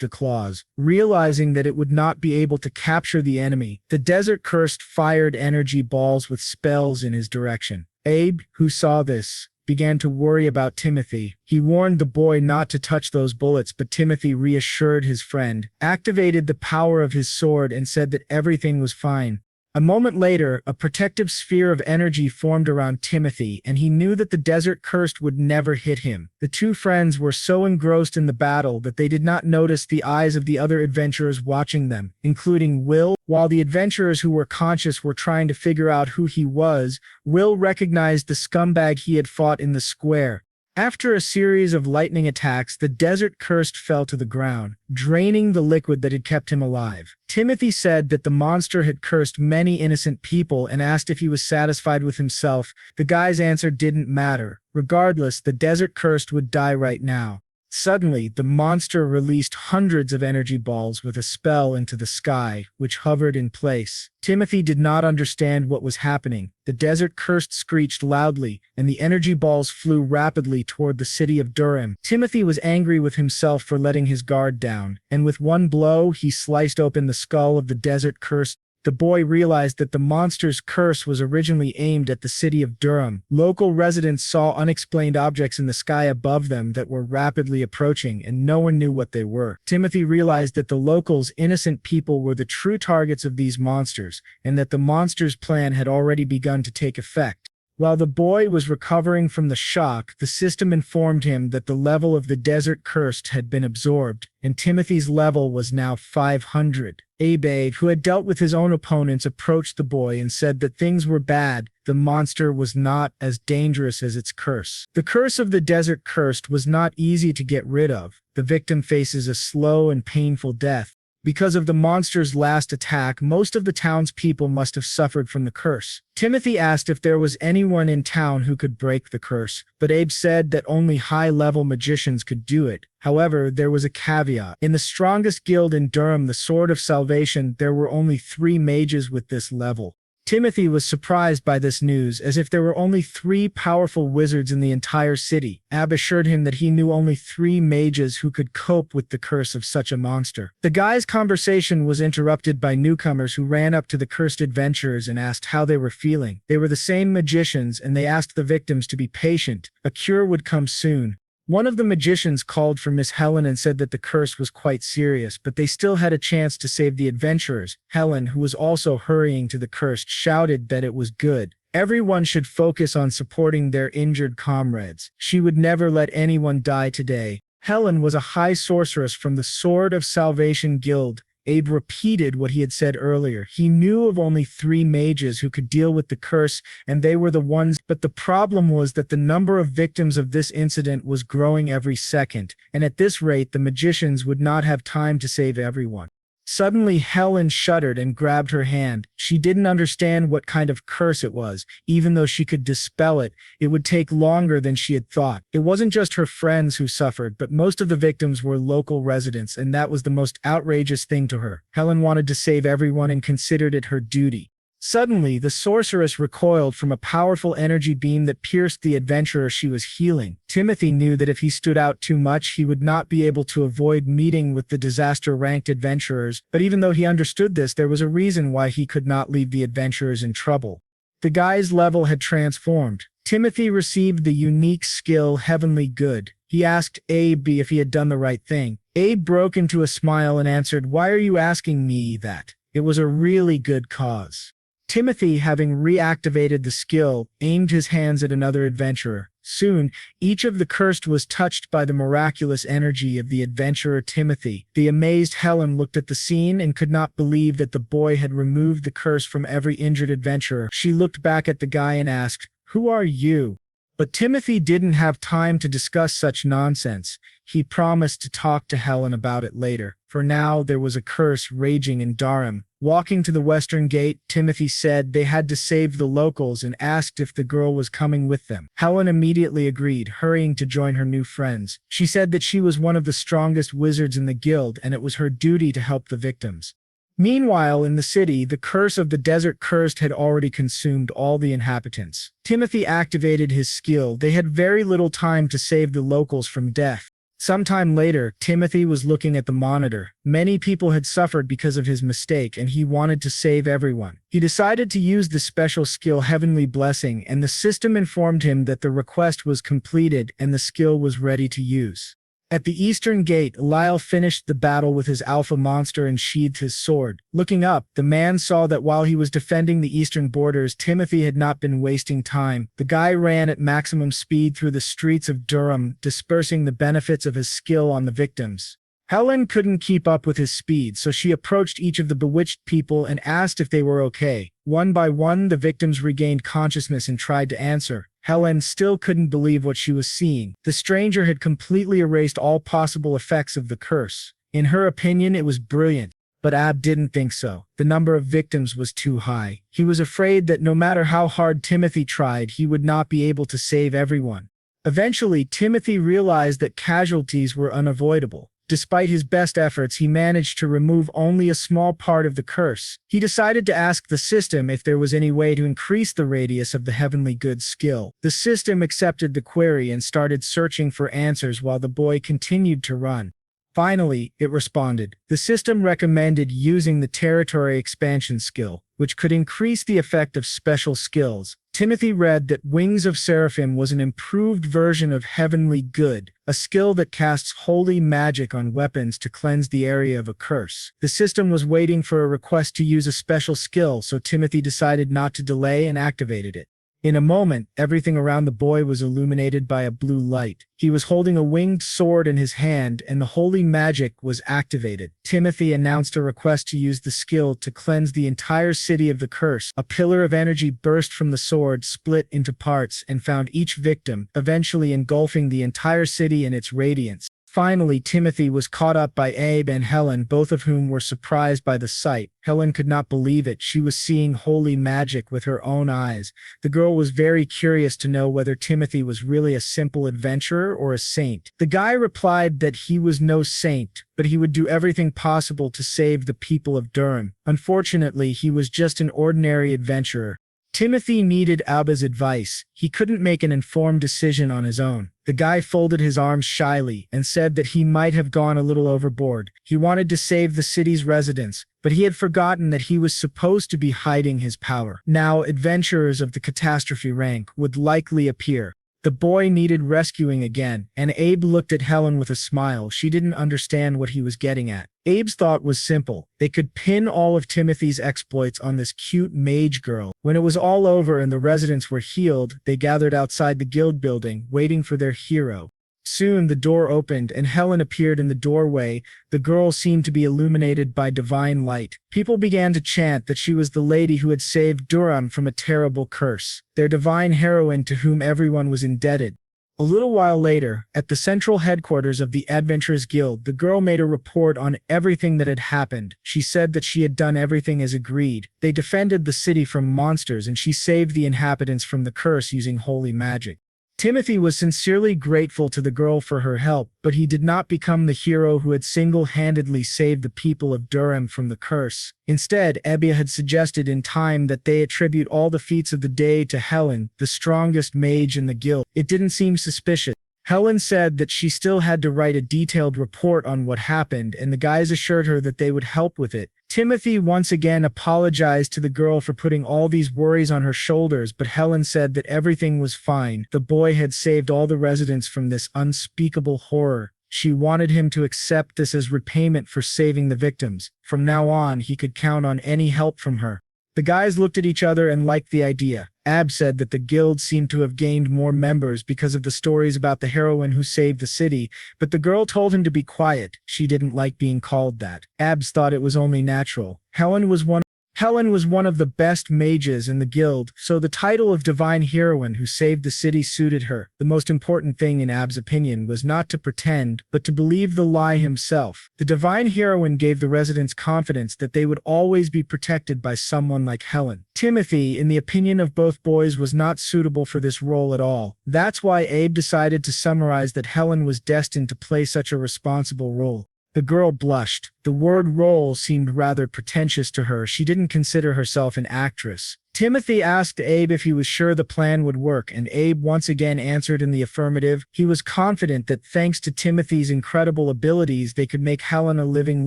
the claws. Realizing that it would not be able to capture the enemy, the desert cursed fired energy balls with spells in his direction. Abe, who saw this, began to worry about Timothy. He warned the boy not to touch those bullets, but Timothy reassured his friend, activated the power of his sword, and said that everything was fine. A moment later, a protective sphere of energy formed around Timothy, and he knew that the desert cursed would never hit him. The two friends were so engrossed in the battle that they did not notice the eyes of the other adventurers watching them, including Will. While the adventurers who were conscious were trying to figure out who he was, Will recognized the scumbag he had fought in the square. After a series of lightning attacks, the desert cursed fell to the ground, draining the liquid that had kept him alive. Timothy said that the monster had cursed many innocent people and asked if he was satisfied with himself. The guy's answer didn't matter. Regardless, the desert cursed would die right now. Suddenly, the monster released hundreds of energy balls with a spell into the sky, which hovered in place. Timothy did not understand what was happening. The desert cursed screeched loudly, and the energy balls flew rapidly toward the city of Durham. Timothy was angry with himself for letting his guard down, and with one blow, he sliced open the skull of the desert cursed. The boy realized that the monster's curse was originally aimed at the city of Durham. Local residents saw unexplained objects in the sky above them that were rapidly approaching, and no one knew what they were. Timothy realized that the locals' innocent people were the true targets of these monsters, and that the monster's plan had already begun to take effect. While the boy was recovering from the shock, the system informed him that the level of the desert cursed had been absorbed, and Timothy's level was now 500. Abe, who had dealt with his own opponents, approached the boy and said that things were bad. The monster was not as dangerous as its curse. The curse of the desert cursed was not easy to get rid of. The victim faces a slow and painful death. Because of the monster's last attack, most of the town's people must have suffered from the curse. Timothy asked if there was anyone in town who could break the curse, but Abe said that only high-level magicians could do it. However, there was a caveat. In the strongest guild in Durham, the Sword of Salvation, there were only 3 mages with this level. Timothy was surprised by this news, as if there were only 3 powerful wizards in the entire city. Ab assured him that he knew only 3 mages who could cope with the curse of such a monster. The guy's conversation was interrupted by newcomers who ran up to the cursed adventurers and asked how they were feeling. They were the same magicians, and they asked the victims to be patient. A cure would come soon. One of the magicians called for Miss Helen and said that the curse was quite serious, but they still had a chance to save the adventurers. Helen, who was also hurrying to the cursed, shouted that it was good. Everyone should focus on supporting their injured comrades. She would never let anyone die today. Helen was a high sorceress from the Sword of Salvation Guild. Abe repeated what he had said earlier. He knew of only 3 mages who could deal with the curse, and they were the ones. But the problem was that the number of victims of this incident was growing every second, and at this rate the magicians would not have time to save everyone. Suddenly Helen shuddered and grabbed her hand. She didn't understand what kind of curse it was. Even though she could dispel it, it would take longer than she had thought. It wasn't just her friends who suffered, but most of the victims were local residents, and that was the most outrageous thing to her. Helen wanted to save everyone and considered it her duty. Suddenly, the sorceress recoiled from a powerful energy beam that pierced the adventurer she was healing. Timothy knew that if he stood out too much, he would not be able to avoid meeting with the disaster-ranked adventurers, but even though he understood this, there was a reason why he could not leave the adventurers in trouble. The guy's level had transformed. Timothy received the unique skill Heavenly Good. He asked Abe if he had done the right thing. Abe broke into a smile and answered, "Why are you asking me that? It was a really good cause." Timothy, having reactivated the skill, aimed his hands at another adventurer. Soon, each of the cursed was touched by the miraculous energy of the adventurer Timothy. The amazed Helen looked at the scene and could not believe that the boy had removed the curse from every injured adventurer. She looked back at the guy and asked, "Who are you?" But Timothy didn't have time to discuss such nonsense. He promised to talk to Helen about it later. For now, there was a curse raging in Durham. Walking to the western gate, Timothy said they had to save the locals and asked if the girl was coming with them. Helen immediately agreed, hurrying to join her new friends. She said that she was one of the strongest wizards in the guild and it was her duty to help the victims. Meanwhile, in the city, the curse of the desert cursed had already consumed all the inhabitants. Timothy activated his skill. They had very little time to save the locals from death. Sometime later, Timothy was looking at the monitor. Many people had suffered because of his mistake, and he wanted to save everyone. He decided to use the special skill Heavenly Blessing, and the system informed him that the request was completed and the skill was ready to use. At the eastern gate, Lyall finished the battle with his alpha monster and sheathed his sword. Looking up, the man saw that while he was defending the eastern borders, Timothy had not been wasting time. The guy ran at maximum speed through the streets of Durham, dispersing the benefits of his skill on the victims. Helen couldn't keep up with his speed, so she approached each of the bewitched people and asked if they were okay. One by one, the victims regained consciousness and tried to answer. Helen still couldn't believe what she was seeing. The stranger had completely erased all possible effects of the curse. In her opinion, it was brilliant. But Ab didn't think so. The number of victims was too high. He was afraid that no matter how hard Timothy tried, he would not be able to save everyone. Eventually, Timothy realized that casualties were unavoidable. Despite his best efforts, he managed to remove only a small part of the curse. He decided to ask the system if there was any way to increase the radius of the heavenly good skill. The system accepted the query and started searching for answers while the boy continued to run. Finally, it responded. The system recommended using the territory expansion skill, which could increase the effect of special skills. Timothy read that Wings of Seraphim was an improved version of Heavenly Good, a skill that casts holy magic on weapons to cleanse the area of a curse. The system was waiting for a request to use a special skill, so Timothy decided not to delay and activated it. In a moment, everything around the boy was illuminated by a blue light. He was holding a winged sword in his hand, and the holy magic was activated. Timothy announced a request to use the skill to cleanse the entire city of the curse. A pillar of energy burst from the sword, split into parts, and found each victim, eventually engulfing the entire city in its radiance. Finally, Timothy was caught up by Abe and Helen, both of whom were surprised by the sight. Helen could not believe it. She was seeing holy magic with her own eyes. The girl was very curious to know whether Timothy was really a simple adventurer or a saint. The guy replied that he was no saint, but he would do everything possible to save the people of Durham. Unfortunately, he was just an ordinary adventurer. Timothy needed Alba's advice. He couldn't make an informed decision on his own. The guy folded his arms shyly and said that he might have gone a little overboard. He wanted to save the city's residents, but he had forgotten that he was supposed to be hiding his power. Now, adventurers of the catastrophe rank would likely appear. The boy needed rescuing again, and Abe looked at Helen with a smile. She didn't understand what he was getting at. Abe's thought was simple. They could pin all of Timothy's exploits on this cute mage girl. When it was all over and the residents were healed, they gathered outside the guild building, waiting for their hero. Soon the door opened and Helen appeared in the doorway. The girl seemed to be illuminated by divine light. People began to chant that she was the lady who had saved Durham from a terrible curse, their divine heroine to whom everyone was indebted. A little while later, at the central headquarters of the Adventurers Guild, the girl made a report on everything that had happened. She said that she had done everything as agreed. They defended the city from monsters and she saved the inhabitants from the curse using holy magic. Timothy was sincerely grateful to the girl for her help, but he did not become the hero who had single-handedly saved the people of Durham from the curse. Instead, Ebia had suggested in time that they attribute all the feats of the day to Helen, the strongest mage in the guild. It didn't seem suspicious. Helen said that she still had to write a detailed report on what happened, and the guys assured her that they would help with it. Timothy once again apologized to the girl for putting all these worries on her shoulders, but Helen said that everything was fine. The boy had saved all the residents from this unspeakable horror. She wanted him to accept this as repayment for saving the victims. From now on, he could count on any help from her. The guys looked at each other and liked the idea. Ab said that the guild seemed to have gained more members because of the stories about the heroine who saved the city, but the girl told him to be quiet. She didn't like being called that. Abs thought it was only natural. Helen was one Helen was one of the best mages in the guild, so the title of divine heroine who saved the city suited her. The most important thing in Ab's opinion was not to pretend, but to believe the lie himself. The divine heroine gave the residents confidence that they would always be protected by someone like Helen. Timothy, in the opinion of both boys, was not suitable for this role at all. That's why Abe decided to summarize that Helen was destined to play such a responsible role. The girl blushed. The word role seemed rather pretentious to her. She didn't consider herself an actress. Timothy asked Abe if he was sure the plan would work, and Abe once again answered in the affirmative. He was confident that thanks to Timothy's incredible abilities, they could make Helen a living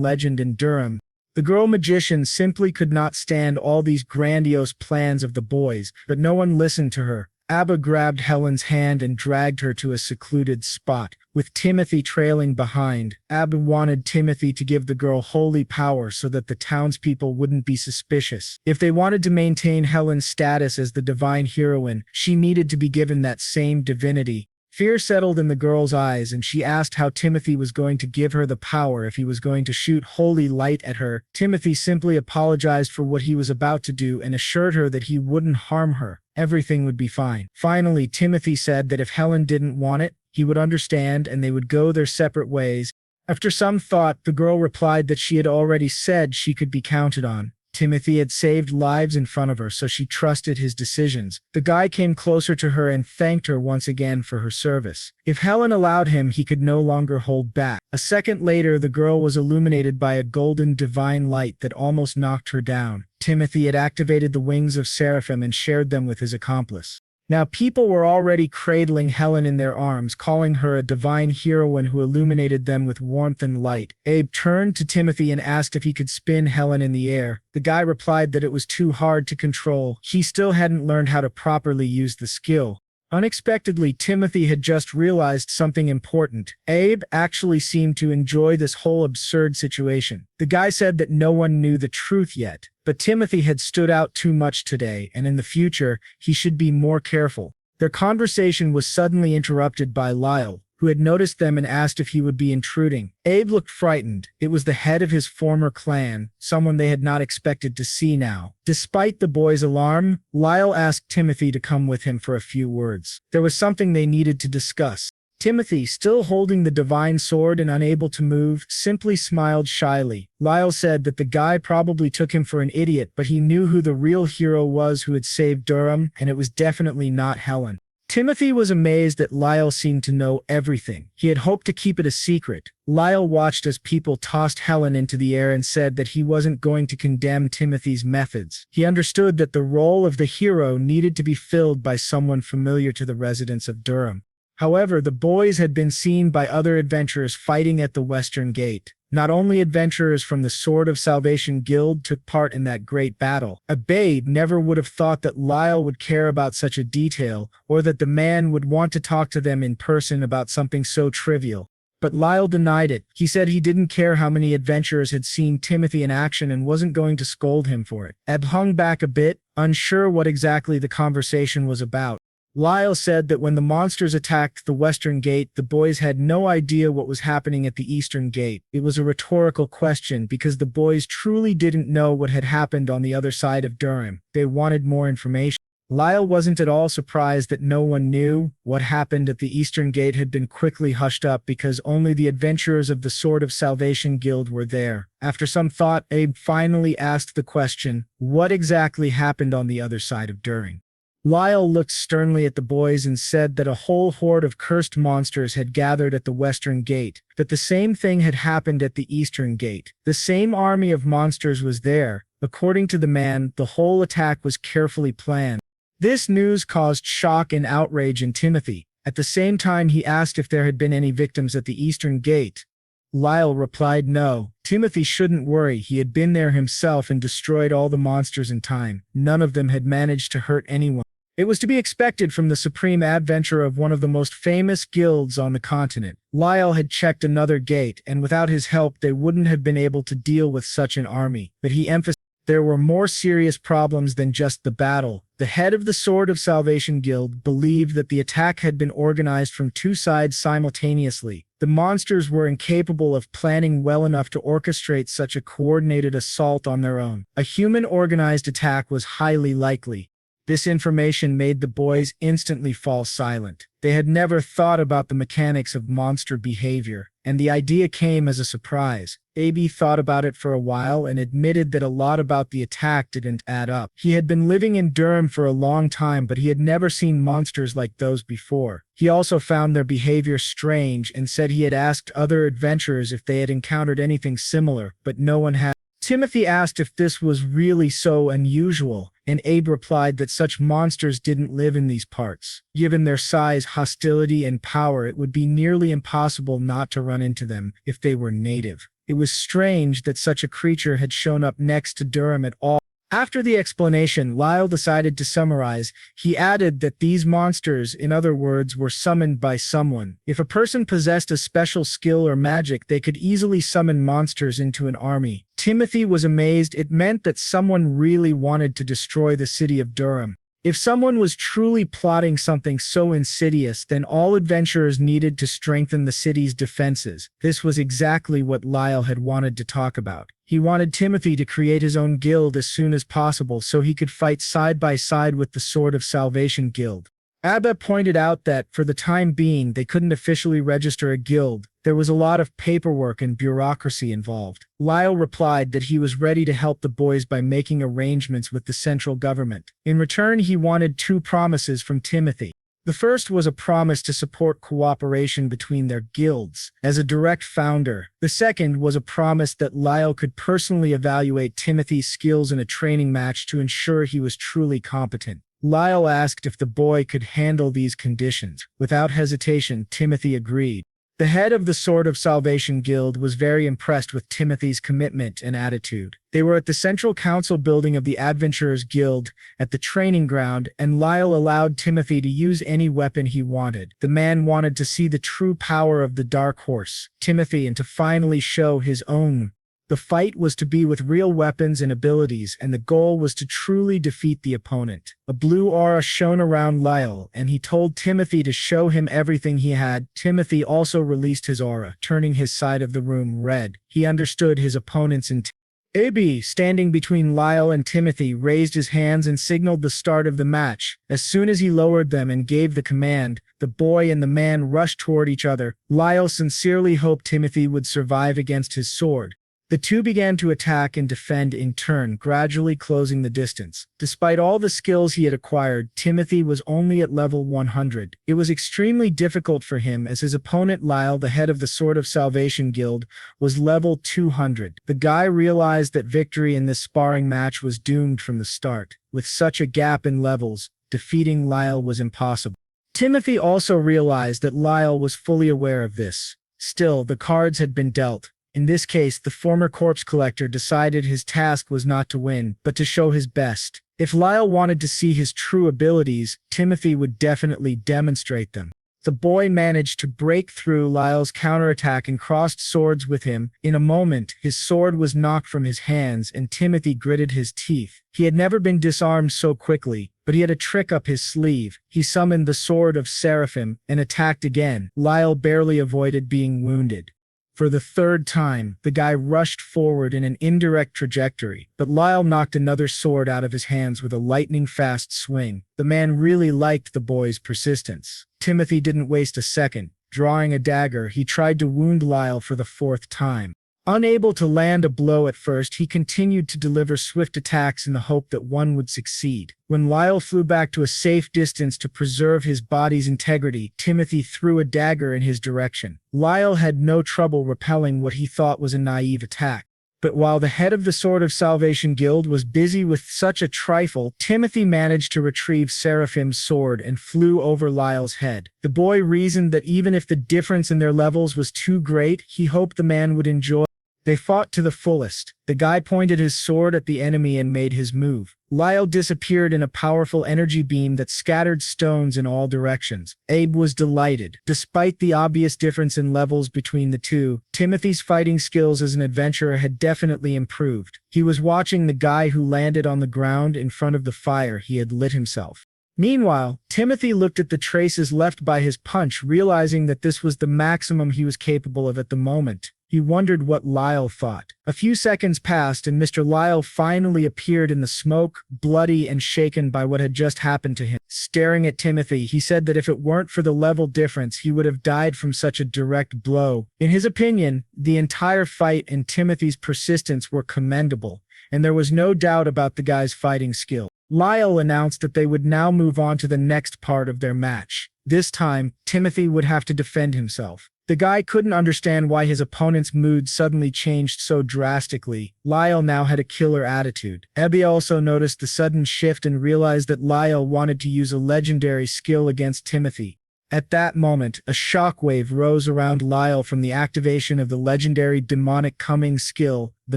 legend in Durham. The girl magician simply could not stand all these grandiose plans of the boys, but no one listened to her. Abba grabbed Helen's hand and dragged her to a secluded spot, with Timothy trailing behind. Abba wanted Timothy to give the girl holy power so that the townspeople wouldn't be suspicious. If they wanted to maintain Helen's status as the divine heroine, she needed to be given that same divinity. Fear settled in the girl's eyes, and she asked how Timothy was going to give her the power if he was going to shoot holy light at her. Timothy simply apologized for what he was about to do and assured her that he wouldn't harm her. Everything would be fine. Finally, Timothy said that if Helen didn't want it, he would understand and they would go their separate ways. After some thought, the girl replied that she had already said she could be counted on. Timothy had saved lives in front of her, so she trusted his decisions. The guy came closer to her and thanked her once again for her service. If Helen allowed him, he could no longer hold back. A second later, the girl was illuminated by a golden divine light that almost knocked her down. Timothy had activated the wings of Seraphim and shared them with his accomplice. Now people were already cradling Helen in their arms, calling her a divine heroine who illuminated them with warmth and light. Abe turned to Timothy and asked if he could spin Helen in the air. The guy replied that it was too hard to control. He still hadn't learned how to properly use the skill. Unexpectedly, Timothy had just realized something important. Abe actually seemed to enjoy this whole absurd situation. The guy said that no one knew the truth yet, but Timothy had stood out too much today, and in the future, he should be more careful. Their conversation was suddenly interrupted by Lyall, who had noticed them and asked if he would be intruding. Abe looked frightened. It was the head of his former clan, someone they had not expected to see now. Despite the boys' alarm, Lyall asked Timothy to come with him for a few words. There was something they needed to discuss. Timothy, still holding the divine sword and unable to move, simply smiled shyly. Lyall said that the guy probably took him for an idiot, but he knew who the real hero was who had saved Durham, and it was definitely not Helen. Timothy was amazed that Lyall seemed to know everything. He had hoped to keep it a secret. Lyall watched as people tossed Helen into the air and said that he wasn't going to condemn Timothy's methods. He understood that the role of the hero needed to be filled by someone familiar to the residents of Durham. However, the boys had been seen by other adventurers fighting at the Western Gate. Not only adventurers from the Sword of Salvation Guild took part in that great battle. Abe never would have thought that Lyall would care about such a detail, or that the man would want to talk to them in person about something so trivial. But Lyall denied it. He said he didn't care how many adventurers had seen Timothy in action and wasn't going to scold him for it. Abe hung back a bit, unsure what exactly the conversation was about. Lyall said that when the monsters attacked the Western Gate, the boys had no idea what was happening at the Eastern Gate. It was a rhetorical question because the boys truly didn't know what had happened on the other side of Durham. They wanted more information. Lyall wasn't at all surprised that no one knew. What happened at the Eastern Gate had been quickly hushed up because only the adventurers of the Sword of Salvation Guild were there. After some thought, Abe finally asked the question, what exactly happened on the other side of Durham? Lyall looked sternly at the boys and said that a whole horde of cursed monsters had gathered at the Western Gate, that the same thing had happened at the Eastern Gate. The same army of monsters was there. According to the man, the whole attack was carefully planned. This news caused shock and outrage in Timothy. At the same time, he asked if there had been any victims at the Eastern Gate. Lyall replied no. Timothy shouldn't worry, he had been there himself and destroyed all the monsters in time. None of them had managed to hurt anyone. It was to be expected from the supreme adventurer of one of the most famous guilds on the continent. Lyall had checked another gate, and without his help they wouldn't have been able to deal with such an army. But he emphasized there were more serious problems than just the battle. The head of the Sword of Salvation Guild believed that the attack had been organized from two sides simultaneously. The monsters were incapable of planning well enough to orchestrate such a coordinated assault on their own. A human-organized attack was highly likely. This information made the boys instantly fall silent. They had never thought about the mechanics of monster behavior, and the idea came as a surprise. AB thought about it for a while and admitted that a lot about the attack didn't add up. He had been living in Durham for a long time, but he had never seen monsters like those before. He also found their behavior strange and said he had asked other adventurers if they had encountered anything similar, but no one had. Timothy asked if this was really so unusual, and Abe replied that such monsters didn't live in these parts. Given their size, hostility, and power, it would be nearly impossible not to run into them if they were native. It was strange that such a creature had shown up next to Durham at all. After the explanation, Lyall decided to summarize. He added that these monsters, in other words, were summoned by someone. If a person possessed a special skill or magic, they could easily summon monsters into an army. Timothy was amazed. It meant that someone really wanted to destroy the city of Durham. If someone was truly plotting something so insidious, then all adventurers needed to strengthen the city's defenses. This was exactly what Lyall had wanted to talk about. He wanted Timothy to create his own guild as soon as possible so he could fight side by side with the Sword of Salvation Guild. Abba pointed out that, for the time being, they couldn't officially register a guild. There was a lot of paperwork and bureaucracy involved. Lyall replied that he was ready to help the boys by making arrangements with the central government. In return, he wanted two promises from Timothy. The first was a promise to support cooperation between their guilds as a direct founder. The second was a promise that Lyall could personally evaluate Timothy's skills in a training match to ensure he was truly competent. Lyall asked if the boy could handle these conditions. Without hesitation, Timothy agreed. The head of the Sword of Salvation Guild was very impressed with Timothy's commitment and attitude. They were at the Central Council building of the Adventurers Guild at the training ground, and Lyall allowed Timothy to use any weapon he wanted. The man wanted to see the true power of the Dark Horse, Timothy, and to finally show his own. The fight was to be with real weapons and abilities, and the goal was to truly defeat the opponent. A blue aura shone around Lyall, and he told Timothy to show him everything he had. Timothy also released his aura, turning his side of the room red. He understood his opponent's intent. AB, standing between Lyall and Timothy, raised his hands and signaled the start of the match. As soon as he lowered them and gave the command, the boy and the man rushed toward each other. Lyall sincerely hoped Timothy would survive against his sword. The two began to attack and defend in turn, gradually closing the distance. Despite all the skills he had acquired, Timothy was only at level 100. It was extremely difficult for him as his opponent Lyall, the head of the Sword of Salvation Guild, was level 200. The guy realized that victory in this sparring match was doomed from the start. With such a gap in levels, defeating Lyall was impossible. Timothy also realized that Lyall was fully aware of this. Still, the cards had been dealt. In this case, the former corpse collector decided his task was not to win, but to show his best. If Lyall wanted to see his true abilities, Timothy would definitely demonstrate them. The boy managed to break through Lyall's counterattack and crossed swords with him. In a moment, his sword was knocked from his hands and Timothy gritted his teeth. He had never been disarmed so quickly, but he had a trick up his sleeve. He summoned the Sword of Seraphim and attacked again. Lyall barely avoided being wounded. For the third time, the guy rushed forward in an indirect trajectory, but Lyall knocked another sword out of his hands with a lightning-fast swing. The man really liked the boy's persistence. Timothy didn't waste a second. Drawing a dagger, he tried to wound Lyall for the fourth time. Unable to land a blow at first, he continued to deliver swift attacks in the hope that one would succeed. When Lyall flew back to a safe distance to preserve his body's integrity, Timothy threw a dagger in his direction. Lyall had no trouble repelling what he thought was a naive attack. But while the head of the Sword of Salvation Guild was busy with such a trifle, Timothy managed to retrieve Seraphim's sword and flew over Lyall's head. The boy reasoned that even if the difference in their levels was too great, he hoped the man would enjoy. They fought to the fullest. The guy pointed his sword at the enemy and made his move. Lyall disappeared in a powerful energy beam that scattered stones in all directions. Abe was delighted. Despite the obvious difference in levels between the two, Timothy's fighting skills as an adventurer had definitely improved. He was watching the guy who landed on the ground in front of the fire he had lit himself. Meanwhile, Timothy looked at the traces left by his punch, realizing that this was the maximum he was capable of at the moment. He wondered what Lyall thought. A few seconds passed and Mr. Lyall finally appeared in the smoke, bloody and shaken by what had just happened to him. Staring at Timothy, he said that if it weren't for the level difference, he would have died from such a direct blow. In his opinion, the entire fight and Timothy's persistence were commendable, and there was no doubt about the guy's fighting skill. Lyall announced that they would now move on to the next part of their match. This time, Timothy would have to defend himself. The guy couldn't understand why his opponent's mood suddenly changed so drastically. Lyall now had a killer attitude. Abby also noticed the sudden shift and realized that Lyall wanted to use a legendary skill against Timothy. At that moment, a shockwave rose around Lyall from the activation of the legendary demonic coming skill. The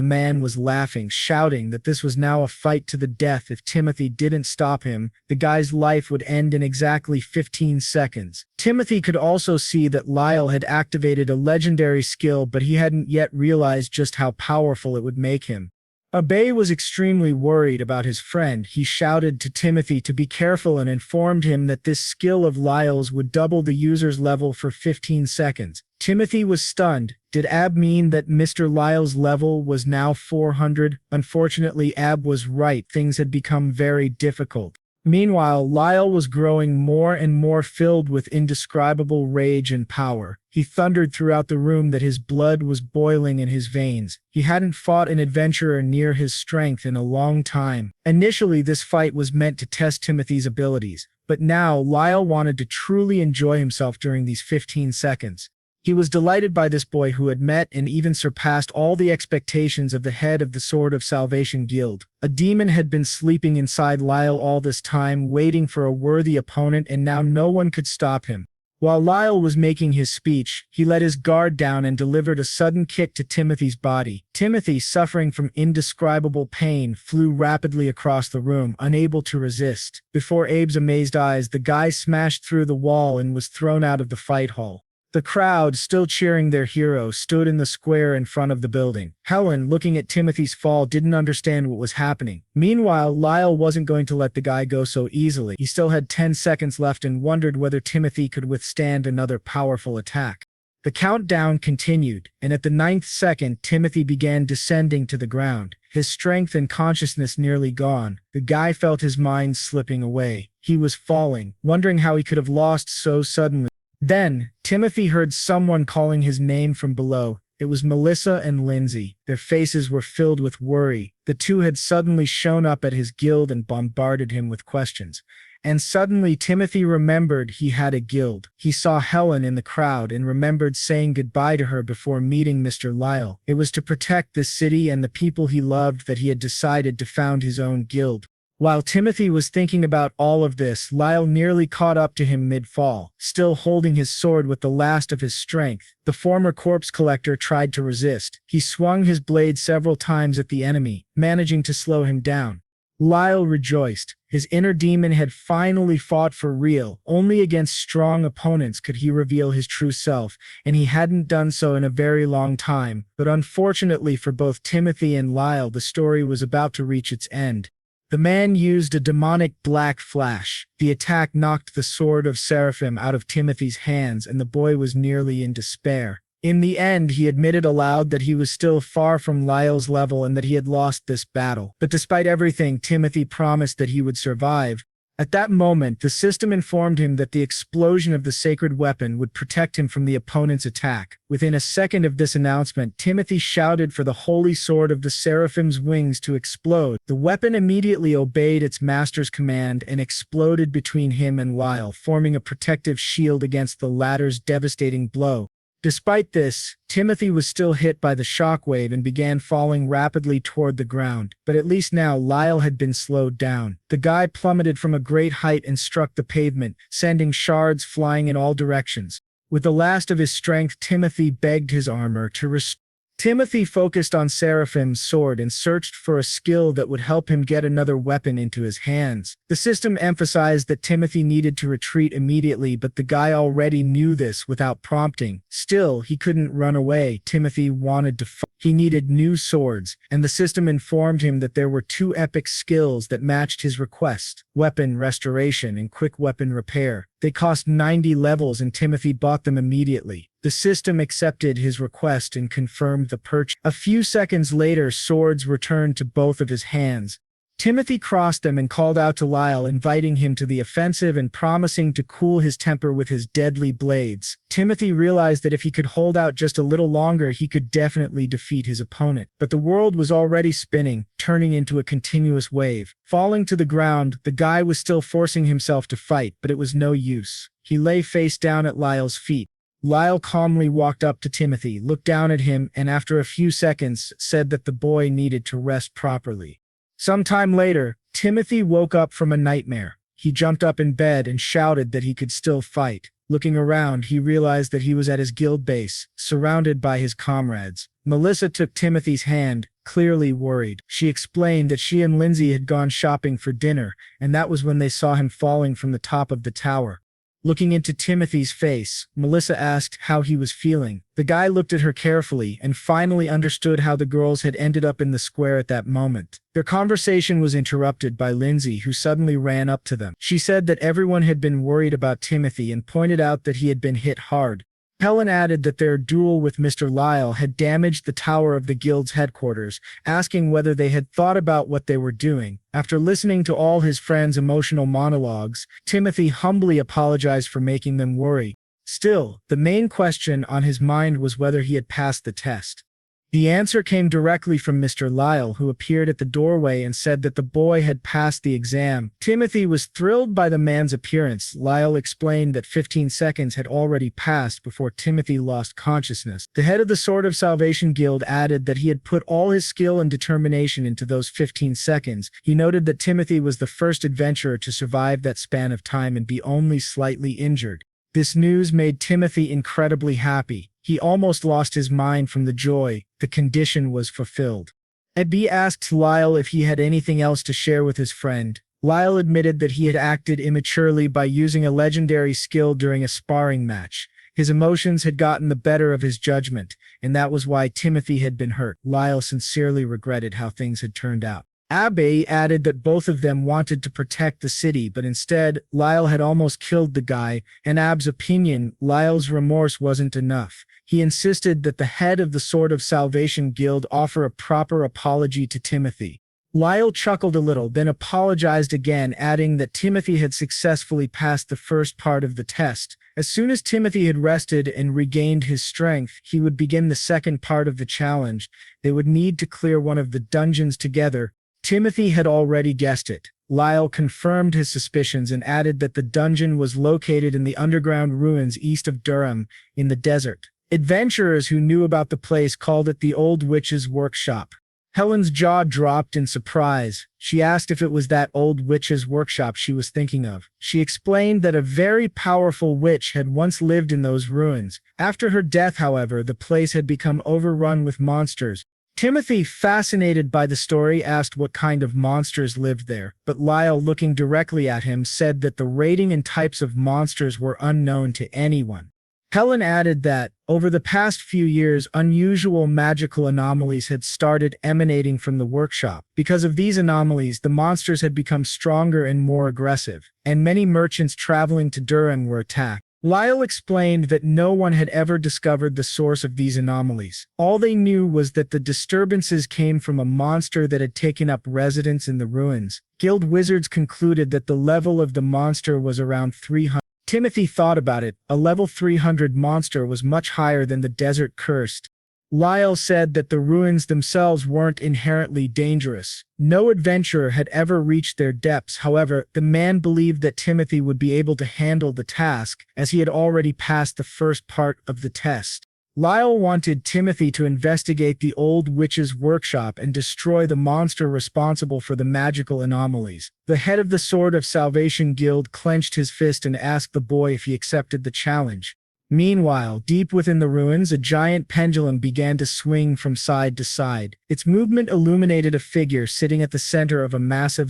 man was laughing, shouting that this was now a fight to the death. If Timothy didn't stop him, the guy's life would end in exactly 15 seconds. Timothy could also see that Lyall had activated a legendary skill, but he hadn't yet realized just how powerful it would make him. Abe was extremely worried about his friend. He shouted to Timothy to be careful and informed him that this skill of Lyall's would double the user's level for 15 seconds. Timothy was stunned. Did Ab mean that Mr. Lyall's level was now 400? Unfortunately, Ab was right. Things had become very difficult. Meanwhile, Lyall was growing more and more filled with indescribable rage and power. He thundered throughout the room that his blood was boiling in his veins. He hadn't fought an adventurer near his strength in a long time. Initially, this fight was meant to test Timothy's abilities, but now Lyall wanted to truly enjoy himself during these 15 seconds. He was delighted by this boy who had met and even surpassed all the expectations of the head of the Sword of Salvation Guild. A demon had been sleeping inside Lyall all this time, waiting for a worthy opponent, and now no one could stop him. While Lyall was making his speech, he let his guard down and delivered a sudden kick to Timothy's body. Timothy, suffering from indescribable pain, flew rapidly across the room, unable to resist. Before Abe's amazed eyes, the guy smashed through the wall and was thrown out of the fight hall. The crowd, still cheering their hero, stood in the square in front of the building. Helen, looking at Timothy's fall, didn't understand what was happening. Meanwhile, Lyall wasn't going to let the guy go so easily. He still had 10 seconds left and wondered whether Timothy could withstand another powerful attack. The countdown continued, and at the 9th second, Timothy began descending to the ground. His strength and consciousness nearly gone, the guy felt his mind slipping away. He was falling, wondering how he could have lost so suddenly. Then, Timothy heard someone calling his name from below. It was Melissa and Lindsay. Their faces were filled with worry. The two had suddenly shown up at his guild and bombarded him with questions. And suddenly Timothy remembered he had a guild. He saw Helen in the crowd and remembered saying goodbye to her before meeting Mr. Lyall. It was to protect the city and the people he loved that he had decided to found his own guild. While Timothy was thinking about all of this, Lyall nearly caught up to him mid-fall, still holding his sword with the last of his strength. The former corpse collector tried to resist. He swung his blade several times at the enemy, managing to slow him down. Lyall rejoiced. His inner demon had finally fought for real. Only against strong opponents could he reveal his true self, and he hadn't done so in a very long time. But unfortunately for both Timothy and Lyall, the story was about to reach its end. The man used a demonic black flash. The attack knocked the sword of Seraphim out of Timothy's hands, and the boy was nearly in despair. In the end, he admitted aloud that he was still far from Lyall's level and that he had lost this battle. But despite everything, Timothy promised that he would survive. At that moment, the system informed him that the explosion of the sacred weapon would protect him from the opponent's attack. Within a second of this announcement, Timothy shouted for the holy sword of the Seraphim's wings to explode. The weapon immediately obeyed its master's command and exploded between him and Lyall, forming a protective shield against the latter's devastating blow. Despite this, Timothy was still hit by the shockwave and began falling rapidly toward the ground. But at least now Lyall had been slowed down. The guy plummeted from a great height and struck the pavement, sending shards flying in all directions. With the last of his strength, Timothy begged his armor to restore. Timothy focused on Seraphim's sword and searched for a skill that would help him get another weapon into his hands. The system emphasized that Timothy needed to retreat immediately, but the guy already knew this without prompting. Still, he couldn't run away. Timothy wanted to fight. He needed new swords, and the system informed him that there were two epic skills that matched his request: weapon restoration and quick weapon repair. They cost 90 levels and Timothy bought them immediately. The system accepted his request and confirmed the purchase. A few seconds later, swords returned to both of his hands. Timothy crossed them and called out to Lyall, inviting him to the offensive and promising to cool his temper with his deadly blades. Timothy realized that if he could hold out just a little longer, he could definitely defeat his opponent. But the world was already spinning, turning into a continuous wave. Falling to the ground, the guy was still forcing himself to fight, but it was no use. He lay face down at Lyall's feet. Lyall calmly walked up to Timothy, looked down at him, and after a few seconds, said that the boy needed to rest properly. Sometime later, Timothy woke up from a nightmare. He jumped up in bed and shouted that he could still fight. Looking around, he realized that he was at his guild base, surrounded by his comrades. Melissa took Timothy's hand, clearly worried. She explained that she and Lindsay had gone shopping for dinner, and that was when they saw him falling from the top of the tower. Looking into Timothy's face, Melissa asked how he was feeling. The guy looked at her carefully and finally understood how the girls had ended up in the square at that moment. Their conversation was interrupted by Lindsay, who suddenly ran up to them. She said that everyone had been worried about Timothy and pointed out that he had been hit hard. Helen added that their duel with Mr. Lyall had damaged the tower of the guild's headquarters, asking whether they had thought about what they were doing. After listening to all his friends' emotional monologues, Timothy humbly apologized for making them worry. Still, the main question on his mind was whether he had passed the test. The answer came directly from Mr. Lyall, who appeared at the doorway and said that the boy had passed the exam. Timothy was thrilled by the man's appearance. Lyall explained that 15 seconds had already passed before Timothy lost consciousness. The head of the Sword of Salvation Guild added that he had put all his skill and determination into those 15 seconds. He noted that Timothy was the first adventurer to survive that span of time and be only slightly injured. This news made Timothy incredibly happy. He almost lost his mind from the joy. The condition was fulfilled. Abby asked Lyall if he had anything else to share with his friend. Lyall admitted that he had acted immaturely by using a legendary skill during a sparring match. His emotions had gotten the better of his judgment, and that was why Timothy had been hurt. Lyall sincerely regretted how things had turned out. Abby added that both of them wanted to protect the city, but instead, Lyall had almost killed the guy. In Ab's opinion, Lyall's remorse wasn't enough. He insisted that the head of the Sword of Salvation Guild offer a proper apology to Timothy. Lyall chuckled a little, then apologized again, adding that Timothy had successfully passed the first part of the test. As soon as Timothy had rested and regained his strength, he would begin the second part of the challenge. They would need to clear one of the dungeons together. Timothy had already guessed it. Lyall confirmed his suspicions and added that the dungeon was located in the underground ruins east of Durham, in the desert. Adventurers who knew about the place called it the Old Witch's Workshop. Helen's jaw dropped in surprise. She asked if it was that old witch's workshop she was thinking of. She explained that a very powerful witch had once lived in those ruins. After her death, however, the place had become overrun with monsters. Timothy, fascinated by the story, asked what kind of monsters lived there, but Lyall, looking directly at him, said that the rating and types of monsters were unknown to anyone. Helen added that, over the past few years, unusual magical anomalies had started emanating from the workshop. Because of these anomalies, the monsters had become stronger and more aggressive, and many merchants traveling to Durham were attacked. Lyall explained that no one had ever discovered the source of these anomalies. All they knew was that the disturbances came from a monster that had taken up residence in the ruins. Guild wizards concluded that the level of the monster was around 300. Timothy thought about it. A level 300 monster was much higher than the desert cursed. Lyall said that the ruins themselves weren't inherently dangerous. No adventurer had ever reached their depths. However, the man believed that Timothy would be able to handle the task, as he had already passed the first part of the test. Lyall wanted Timothy to investigate the old witch's workshop and destroy the monster responsible for the magical anomalies. The head of the Sword of Salvation Guild clenched his fist and asked the boy if he accepted the challenge. Meanwhile, deep within the ruins, a giant pendulum began to swing from side to side. Its movement illuminated a figure sitting at the center of a massive.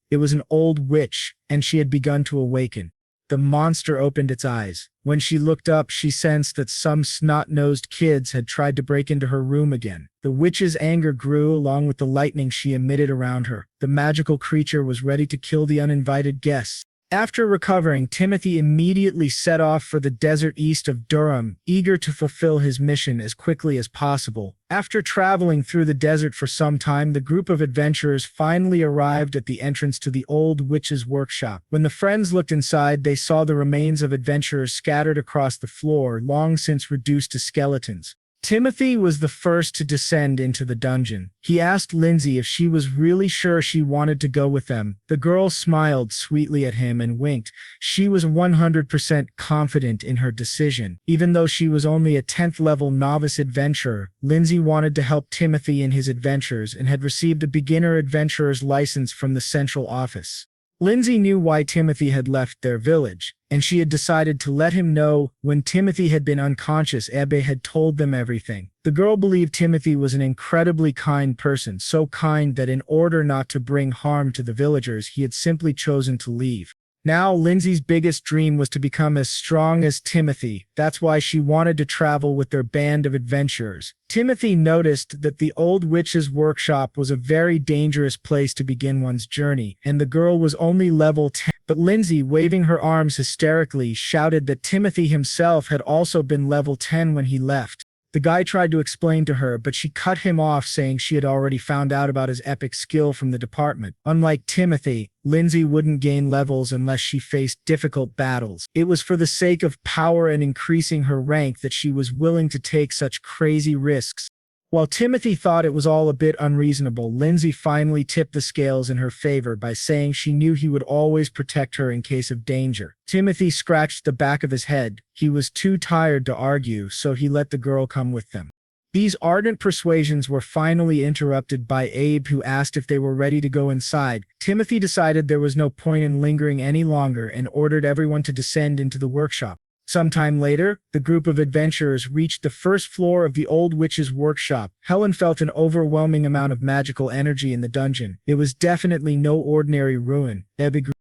It was an old witch, and she had begun to awaken. The monster opened its eyes. When she looked up, she sensed that some snot-nosed kids had tried to break into her room again. The witch's anger grew along with the lightning she emitted around her. The magical creature was ready to kill the uninvited guests. After recovering, Timothy immediately set off for the desert east of Durham, eager to fulfill his mission as quickly as possible. After traveling through the desert for some time, the group of adventurers finally arrived at the entrance to the old witch's workshop. When the friends looked inside, they saw the remains of adventurers scattered across the floor, long since reduced to skeletons. Timothy was the first to descend into the dungeon. He asked Lindsay if she was really sure she wanted to go with them. The girl smiled sweetly at him and winked. She was 100% confident in her decision. Even though she was only a 10th level novice adventurer, Lindsay wanted to help Timothy in his adventures and had received a beginner adventurer's license from the central office. Lindsay knew why Timothy had left their village, and she had decided to let him know. When Timothy had been unconscious, Ebbe had told them everything. The girl believed Timothy was an incredibly kind person, so kind that in order not to bring harm to the villagers, he had simply chosen to leave. Now, Lindsay's biggest dream was to become as strong as Timothy. That's why she wanted to travel with their band of adventurers. Timothy noticed that the old witch's workshop was a very dangerous place to begin one's journey, and the girl was only level 10. But Lindsay, waving her arms hysterically, shouted that Timothy himself had also been level 10 when he left. The guy tried to explain to her, but she cut him off, saying she had already found out about his epic skill from the department. Unlike Timothy, Lindsay wouldn't gain levels unless she faced difficult battles. It was for the sake of power and increasing her rank that she was willing to take such crazy risks. While Timothy thought it was all a bit unreasonable, Lindsay finally tipped the scales in her favor by saying she knew he would always protect her in case of danger. Timothy scratched the back of his head. He was too tired to argue, so he let the girl come with them. These ardent persuasions were finally interrupted by Abe, who asked if they were ready to go inside. Timothy decided there was no point in lingering any longer and ordered everyone to descend into the workshop. Sometime later, the group of adventurers reached the first floor of the old witch's workshop. Helen felt an overwhelming amount of magical energy in the dungeon. It was definitely no ordinary ruin. Ebbe